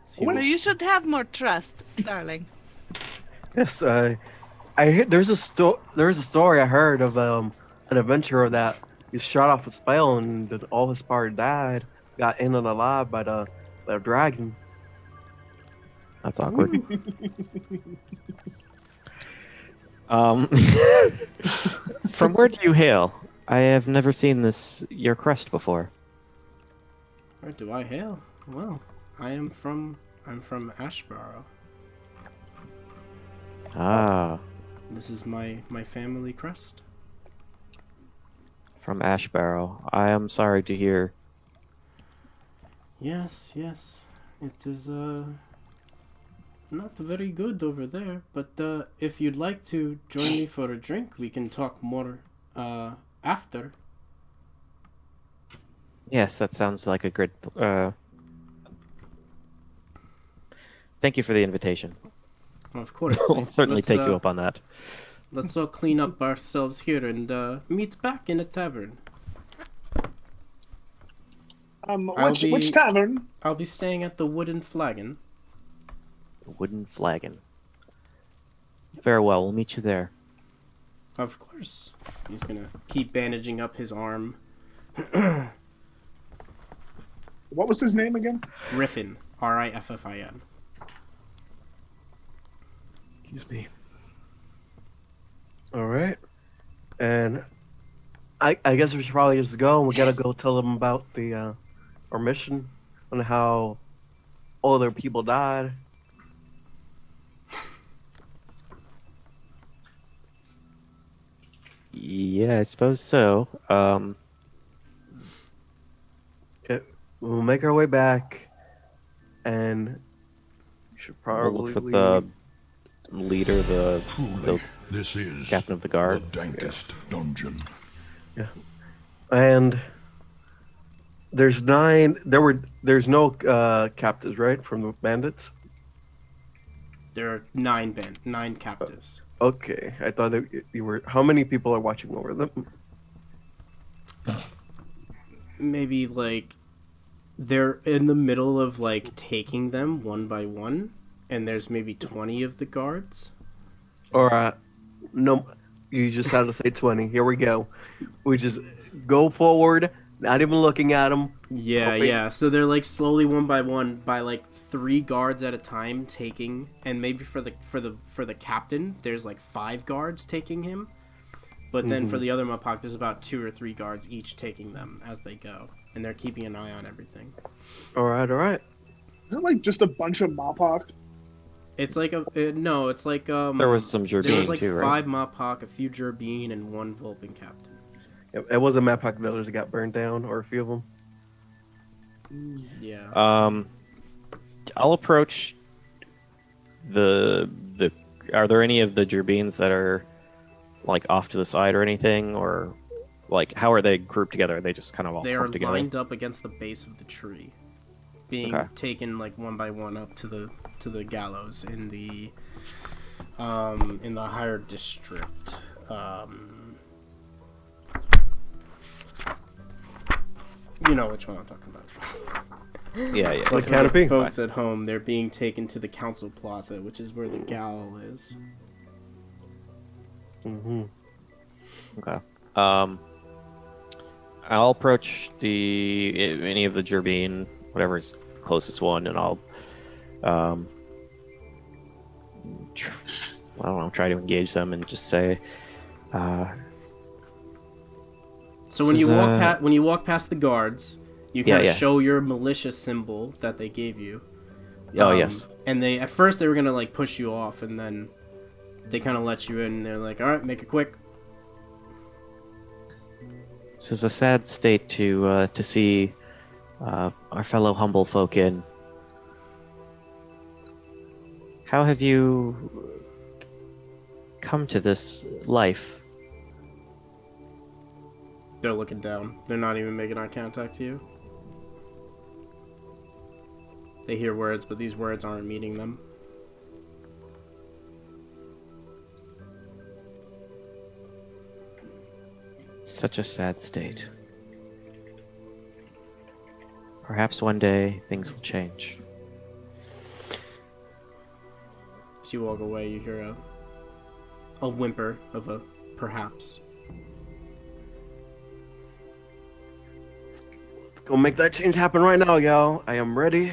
So he Well, was- you should have more trust, darling. Yes, I heard, there's a story I heard of an adventurer that he shot off a spell and then all his party died, got in and alive by the dragon. That's awkward. From where do you hail? I have never seen your crest before. Where do I hail? Well, I'm from Ashborough. Ah, This is my family crest. from Ashbarrow. I am sorry to hear. Yes. It is not very good over there, but if you'd like to join me for a drink, we can talk more after. Yes, that sounds like a good. Thank you for the invitation. Of course. I'll certainly Let's, take you up on that. Let's all clean up ourselves here and meet back in a tavern. Which tavern? I'll be staying at the Wooden Flagon. Wooden flagon. Farewell. We'll meet you there. Of course. He's gonna keep bandaging up his arm. What was his name again? Riffin. Riffin. Excuse me. All right, and I guess we should probably just go. And we gotta go tell them about the our mission and how all their people died. Yeah, I suppose so. Okay, we'll make our way back, and we should We'll probably look for the leave. leader, the Truly, this is captain of the guard. the dankest dungeon. And there's there's no captives, right, from the bandits? There are nine captives. Okay, I thought that you were. How many people are watching over them? Maybe like they're in the middle of like taking them one by one, and there's maybe 20 of the guards. Or no, you just had to say 20. Here we go. We just go forward, Not even looking at them. Yeah, Hoping- yeah. So they're like slowly one by one, by like 3 guards at a time taking, and maybe for the captain, there's like 5 guards taking him. But then for the other Mapak, there's about 2 or 3 guards each taking them as they go, and they're keeping an eye on everything. All right. Is it like just a bunch of Mopak? It's like no, it's like There was some there was Jardine like too, 5 right? Mapak, a few Gerbine, and 1 Vulcan captain. It wasn't Mapak village that got burned down, or a few of them. Yeah. I'll approach the. Are there any of the Gerbines that are like off to the side or anything, or like how are they grouped together? Are they just kind of all They are clumped together? lined up against the base of the tree, being Okay. taken like one by one up to the gallows in the higher district. You know which one I'm talking about. Yeah, yeah. Like For the canopy. folks at home, they're being taken to the council plaza, which is where the gal is. Mm-hmm. Okay. I'll approach any of the Gerbine, whatever's closest one, and I'll I don't know, try to engage them and just say, So when This you is, when you walk past the guards, you Yeah, kind of yeah. show your militia symbol that they gave you. oh yes, And they at first they were gonna like push you off, and then they kind of let you in. And they're like, "All right, make it quick." this is a sad state to see our fellow humble folk in. How have you come to this life? They're looking down. They're not even making eye contact to you. They hear words, but these words aren't meeting them. Such a sad state. Perhaps one day things will change. As you walk away, you hear a whimper of a perhaps. Let's go make that change happen right now, y'all. I am ready.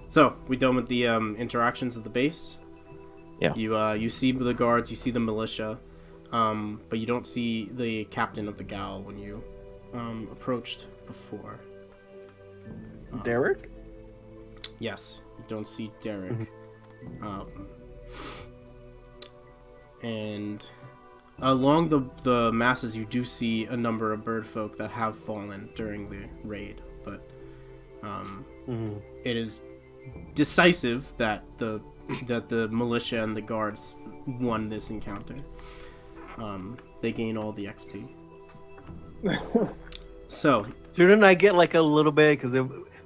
So we done with the interactions at the base. Yeah. You see the guards, you see the militia, but you don't see the captain of the gal when you approached before. Derek? Yes, you don't see Derek. And along the masses, you do see a number of bird folk that have fallen during the raid, but it is decisive that the militia and the guards won this encounter. They gain all the XP. So Shouldn't I get like a little bit? Because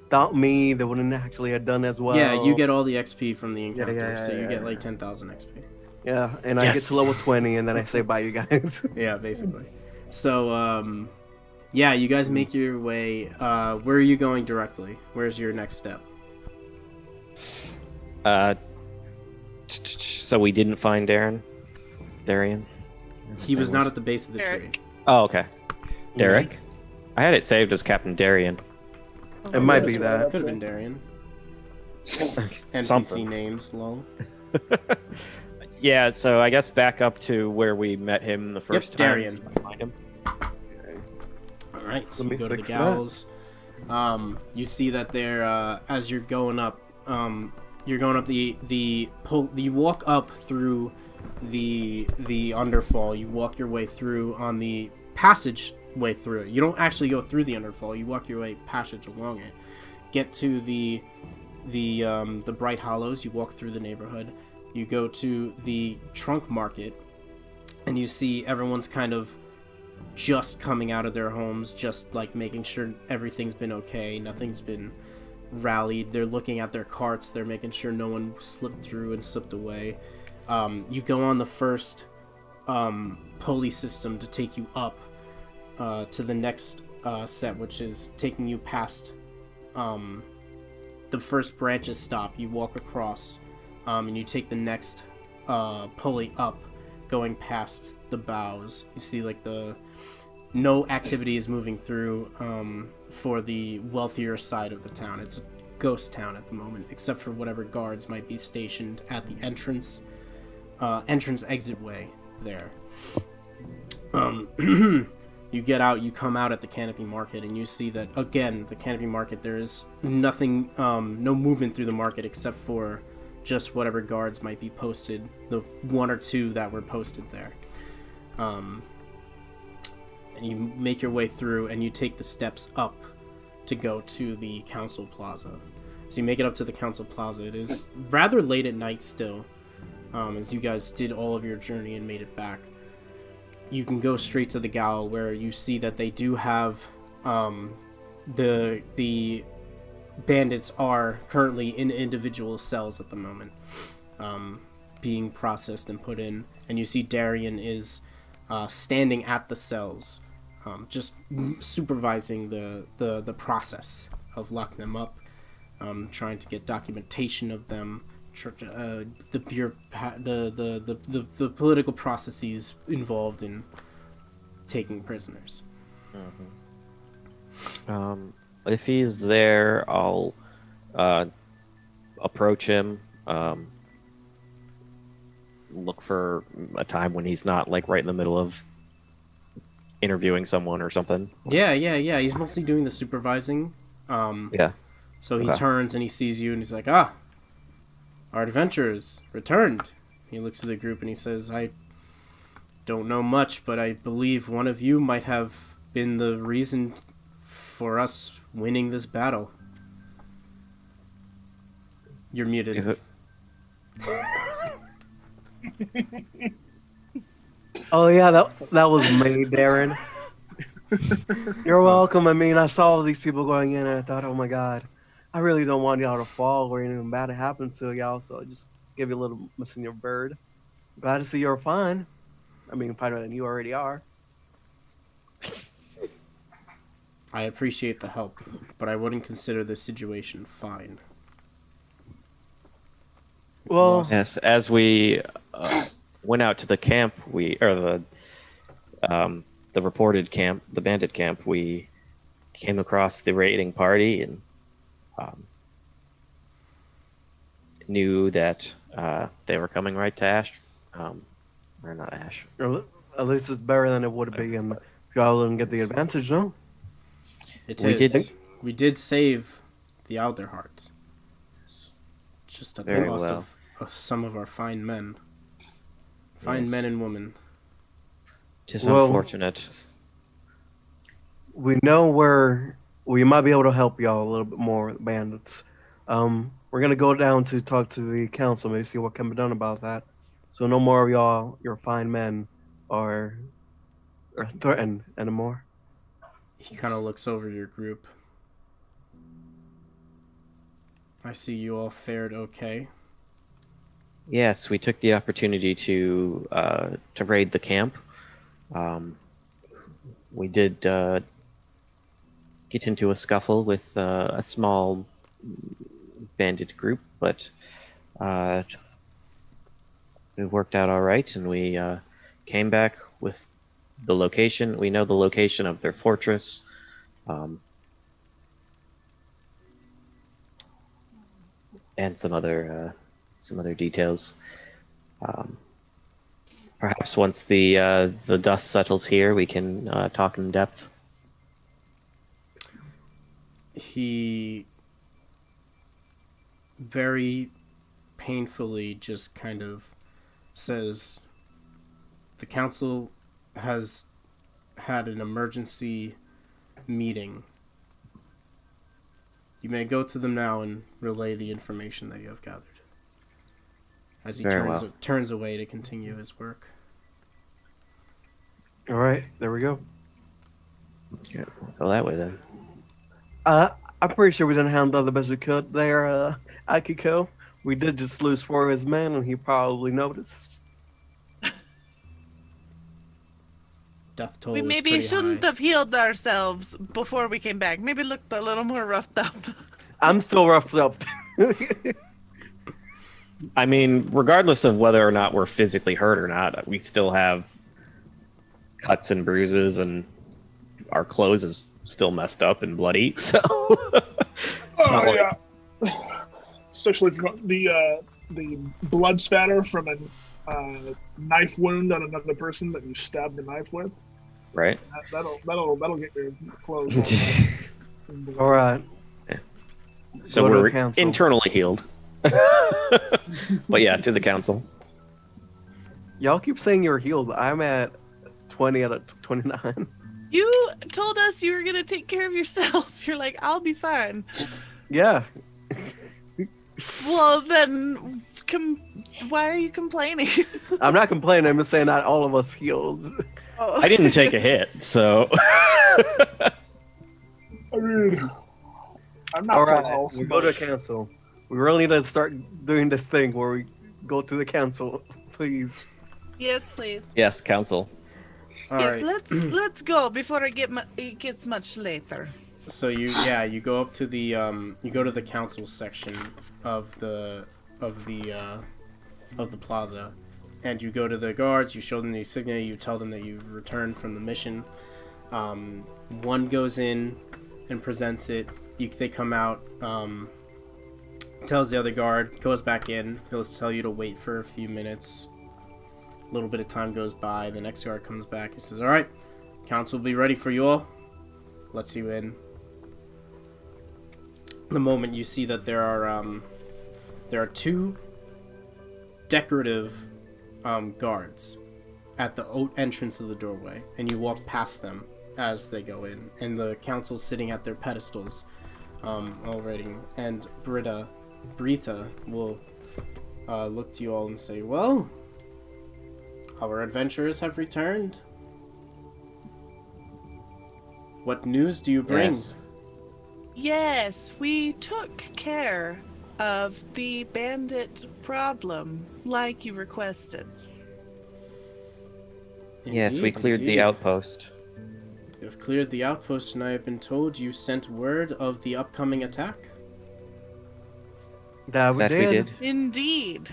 without me, they wouldn't actually have done as well. yeah, you get all the XP from the encounter, yeah, so you yeah, get yeah. like 10,000 XP. Yeah, and I get Yes. to level 20, and then I say bye, you guys. Yeah, basically. So, yeah, you guys make your way. Where are you going directly? Where's your next step? So we didn't find Darian? He was not at the base of the tree. Eric. Oh, okay. Derek? I had it saved as Captain Darian. It might be That's that. Could have been Darian. NPC Something. names, lol. Yeah, so I guess back up to where we met him the first time. Darian. Find him. Alright, so Let you me go to the fix that. gals. You see that they're, as you're going up you walk up through the underfall. You walk your way through on the passage way through it. You don't actually go through the underfall. You walk your way passage along it. Get to the Bright Hollows. You walk through the neighborhood. You go to the trunk market, and you see everyone's kind of just coming out of their homes, just like making sure everything's been okay. Nothing's been rallied. They're looking at their carts. They're making sure no one slipped through and slipped away. You go on the first pulley system to take you up to the next set, which is taking you past the first branches stop. You walk across and you take the next pulley up, going past the boughs. You see like the no activity is moving through for the wealthier side of the town. It's a ghost town at the moment, except for whatever guards might be stationed at the entrance exit way there. You get out, you come out at the Canopy Market, and you see that, again, the Canopy Market, there is nothing, no movement through the market except for just whatever guards might be posted, the one or two that were posted there. And you make your way through, and you take the steps up to go to the Council Plaza. So you make it up to the Council Plaza. It is rather late at night still, as you guys did all of your journey and made it back. You can go straight to the Gaol, where you see that they do have the bandits are currently in individual cells at the moment, being processed and put in. And you see Darian is standing at the cells, just supervising the process of locking them up, trying to get documentation of them, the political processes involved in taking prisoners. If he's there, I'll approach him. Look for a time when he's not like right in the middle of interviewing someone or something. Yeah. He's mostly doing the supervising. Yeah. So he Okay. turns and he sees you and he's like, "Ah, our adventurers returned." He looks at the group and he says, "I don't know much, but I believe one of you might have been the reason for us winning this battle." You're muted. If it- Oh yeah, that was me, Darren. You're welcome. I mean, I saw these people going in, and I thought, oh my god, I really don't want y'all to fall or anything bad to happen to y'all. So I just give you a little missing your bird. Glad to see you're fine. I mean, finer than you already are. I appreciate the help, but I wouldn't consider this situation fine. Well, Lost. Yes, as we went out to the camp, the reported camp, the bandit camp, we came across the raiding party and knew that they were coming right to Ash, or not Ash. at least it's better than it would be, and y'all didn't get the advantage, no? We did save the Alderheart. Just at the Very cost well. of some of our fine men. Yes. Men and women. Just Well- unfortunate. We know where we might be able to help y'all a little bit more with bandits. We're gonna go down to talk to the council, maybe see what can be done about that. So no more of y'all, your fine men, are threatened anymore. He kind of looks over your group. I see you all fared okay. Yes, we took the opportunity to raid the camp. We did get into a scuffle with a small bandit group, but it worked out all right, and we came back with the location. We know the location of their fortress. And some other details. Perhaps once the dust settles here, we can talk in depth. He very painfully just kind of says, "The council has had an emergency meeting. You may go to them now and relay the information that you have gathered." As he Very well. turns away to continue his work. All right, there we go. Yeah, we'll go that way then. I'm pretty sure we didn't handle the best we could there, Akiko. We did just lose 4 of his men, and he probably noticed. Death toll We is maybe pretty shouldn't high. have healed ourselves before we came back. Maybe looked a little more roughed up. I'm still roughed up. I mean, regardless of whether or not we're physically hurt or not, we still have cuts and bruises and our clothes is still messed up and bloody. So it's not like- yeah. Especially from the blood spatter from a knife wound on another person that you stabbed the knife with. right. That'll get your clothes all messed up. All right. So Go to we're the council. internally healed. But yeah, to the council. Y'all keep saying you're healed. I'm at 20 out of 29. You told us you were gonna take care of yourself. You're like, I'll be fine. Yeah. Well, then, why are you complaining? I'm not complaining. I'm just saying not all of us healed. Oh. I didn't take a hit, so I mean, I'm not All full right. health. We go to the council. We really need to start doing this thing where we go to the council, please. Yes, please. yes, council. All yes, right. let's go before it gets much later. So you go up to the you go to the council section of the plaza, and you go to the guards. You show them the insignia. You tell them that you've returned from the mission. One goes in and presents it. They come out. Tells the other guard, goes back in. He'll tell you to wait for a few minutes. A little bit of time goes by. The next guard comes back. He says, "All right, council will be ready for you all." Lets you in. The moment you see that there are two decorative guards at the entrance of the doorway, and you walk past them as they go in, and the council's sitting at their pedestals, all waiting. And Brita will look to you all and say, "Well, our adventurers have returned. What news do you bring?" Yes. Yes, we took care of the bandit problem, like you requested. Yes, we Indeed, cleared indeed. the outpost. You have cleared the outpost, and I have been told you sent word of the upcoming attack. That we That did. we did. Indeed.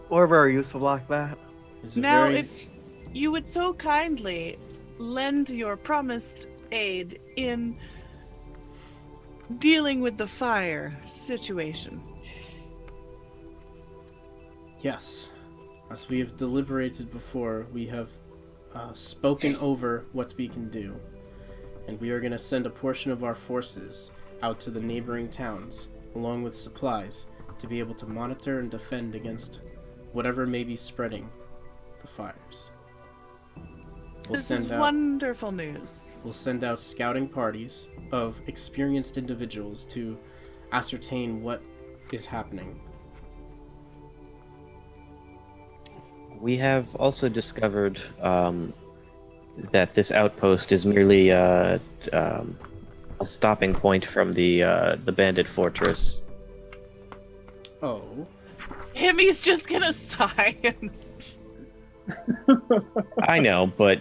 We're very useful like that. It's a Now, very- if you would so kindly lend your promised aid in dealing with the fire situation. Yes, as we have deliberated before, we have spoken over what we can do, and we are going to send a portion of our forces out to the neighboring towns, along with supplies, to be able to monitor and defend against whatever may be spreading the fires. This is wonderful news. We'll send out scouting parties of experienced individuals to ascertain what is happening. We have also discovered that this outpost is merely a stopping point from the bandit fortress. Oh. Himmy's just gonna sigh and I know, but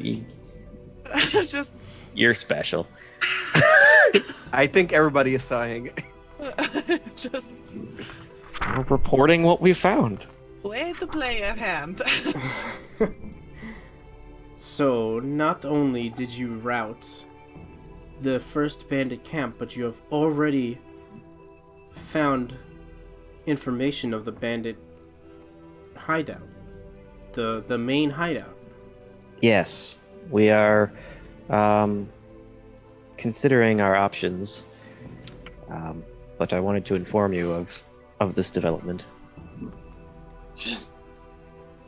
just you're special. I think everybody is sighing. just We're reporting what we found. way to play your hand. So, not only did you rout the first bandit camp, but you have already found information of the bandit hideout. The main hideout. Yes, we are considering our options, but I wanted to inform you of this development.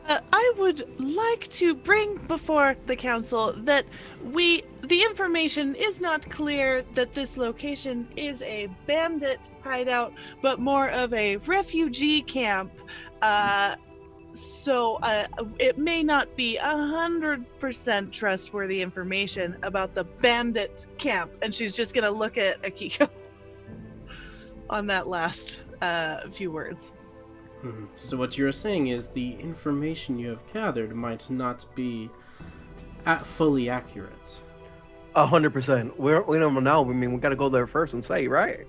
I would like to bring before the council that the information is not clear that this location is a bandit hideout, but more of a refugee camp. So it may not be 100% trustworthy information about the bandit camp. And she's just gonna look at Akiko on that last few words. So what you're saying is the information you have gathered might not be fully accurate. 100%. We don't know. I mean, we gotta go there first and say, right?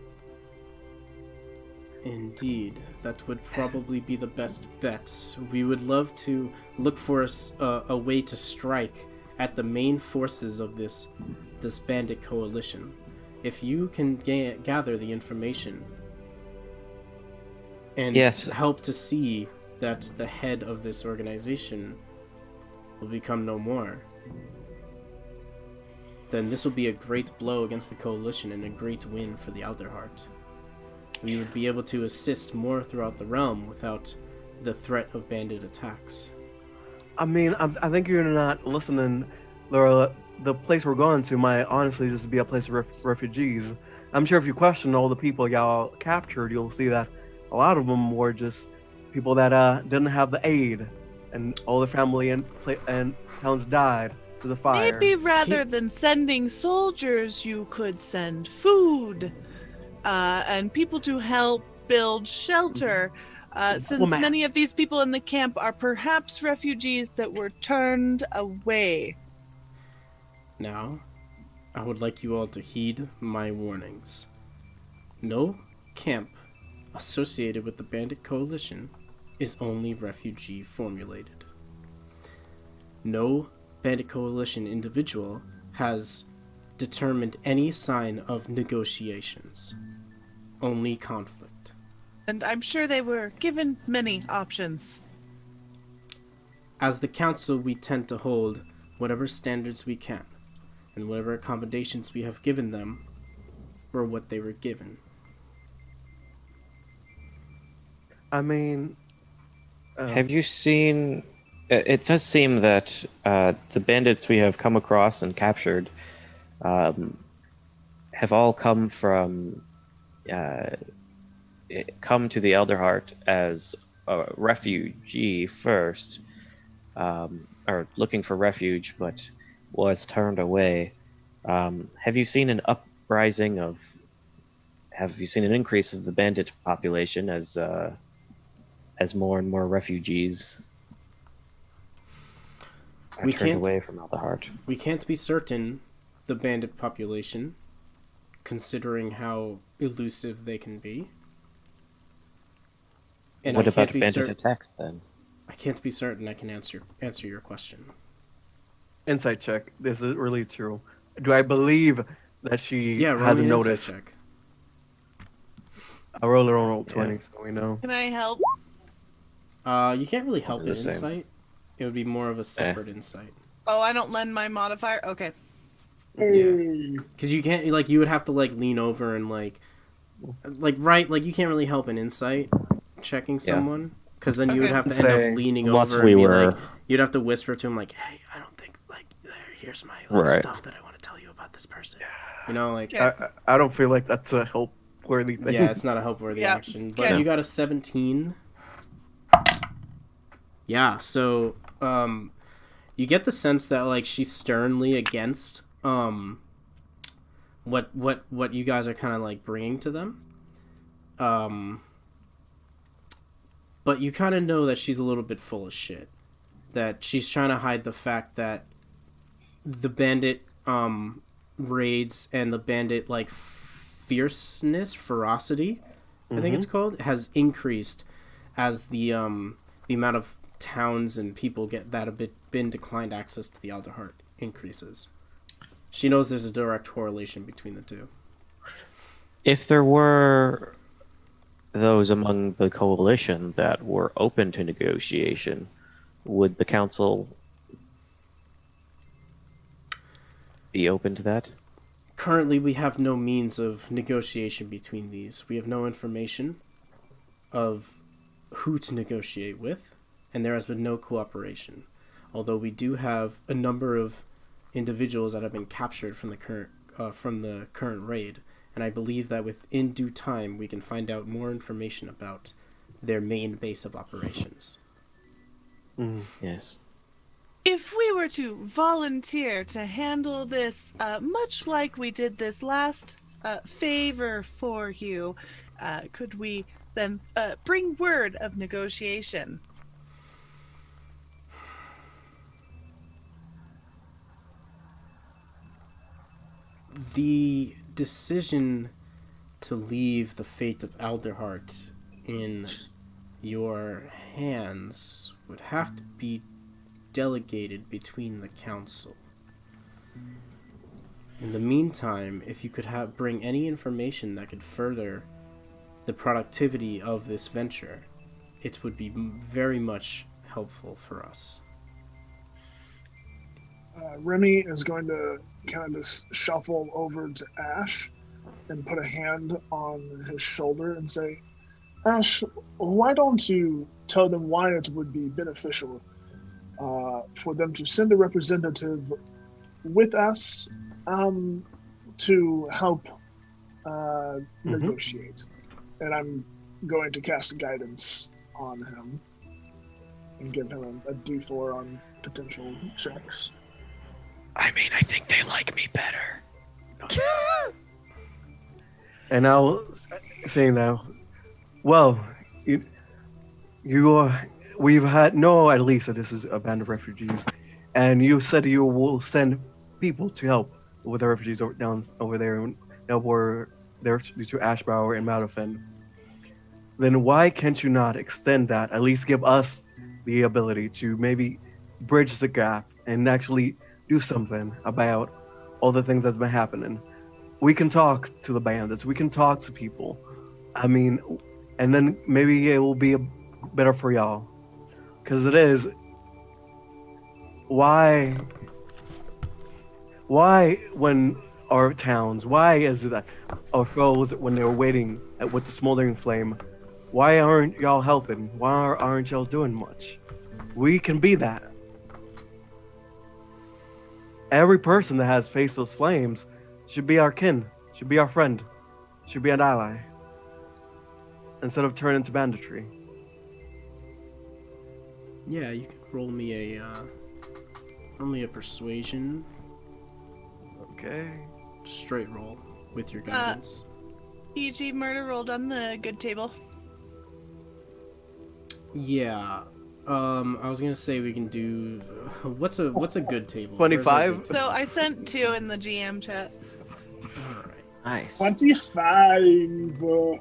Indeed, that would probably be the best bet. We would love to look for a way to strike at the main forces of this bandit coalition. If you can gather the information and Yes. help to see that the head of this organization will become no more, then this will be a great blow against the coalition and a great win for the Elderheart. We would be able to assist more throughout the realm without the threat of bandit attacks. I mean, I think you're not listening, Laura. The place we're going to might honestly just be a place of refugees. I'm sure if you question all the people y'all captured, you'll see that a lot of them were just people that didn't have the aid, and all the family and towns died to the fire. Maybe rather than sending soldiers, you could send food and people to help build shelter. Since many of these people in the camp are perhaps refugees that were turned away. Now, I would like you all to heed my warnings. No camp associated with the bandit coalition is only refugee formulated. No bandit coalition individual has determined any sign of negotiations. Only conflict. And I'm sure they were given many options. As the council, we tend to hold whatever standards we can, and whatever accommodations we have given them were what they were given. I mean, Have you seen? It does seem that the bandits we have come across and captured have all come from come to the Elderheart as a refugee first, or looking for refuge, but was turned away. Have you seen an uprising of? Have you seen an increase of the bandit population as more and more refugees are turned away from Elderheart? We can't be certain the bandit population, considering how elusive they can be. And What I about can't be bandit attacks then? I can't be certain I can answer your question. insight check. This is really true. Do I believe that she Yeah, roll me hasn't an insight noticed? check. I roll her on roll 20, so we know. Can I help? You can't really help The an same. insight. It would be more of a separate insight. Oh, I don't lend my modifier? Okay. Yeah, because you can't you would have to lean over and you can't really help an insight checking someone, because then you would Okay. have to end Say, up leaning unless over we and be were- you'd have to whisper to him hey, I don't think here's my Right. stuff that I want to tell you about this person. You know, Yeah. I don't feel like that's a help-worthy thing. yeah, it's not a help-worthy Yeah. action, but Okay. you got a 17. Yeah, so you get the sense that she's sternly against what you guys are kind of bringing to them, but you kind of know that she's a little bit full of shit, that she's trying to hide the fact that the bandit raids and the bandit ferocity, I think it's called, has increased as the amount of towns and people that have been declined access to the Elderheart increases. She knows there's a direct correlation between the two. If there were those among the coalition that were open to negotiation, would the council be open to that? Currently, we have no means of negotiation between these. We have no information of who to negotiate with, and there has been no cooperation. Although we do have a number of individuals that have been captured from the current raid, and I believe that within due time we can find out more information about their main base of operations. Yes. If we were to volunteer to handle this, much like we did this last favor for you, could we then bring word of negotiation? The decision to leave the fate of Elderheart in your hands would have to be delegated between the council. In the meantime, if you could bring any information that could further the productivity of this venture, it would be very much helpful for us. Remy is going to kind of just shuffle over to Ash and put a hand on his shoulder and say, Ash, why don't you tell them why it would be beneficial for them to send a representative with us to help negotiate. And I'm going to cast guidance on him and give him a D4 on potential checks. I mean, I think they like me better. And I'll say now, well, we've had know at least that this is a band of refugees, and you said you will send people to help with the refugees down over there that were there to Ashbauer and Malafin. Then why can't you not extend that? At least give us the ability to maybe bridge the gap and actually do something about all the things that's been happening. We can talk to the bandits. We can talk to people. I mean, and then maybe it will be better for y'all. Because it is. Why when our towns, why is it that our foes, when they were waiting with the smoldering flame, why aren't y'all helping? Why aren't y'all doing much? We can be that. Every person that has faced those flames should be our kin, should be our friend, should be an ally, instead of turning to banditry. Yeah, you could roll me a persuasion. Okay. Straight roll with your guidance. EG murder rolled on the good table. Yeah. I was gonna say we can do. What's a good table? 25? Where's our good So I sent 2 in the GM chat. table? All right. Nice. 25. You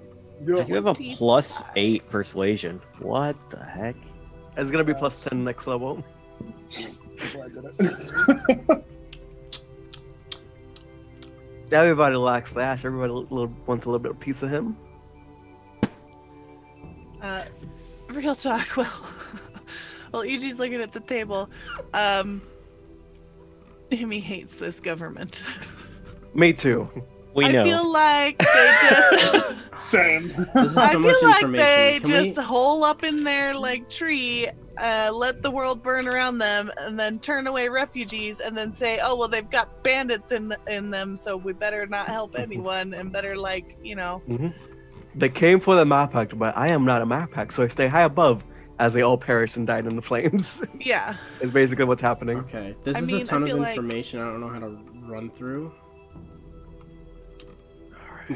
have a 25. +8 persuasion. What the heck? It's gonna be plus 10 next level. That's why I did it. Everybody likes Slash. Everybody wants a little bit of piece of him. Real talk, well, EG's looking at the table. Amy hates this government. Me too. We I know. feel like they just... Same. This is I so feel much like information. they Can just hole up in their tree, let the world burn around them, and then turn away refugees, and then say, "Oh well, they've got bandits in them, so we better not help anyone, and better They came for the map pact, but I am not a map pact, so I stay high above as they all perish and died in the flames. yeah." Is basically what's happening. Okay, this I is mean, a ton I of feel like- information. I don't know how to run through.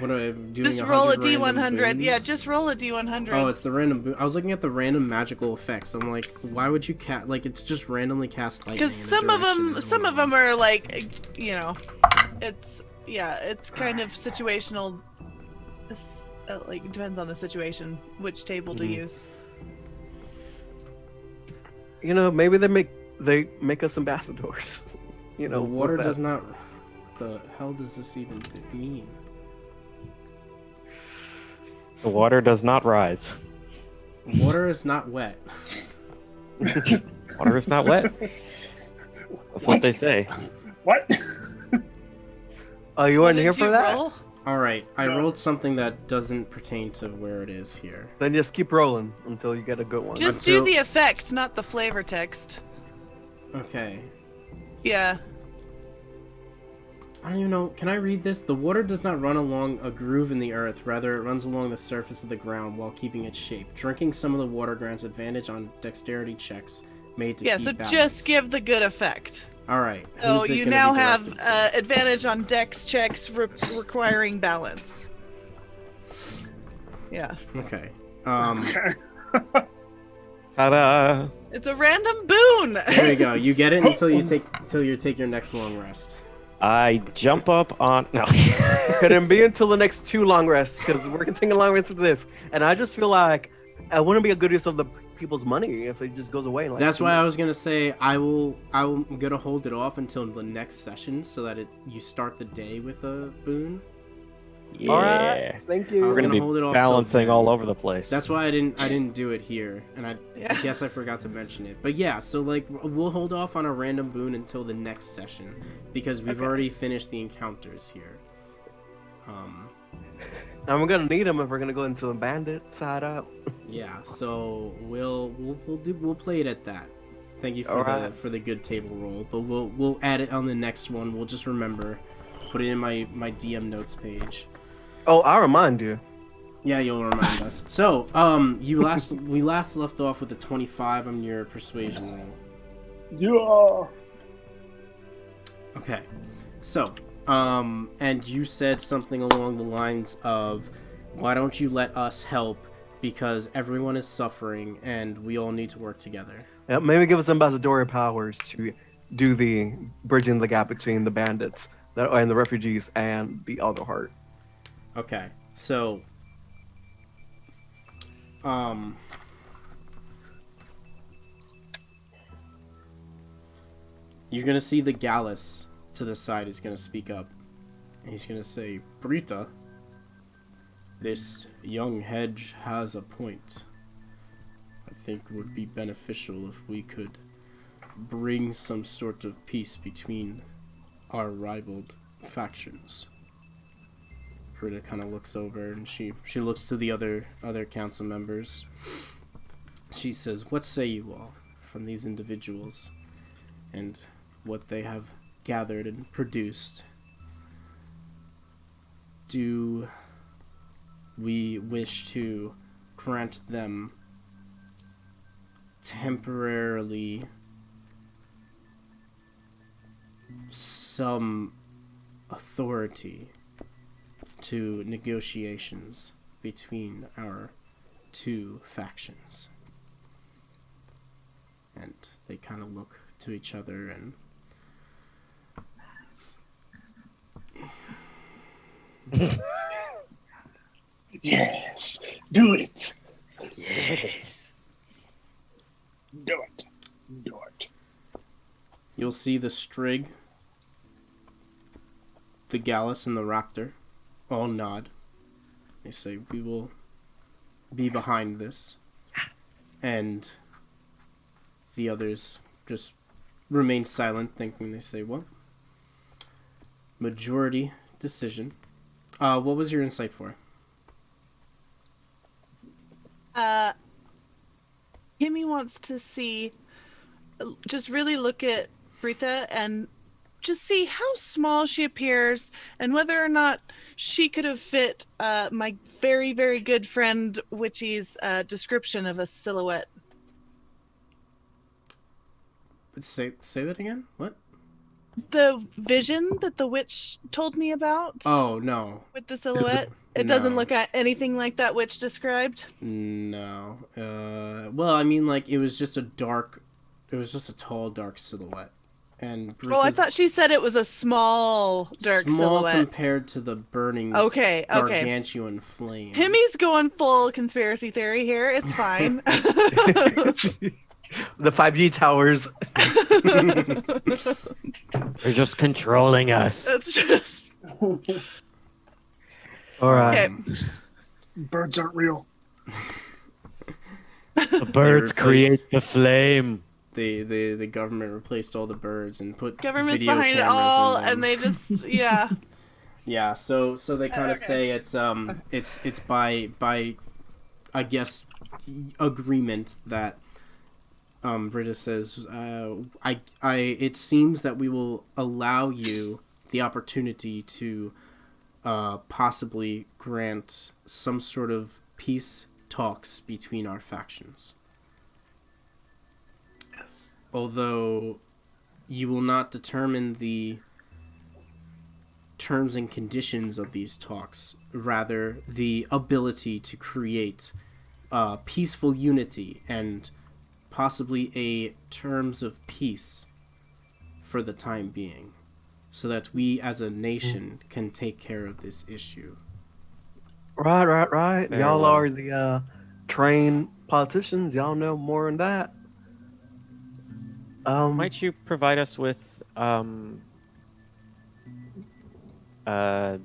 What am I doing? Just roll a 100 random D100. Yeah, boons? just roll a D100. Oh, it's the random boon. I was looking at the random magical effects. I'm like, why would you cast? Like, it's just randomly cast lightning. Because in a some of direction them, is some one of them are it's kind of situational. It's, it depends on the situation, which table to use. Maybe they make us ambassadors. The with water that. does not. The hell does this even mean? The water does not rise. Water is not wet. Water is not wet. That's what they say. What? Oh, you What weren't did here for you that? roll? All right, I No. rolled something that doesn't pertain to where it is here. Then just keep rolling until you get a good one. Just Until- do the effect, not the flavor text. Okay. Yeah. I don't even know. Can I read this? The water does not run along a groove in the earth. Rather, it runs along the surface of the ground while keeping its shape. Drinking some of the water grants advantage on dexterity checks made to Yeah, keep so balance. just give the good effect. All right. So who's it you gonna now be have directed to? advantage on dex checks requiring balance. Yeah. Okay. Okay. Ta-da! It's a random boon! There you go. You get it until you take your next long rest. I jump up on... No. Couldn't be until the next 2 long rests because we're taking a long rest for this. And I just feel like it wouldn't be a good use of the people's money if it just goes away. In like That's 2 why I minutes. was gonna say I'm gonna hold it off until the next session so that you start the day with a boon. Yeah. All right, thank you. I We're was gonna gonna be hold it off till balancing then. all over the place. That's why I didn't do it here, and I Yeah. guess I forgot to mention it. But yeah, so like we'll hold off on a random boon until the next session because we've Okay. already finished the encounters here. And we're gonna need them if we're gonna go into the bandit side up. Yeah, so we'll play it at that. Thank you for Alright. the good table roll, but we'll add it on the next one. We'll just remember, put it in my DM notes page. Oh, I'll remind you. Yeah, you'll remind us. So, we last left off with a 25 on your persuasion roll. Yeah. Okay. So, and you said something along the lines of, why don't you let us help because everyone is suffering and we all need to work together. Yeah, maybe give us ambassadorial powers to do the bridging the gap between the bandits and the refugees and the other heart. Okay. So, you're gonna see the Gallus to the side is gonna speak up. He's gonna say, Brita, this young hedge has a point. I think it would be beneficial if we could bring some sort of peace between our rivaled factions. Brita kind of looks over and she looks to the other council members. She says, what say you all from these individuals and what they have gathered and produced? Do we wish to grant them temporarily some authority to negotiations between our two factions? And they kind of look to each other and Yes. Do it. Yes. Do it. Do it. you'll see the Strig, the Gallus, and the Raptor all nod. They say, we will be behind this. And the others just remain silent, thinking. They say, well, majority decision. What was your insight for? Kimmy wants to see, just really look at Brita and just see how small she appears and whether or not she could have fit my very, very good friend Witchy's description of a silhouette. Say that again? What? The vision that the witch told me about Oh, no. with the silhouette, it doesn't No. look at anything like that witch described. No. Well, I mean, like, it was just a tall, dark silhouette. And Oh, I Brita's thought she said it was a small, dark small silhouette. compared to the burning Okay. gargantuan flame. Himmy's going full conspiracy theory here. It's fine. The 5G towers. They're just controlling us. It's just All right. okay. Birds aren't real. The birds replaced- create the flame. The government replaced all the birds and put Government's video behind it cameras all, in them. and they just Yeah, so they kind of Okay. say it's by I guess agreement that Brita says it seems that we will allow you the opportunity to possibly grant some sort of peace talks between our factions. Yes. Although you will not determine the terms and conditions of these talks, rather the ability to create peaceful unity and possibly a terms of peace for the time being, so that we as a nation can take care of this issue. Right. Very Y'all well. are the trained politicians, y'all know more than that. Might you provide us with a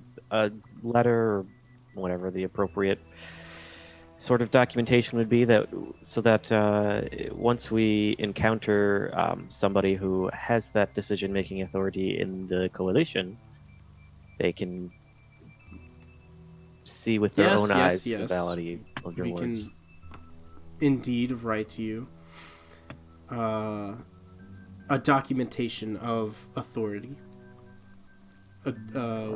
letter or whatever the appropriate sort of documentation would be so that once we encounter somebody who has that decision-making authority in the coalition, they can see with their own eyes the validity of your we words. can indeed write you a documentation of authority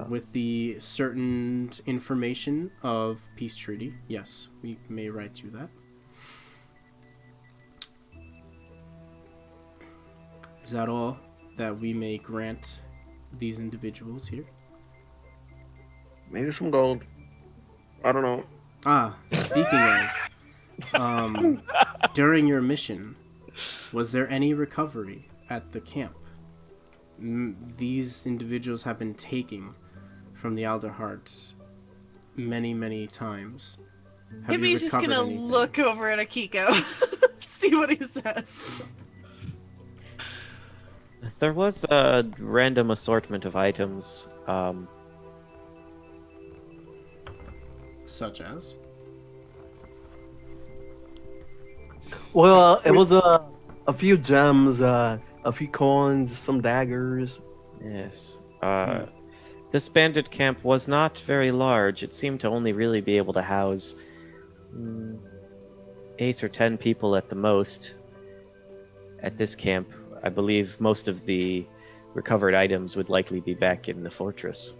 with the certain information of peace treaty. Yes, we may write you that. Is that all that we may grant these individuals here? Maybe some gold. I don't know. Speaking of, during your mission, was there any recovery at the camp? These individuals have been taking from the Alderhearts many, many times. Have Maybe you he's just recovered gonna anything? look over at Akiko, see what he says. There was a random assortment of items. Such as? Well, it was a few gems, a few coins, some daggers. Yes. This bandit camp was not very large. It seemed to only really be able to house 8 or 10 people at the most. At this camp, I believe most of the recovered items would likely be back in the fortress,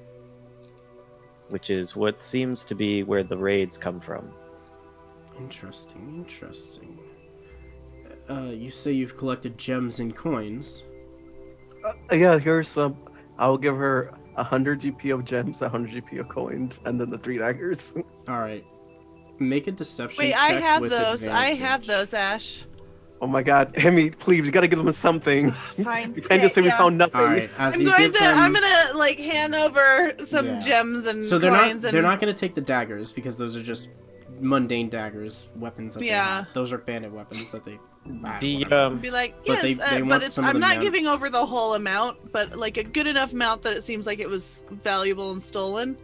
which is what seems to be where the raids come from. Interesting. You say you've collected gems and coins. Yeah, here's some. I'll give her 100 GP of gems, 100 GP of coins, and then the 3 daggers. Alright. Make a deception Wait, check I have with those. I have advantage. those, Ash. Oh my god, Hemi, please, you gotta give them something. Fine. You can't just say we yeah. found nothing. Alright, as I'm you going give to. them... I'm gonna like hand over some Yeah. gems and So they're coins not going to take the daggers because those are just mundane daggers, weapons that they Yeah. have. Those are bandit weapons that they The whatever. be like, But yes, they but want it's. some of I'm them not now. giving over the whole amount, but like a good enough amount that it seems like it was valuable and stolen.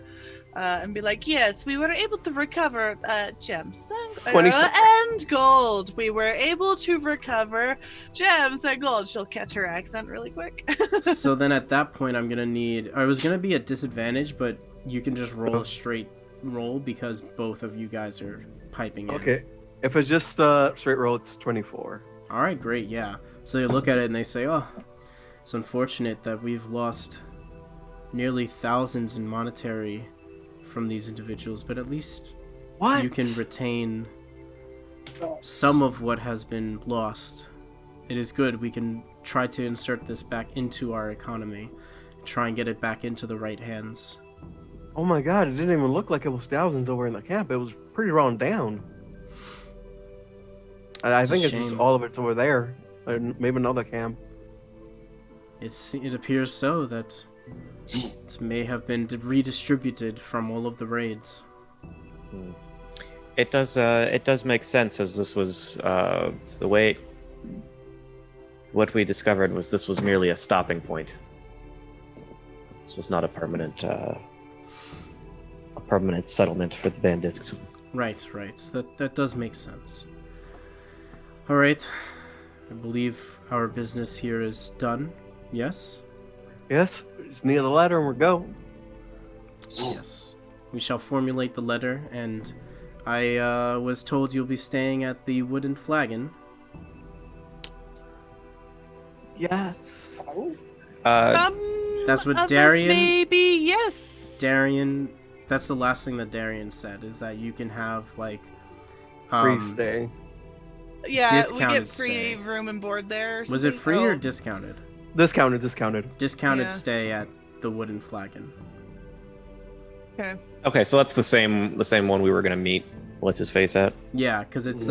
And be like, yes, we were able to recover gems and, 20 and gold. We were able to recover gems and gold. She'll catch her accent really quick. So then at that point I'm going to need... I was going to be at disadvantage, but you can just roll a straight roll because both of you guys are piping in. Okay, if it's just straight roll, it's 24. Alright, great, yeah. So they look at it and they say, oh, it's unfortunate that we've lost nearly thousands in monetary from these individuals, but at least What? you can retain some of what has been lost. It is good. We can try to insert this back into our economy, try and get it back into the right hands. Oh my god, it didn't even look like it was thousands over in the camp. It was pretty run down. I It's a think it's just shame. all of it's over there. Or maybe another camp. It appears so that it may have been redistributed from all of the raids. It does make sense, as this was the way. What we discovered was this was merely a stopping point. This was not a permanent settlement for the bandits. Right. That does make sense. Alright. I believe our business here is done. Yes? Yes, we just need a letter and we're go. Yes. We shall formulate the letter, and I was told you'll be staying at the Wooden Flagon. Yes. That's what Of us, Darian- maybe yes. Darian, that's the last thing that Darian said, is that you can have, like... Free stay. Yeah, we discounted get free stay. room and board there. Or Was it something. free Oh, or discounted? Discounted. Discounted Yeah. stay at the Wooden Flagon. Okay. Okay, so that's the same one we were gonna meet. What's his face at? Yeah, because it's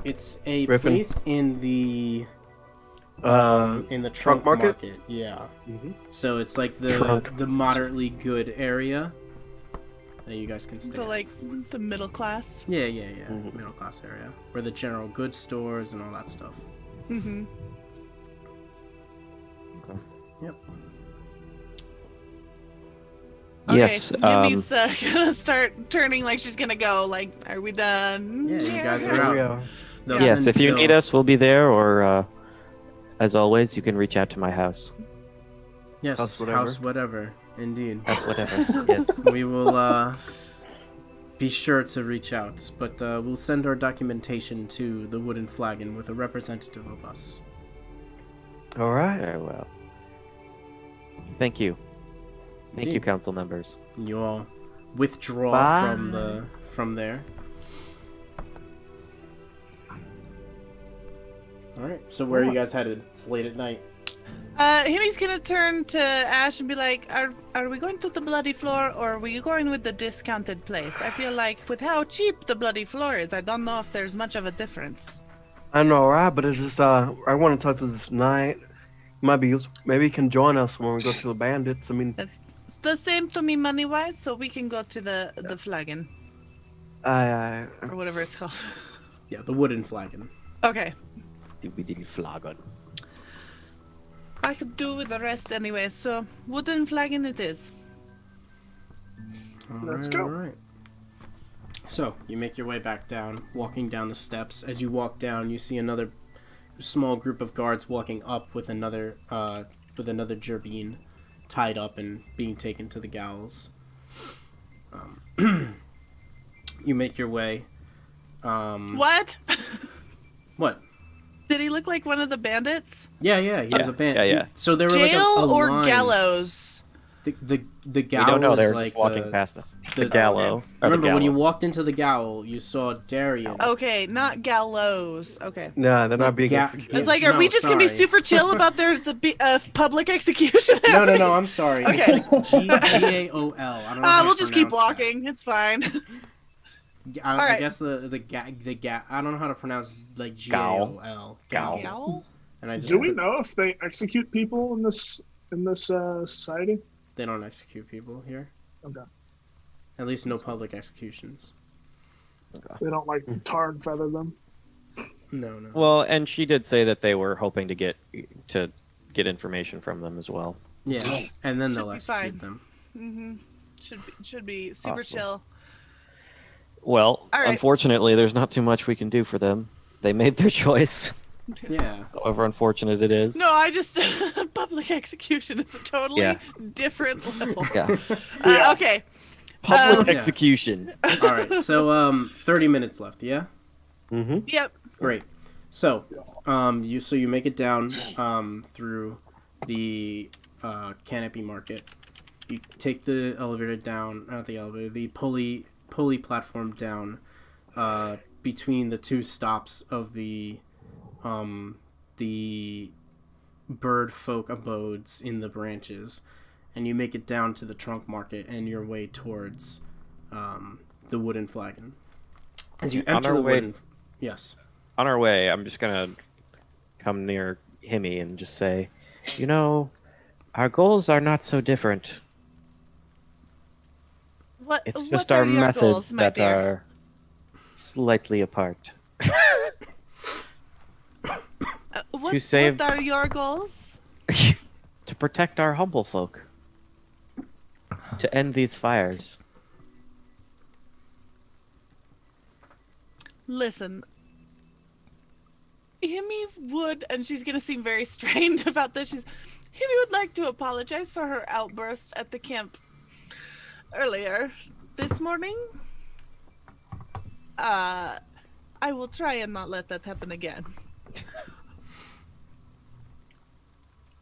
it's a Griffin. place in the Trunk trunk market? Yeah. Mhm. So it's like Trunk. the moderately good area. that you guys can stay. So at. like the middle class. Yeah. Middle class area where the general goods stores and all that stuff. Mm-hmm. Okay. Yep. Yes. Yumi's gonna start turning like she's gonna go. Like, are we done? Yeah, you guys Here are we out. are. They'll Yes. send- If you they'll- need us, we'll be there. Or, as always, you can reach out to my house. Yes, House whatever. Indeed. House whatever. Yes. We will be sure to reach out, but we'll send our documentation to the Wooden Flagon with a representative of us. All right. Very well. Thank you. Thank you, Indeed. council members. You all withdraw Bye. from there. All right. So where are you guys headed? It's late at night. Himmy's gonna turn to Ash and be like, "Are we going to the bloody floor, or were you going with the discounted place? I feel like with how cheap the bloody floor is, I don't know if there's much of a difference." I know, right? But it's just I want to talk to this knight. Maybe he can join us when we go to the bandits. I mean, It's the same to me money wise, so we can go to the flagon I or whatever it's called. Yeah, the Wooden Flagon. Okay, We didn't flag on. I could do with the rest anyway. So wooden flagon it is. Let's go. All right. So you make your way back down, walking down the steps. As you walk down, you see another small group of guards walking up with another gerbine tied up and being taken to the gallows. You make your way. What? What? Did he look like one of the bandits? Yeah, he was a band. yeah. So there were Jail like a or line. gallows? The We gallows don't know. They're is just like walking past us. the The gallow. or the Remember when you gallow. walked into the gaol, you saw Darian. Okay, not gallows. Okay. nah, they're not being Ga- executed. It's like, are we just gonna be sorry. super chill about there's a public execution? No, happening? I'm sorry. Okay. It's Gaol. I don't know. how to We'll just keep pronounce that. walking. It's fine. I Alright. guess the I don't know how to pronounce like Gaol. Gaol. Gaol. Yowl? And I just Do we know if they execute people in this society? They don't execute people here. Okay. At least no public executions. They don't like tar and feather them. No. Well, and she did say that they were hoping to get information from them as well. Yeah, and then Should they'll be execute fine. them. Should be super Possible. chill. Well, All right. unfortunately, there's not too much we can do for them. They made their choice, Yeah. however unfortunate it is. No, I just public execution is a totally Yeah. different level. Yeah. Okay. Public Yeah. execution. All right. So 30 minutes left. Yeah. Mm-hmm. Yep. Great. So, you make it down through the Canopy Market. You take the elevator down, not the elevator, the pulley platform down between the two stops of the bird folk abodes in the branches, and you make it down to the trunk market and your way towards the Wooden Flagon. As you On enter our the way- wooden, yes. On our way, I'm just gonna come near Himmy and just say, you know, our goals are not so different. What? It's what just are our your methods goals, my that dear? are slightly apart. What, to save- what are your goals? To protect our humble folk. To end these fires. Listen, Himmy would, and she's gonna seem very strained about this. Himmy would like to apologize for her outburst at the camp earlier this morning. I will try and not let that happen again.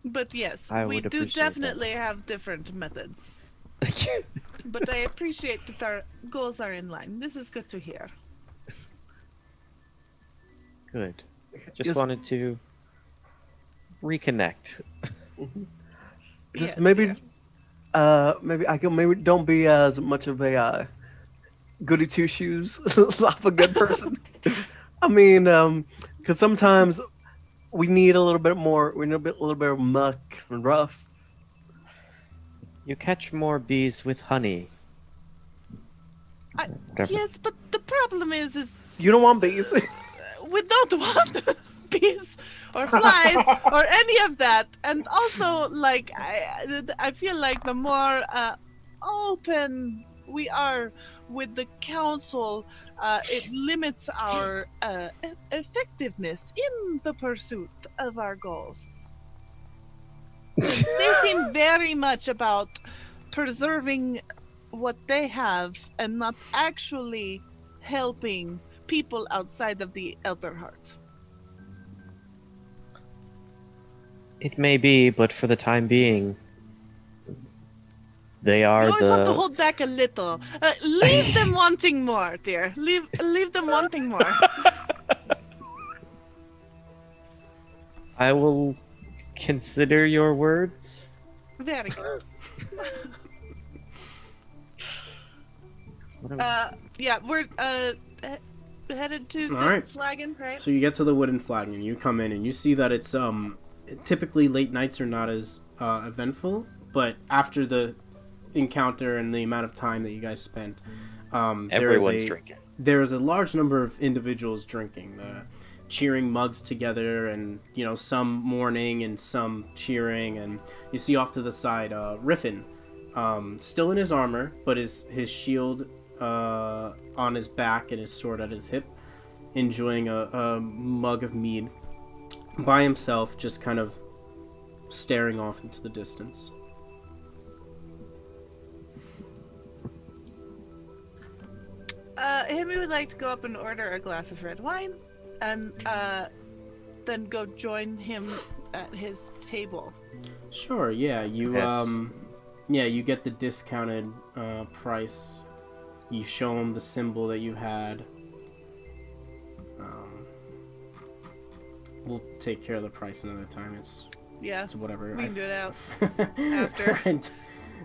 But yes, I we would do appreciate that. definitely have different methods. But I appreciate that our goals are in line. This is good to hear. Good. Just Yes. wanted to reconnect. Just Yes, maybe, dear. maybe don't be as much of a goody two shoes of a good person. I mean, because sometimes we need a little bit more. We need a little bit of muck and rough. You catch more bees with honey. Whatever. Yes, but the problem is You don't want bees. we don't want bees or flies or any of that. And also, like, I feel like the more open we are with the council, it limits our effectiveness in the pursuit of our goals. Since they seem very much about preserving what they have and not actually helping people outside of the Elder Heart. It may be, but for the time being, they You are always want to the. hold back a little. Leave them wanting more, dear. Leave them wanting more. I will consider your words. Very good. What am- Yeah, we're headed to the Alright. flagon, right? So you get to the wooden flagon and you come in and you see that it's typically late nights are not as eventful, but after the encounter and the amount of time that you guys spent, Everyone's drinking. there's a large number of individuals drinking, cheering mugs together, and some mourning and some cheering. And you see off to the side Riffin, still in his armor, but his shield on his back and his sword at his hip, enjoying a mug of mead by himself, just kind of staring off into the distance. Henry would like to go up and order a glass of red wine, and then go join him at his table. Sure, yeah, you Yes. you get the discounted price. You show him the symbol that you had. We'll take care of the price another time. It's Yeah, whatever. we can do it out after. after.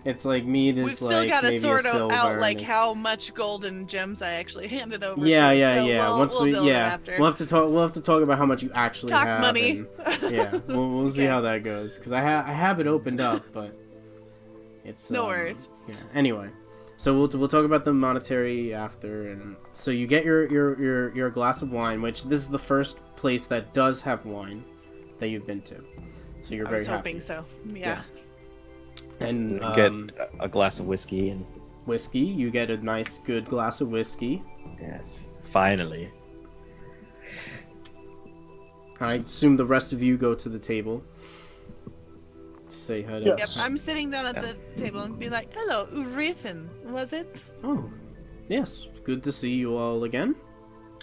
It's like meat is We've still like got to maybe sort a silver, out and like it's- how much gold and gems I actually handed over. Yeah, to, yeah, so yeah. We'll, Once we'll we, deal with it yeah, after. we'll have to talk. We'll have to talk about how much you actually Talk have. money. And, yeah, we'll see Okay. how that goes. Because I have it opened up, but it's No worries. Yeah. Anyway, so we'll talk about the monetary after, and so you get your glass of wine, which this is the first place that does have wine that you've been to, so you're I very was happy. hoping so. Yeah. And Get a glass of whiskey and whiskey, you get a nice good glass of whiskey. yes, finally. I assume the rest of you go to the table. Say hi to. Yes. Yep, I'm sitting down at the table and be like, "Hello, Urifen, was it? Oh, yes. Good to see you all again.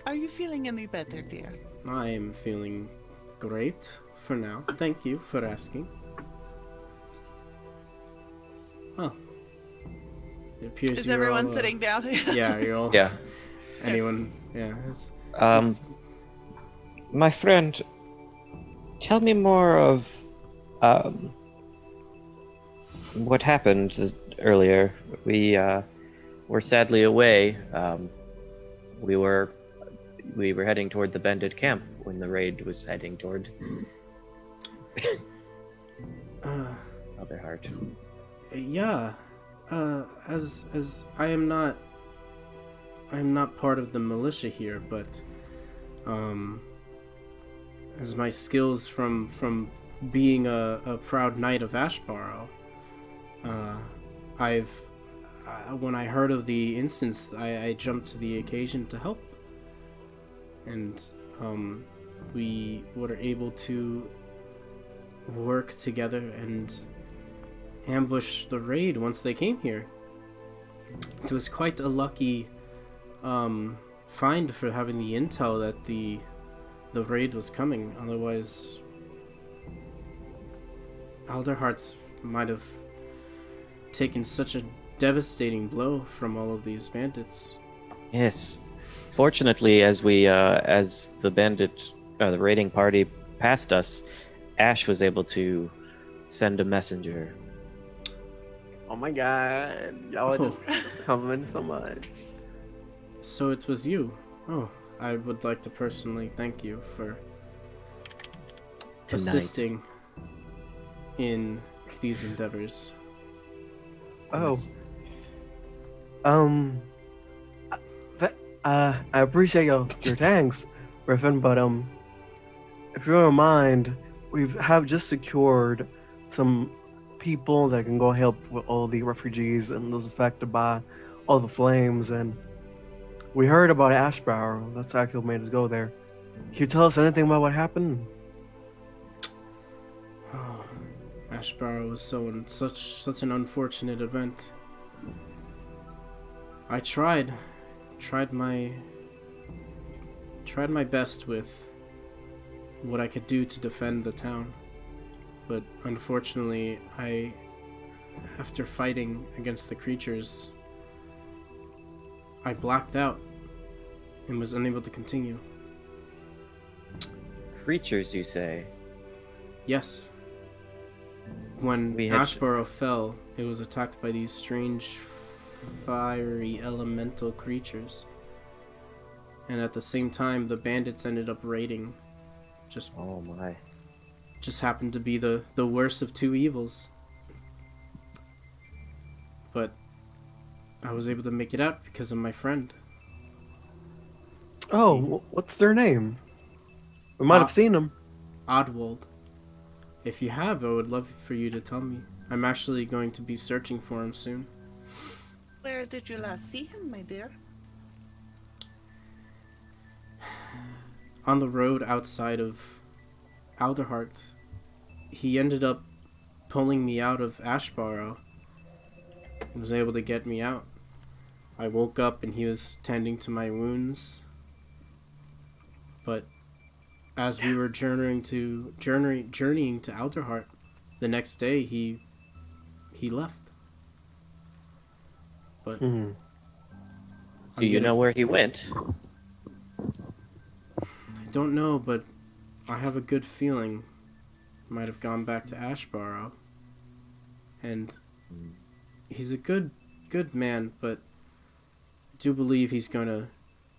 Are you feeling any better, dear?" I am feeling great for now. Thank you for asking. Oh. It appears Is you're everyone all, sitting down? Yeah, you're all. Yeah. Anyone? Yeah. It's, My friend, tell me more of what happened earlier. We were sadly away. We were heading toward the Bandit camp when the raid was heading toward Other Heart. yeah. As I am not part of the militia here, but as my skills from being a proud knight of Ashborough, when I heard of the instance, I jumped to the occasion to help, and we were able to work together and ambush the raid once they came here. It was quite a lucky find for having the intel that the raid was coming. Otherwise, Alderhearts might have taken such a devastating blow from all of these bandits. Yes. Fortunately, as the raiding party passed us, Ash was able to send a messenger. Oh my god, y'all are just coming so much. So it was you. Oh, I would like to personally thank you for Tonight. assisting in these endeavors. Oh, Yes. I appreciate your thanks, Griffin, but if you don't mind, have just secured some people that can go help with all the refugees and those affected by all the flames, and we heard about Ashbarrow. That's actually what made us go there. Can you tell us anything about what happened? Oh, Ashbarrow was such an unfortunate event. I tried my best with what I could do to defend the town, but unfortunately, after fighting against the creatures, I blacked out and was unable to continue. Creatures, you say? Yes. When We had- Ashborough fell, it was attacked by these strange fiery elemental creatures. And at the same time, the bandits ended up raiding. Oh my. Just happened to be the worst of two evils. But I was able to make it out because of my friend. Oh, what's their name? We might have seen them. Oddwald. If you have, I would love for you to tell me. I'm actually going to be searching for him soon. Where did you last see him, my dear? On the road outside of Alderheart. He ended up pulling me out of Ashbarrow and was able to get me out. I woke up and he was tending to my wounds. But as we were journeying to Alderheart, the next day he left. But Do you know where he went? I don't know, but I have a good feeling he might have gone back to Ashbarrow. And he's a good man, but I do believe he's gonna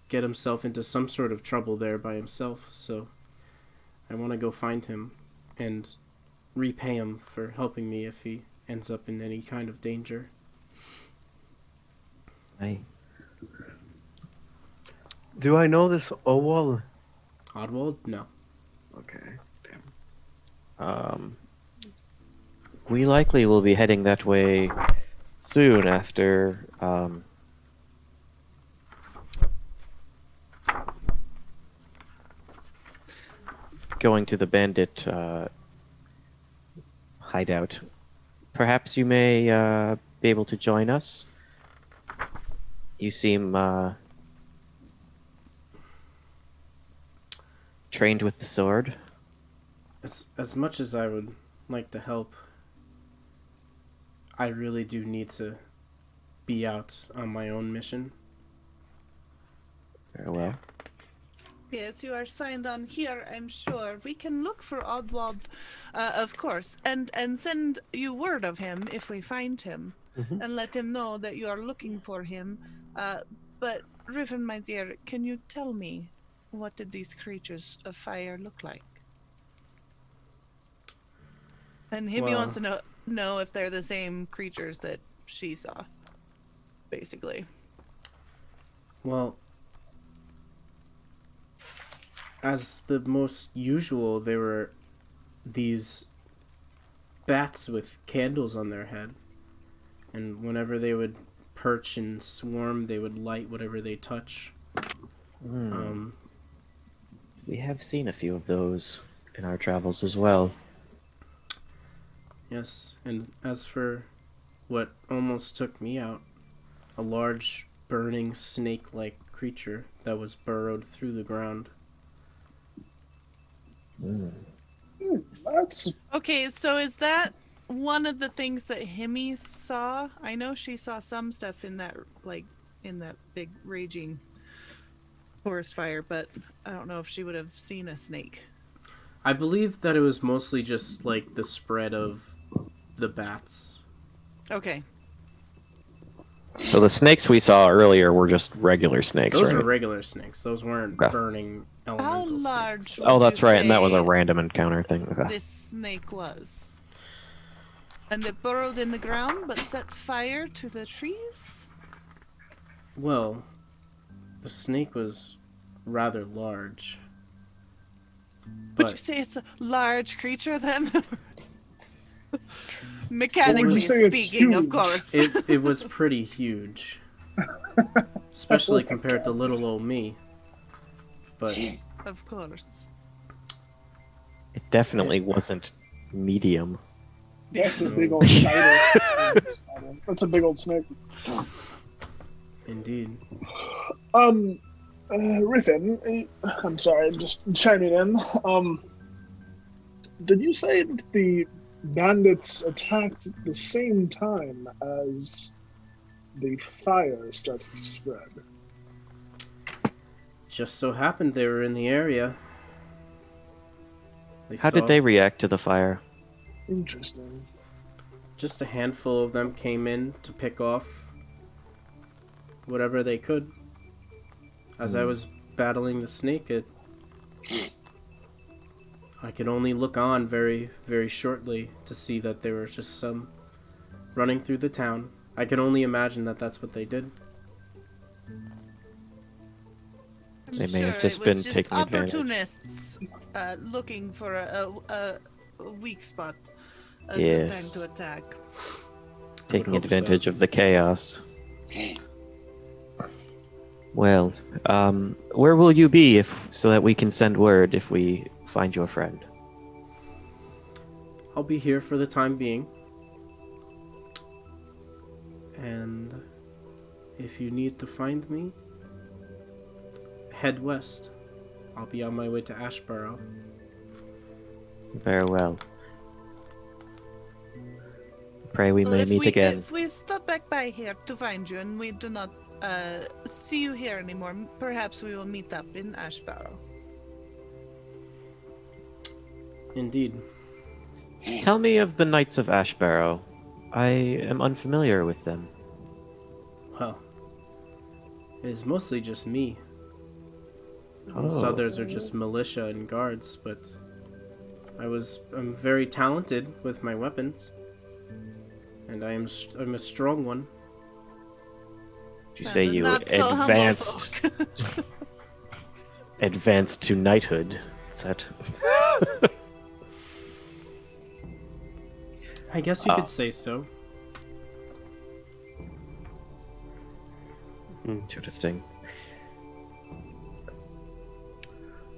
get himself into some sort of trouble there by himself, so I want to go find him and repay him for helping me if he ends up in any kind of danger. Do I know this Owal? Oddwald? No. Okay. We likely will be heading that way soon after, going to the bandit, hideout. Perhaps you may, be able to join us? You seem, trained with the sword. As much as I would like to help, I really do need to be out on my own mission. Very well. Yes, you are signed on here, I'm sure. We can look for Oddwald, of course, and send you word of him if we find him, and let him know that you are looking for him. But, Riven, my dear, can you tell me, what did these creatures of fire look like? And Hibby wants to know if they're the same creatures that she saw, basically. Well, as the most usual, they were these bats with candles on their head. And whenever they would perch and swarm, they would light whatever they touch. We have seen a few of those in our travels as well. Yes, and as for what almost took me out, a large, burning, snake-like creature that was burrowed through the ground. That's Okay, so is that one of the things that Himmy saw? I know she saw some stuff in that, in that big raging forest fire, but I don't know if she would have seen a snake. I believe that it was mostly just, the spread of the bats. Okay. So the snakes we saw earlier were just regular snakes, Those right? were regular snakes. Those weren't Okay. burning How elemental large snakes. Oh, would that's you right, and that was a say random encounter thing. Okay. this snake was? And it burrowed in the ground but set fire to the trees? Well, The snake was rather large. Would you But say it's a large creature then? Would Mechanically you say it's speaking, of huge? course. it was pretty huge. Especially compared to little old me. But Of course. It definitely wasn't medium. That's a big old spider. That's a big old snake. indeed. Riffin, I'm sorry, I'm just chiming in. Did you say that the bandits attacked at the same time as the fire started to spread? Just so happened they were in the area. How did they react to the fire? Interesting. Just a handful of them came in to pick off whatever they could. As I was battling the snake, I could only look on very, very shortly to see that there were just some running through the town. I can only imagine that that's what they did. They may have Sure, just it been was just taking advantage. opportunists looking for a weak spot. A Yes. good time to attack. Taking hope so. advantage of the chaos. Well, where will you be so that we can send word if we find your friend? I'll be here for the time being. And if you need to find me, head west. I'll be on my way to Ashborough. Very well. Pray we Well, may meet again. If we stop back by here to find you and we do not see you here anymore, perhaps we will meet up in Ashborough. Indeed. Tell me of the Knights of Ashborough. I am unfamiliar with them. Well, it is mostly just me. Most Oh. others are just militia and guards, but I'm very talented with my weapons. And I'm a strong one. Did you say you Not so humble advanced folk. advanced to knighthood? Is that I guess you Ah. could say so. interesting?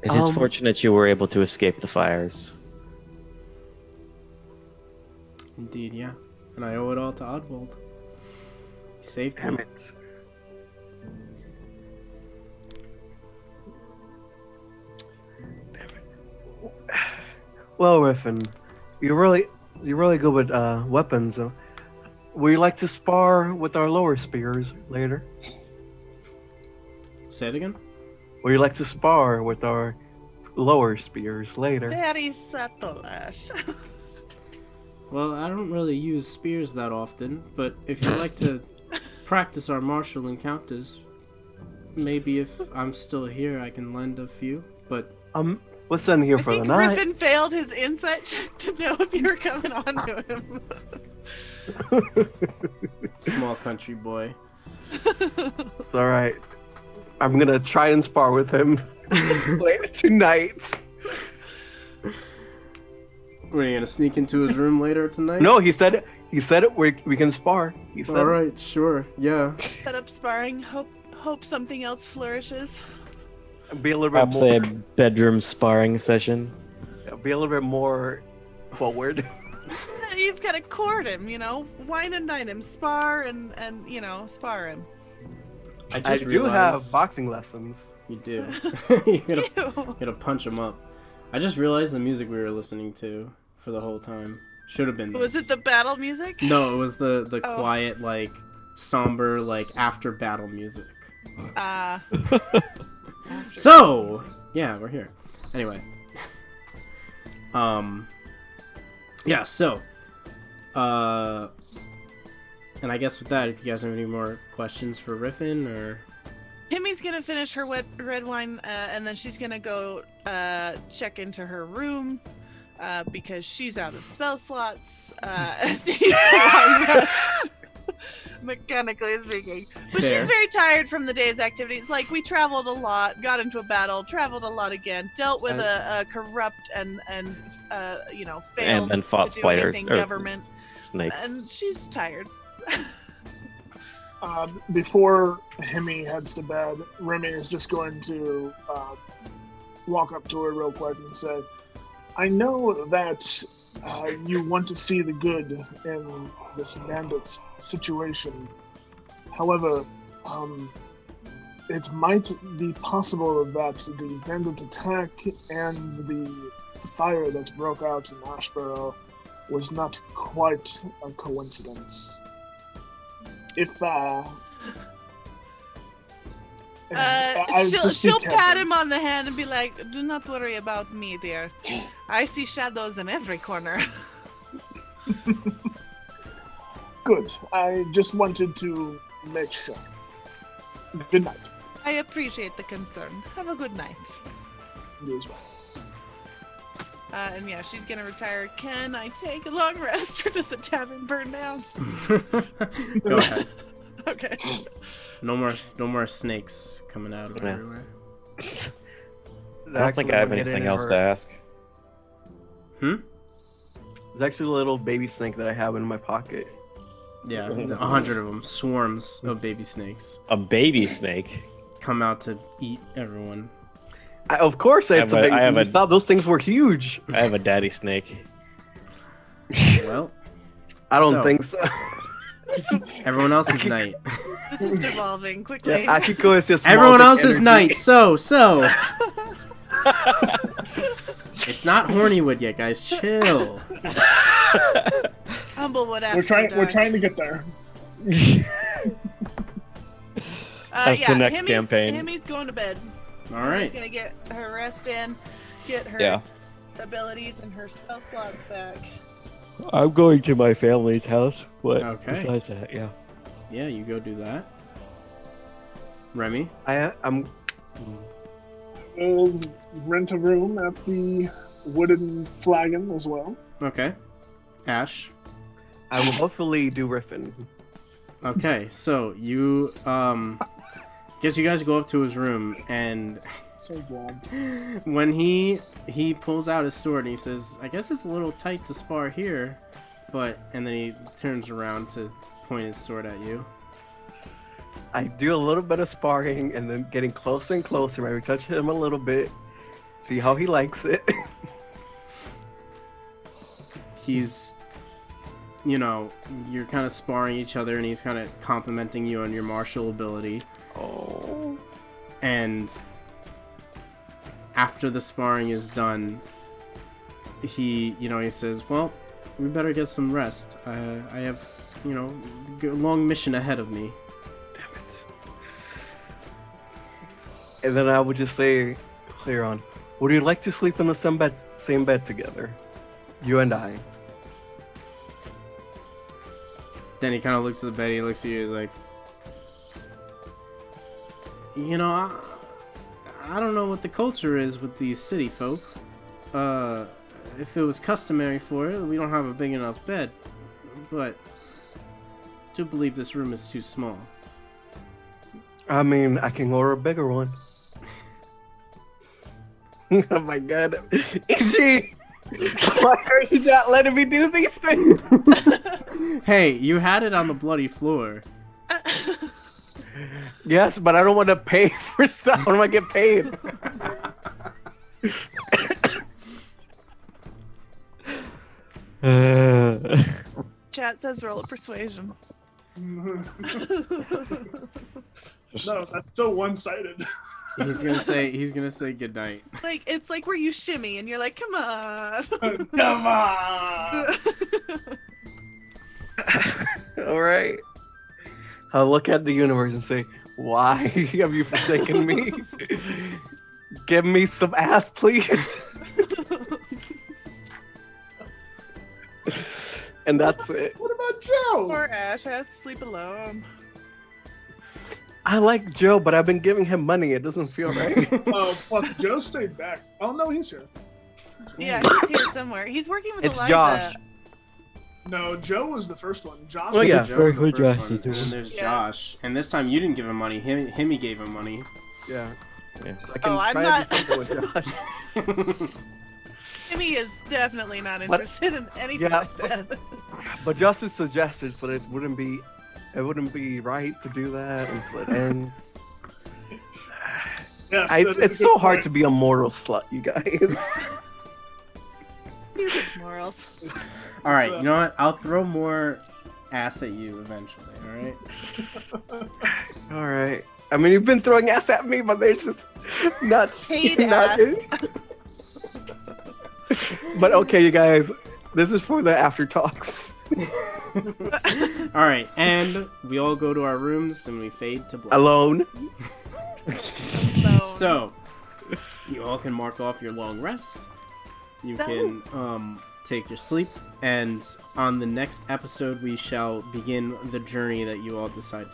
It is fortunate you were able to escape the fires. Indeed, yeah. And I owe it all to Oddwald. He saved Damn me. it. Well, Riffin, you're really good with weapons. Would you like to spar with our lower spears later? Say it again? Would you like to spar with our lower spears later? Very subtle, Ash. Well, I don't really use spears that often, but if you'd like to practice our martial encounters, maybe if I'm still here I can lend a few, but We'll send here I for the think night. Griffin failed his insight check to know if you were coming on to him. small country boy. It's alright. I'm gonna try and spar with him later tonight. Were you gonna sneak into his room later tonight? No, he said it. He said it. We can spar. He said it. Alright, sure, yeah. Set up sparring. Hope something else flourishes. Be a little bit Perhaps more. a bedroom sparring session. Be a little bit more forward. You've got to court him, wine and dine him, spar and spar him. I I just do realized have boxing lessons. you do. you gotta, Ew. gotta punch him up. I just realized the music we were listening to for the whole time should have been Was this. it the battle music? No, it was the Oh. quiet, like, somber, like, after battle music. So, yeah, we're here. Anyway. Yeah, so. And I guess with that, if you guys have any more questions for Riffin, or... Himmy's gonna finish her red wine, and then she's gonna go check into her room because she's out of spell slots. And needs a long rest. Mechanically speaking. But Fair. she's very tired from the day's activities. Like, we traveled a lot, got into a battle, traveled a lot again, dealt with a corrupt and failed And then fought to do spiders anything or government. snakes. And she's tired. Before Hemi heads to bed, Remy is just going to walk up to her real quick and say, I know that you want to see the good in this bandit's situation. However, it might be possible that the bandit attack and the fire that broke out in Ashborough was not quite a coincidence. If she'll pat him on the hand and be like, do not worry about me, dear. I see shadows in every corner. Good. I just wanted to make sure. Good night. I appreciate the concern. Have a good night. You as well. And yeah, she's gonna retire. Can I take a long rest, or does the tavern burn down? Go ahead. Okay. No more snakes coming out of everywhere. I don't think I have anything else to ask. Hmm? There's actually a little baby snake that I have in my pocket. Yeah, 100 of them, swarms of baby snakes, A baby snake. come out to eat everyone. Of course, I have some baby snakes. Thought those things were huge. I have a daddy snake. Well, I don't think so. everyone else's night. This is devolving quickly. Yeah, Akiko is just Everyone small else's energy. night. So. It's not Hornywood yet, guys. Chill. Humblewood after We're dark. trying to get there. That's the next Hemi's, campaign. Hemi's going to bed. All She's right. gonna get her rest in, get her abilities and her spell slots back. I'm going to my family's house. But Okay. besides that, yeah. Yeah, you go do that. Remy. I'm. We'll rent a room at the Wooden Flagon as well. Okay. Ash. I will hopefully do Riffin. Okay, so you guess you guys go up to his room, and So blonde. when he pulls out his sword and he says, I guess it's a little tight to spar here, and then he turns around to point his sword at you. I do a little bit of sparring and then getting closer and closer. Maybe touch him a little bit, see how he likes it. He's, you're kind of sparring each other, and he's kind of complimenting you on your martial ability. Oh. And after the sparring is done, he says, well, we better get some rest. I have, a long mission ahead of me. Damn it. And then I would just say, clear on, would you like to sleep in the same bed together? You and I. Then he kind of looks at the bed, he looks at you, he's like, I don't know what the culture is with these city folk. If it was customary for it, we don't have a big enough bed. But I do believe this room is too small. I mean, I can order a bigger one. Oh my god. Ichi! Why are you not letting me do these things? Hey, you had it on the bloody floor. Yes, but I don't want to pay for stuff. I don't want to get paid. Chat says roll a persuasion. No, that's so one-sided. He's gonna say goodnight. Like, it's like where you shimmy and you're like, come on. Come on! Alright. I'll look at the universe and say, why have you forsaken me? Give me some ass, please. And that's it. What about Joe? Poor Ash has to sleep alone. I like Joe, but I've been giving him money. It doesn't feel right. Oh, plus Joe stayed back. Oh no, he's here. Yeah, he's here somewhere. He's working with It's Eliza. Josh. No, Joe was the first one. Josh. Oh, was yeah. Joe was the Who first Josh one, is doing? and then there's Yeah. Josh. And this time you didn't give him money. Himmy gave him money. Yeah. Yeah. So I can Oh, I'm try not- to do something with Josh. Timmy is definitely not interested in anything Yeah. like that. But Justice suggested so that it wouldn't be right to do that until it ends. Yes, It's so hard to be a moral slut, you guys. Stupid morals. All right, So- you know what? I'll throw more ass at you eventually. All right. All right. I mean, you've been throwing ass at me, but there's just not Paid not ass. But okay, you guys, this is for the after talks. All right, and we all go to our rooms and we fade to black. Alone. So, you all can mark off your long rest. You can take your sleep, and on the next episode, we shall begin the journey that you all decide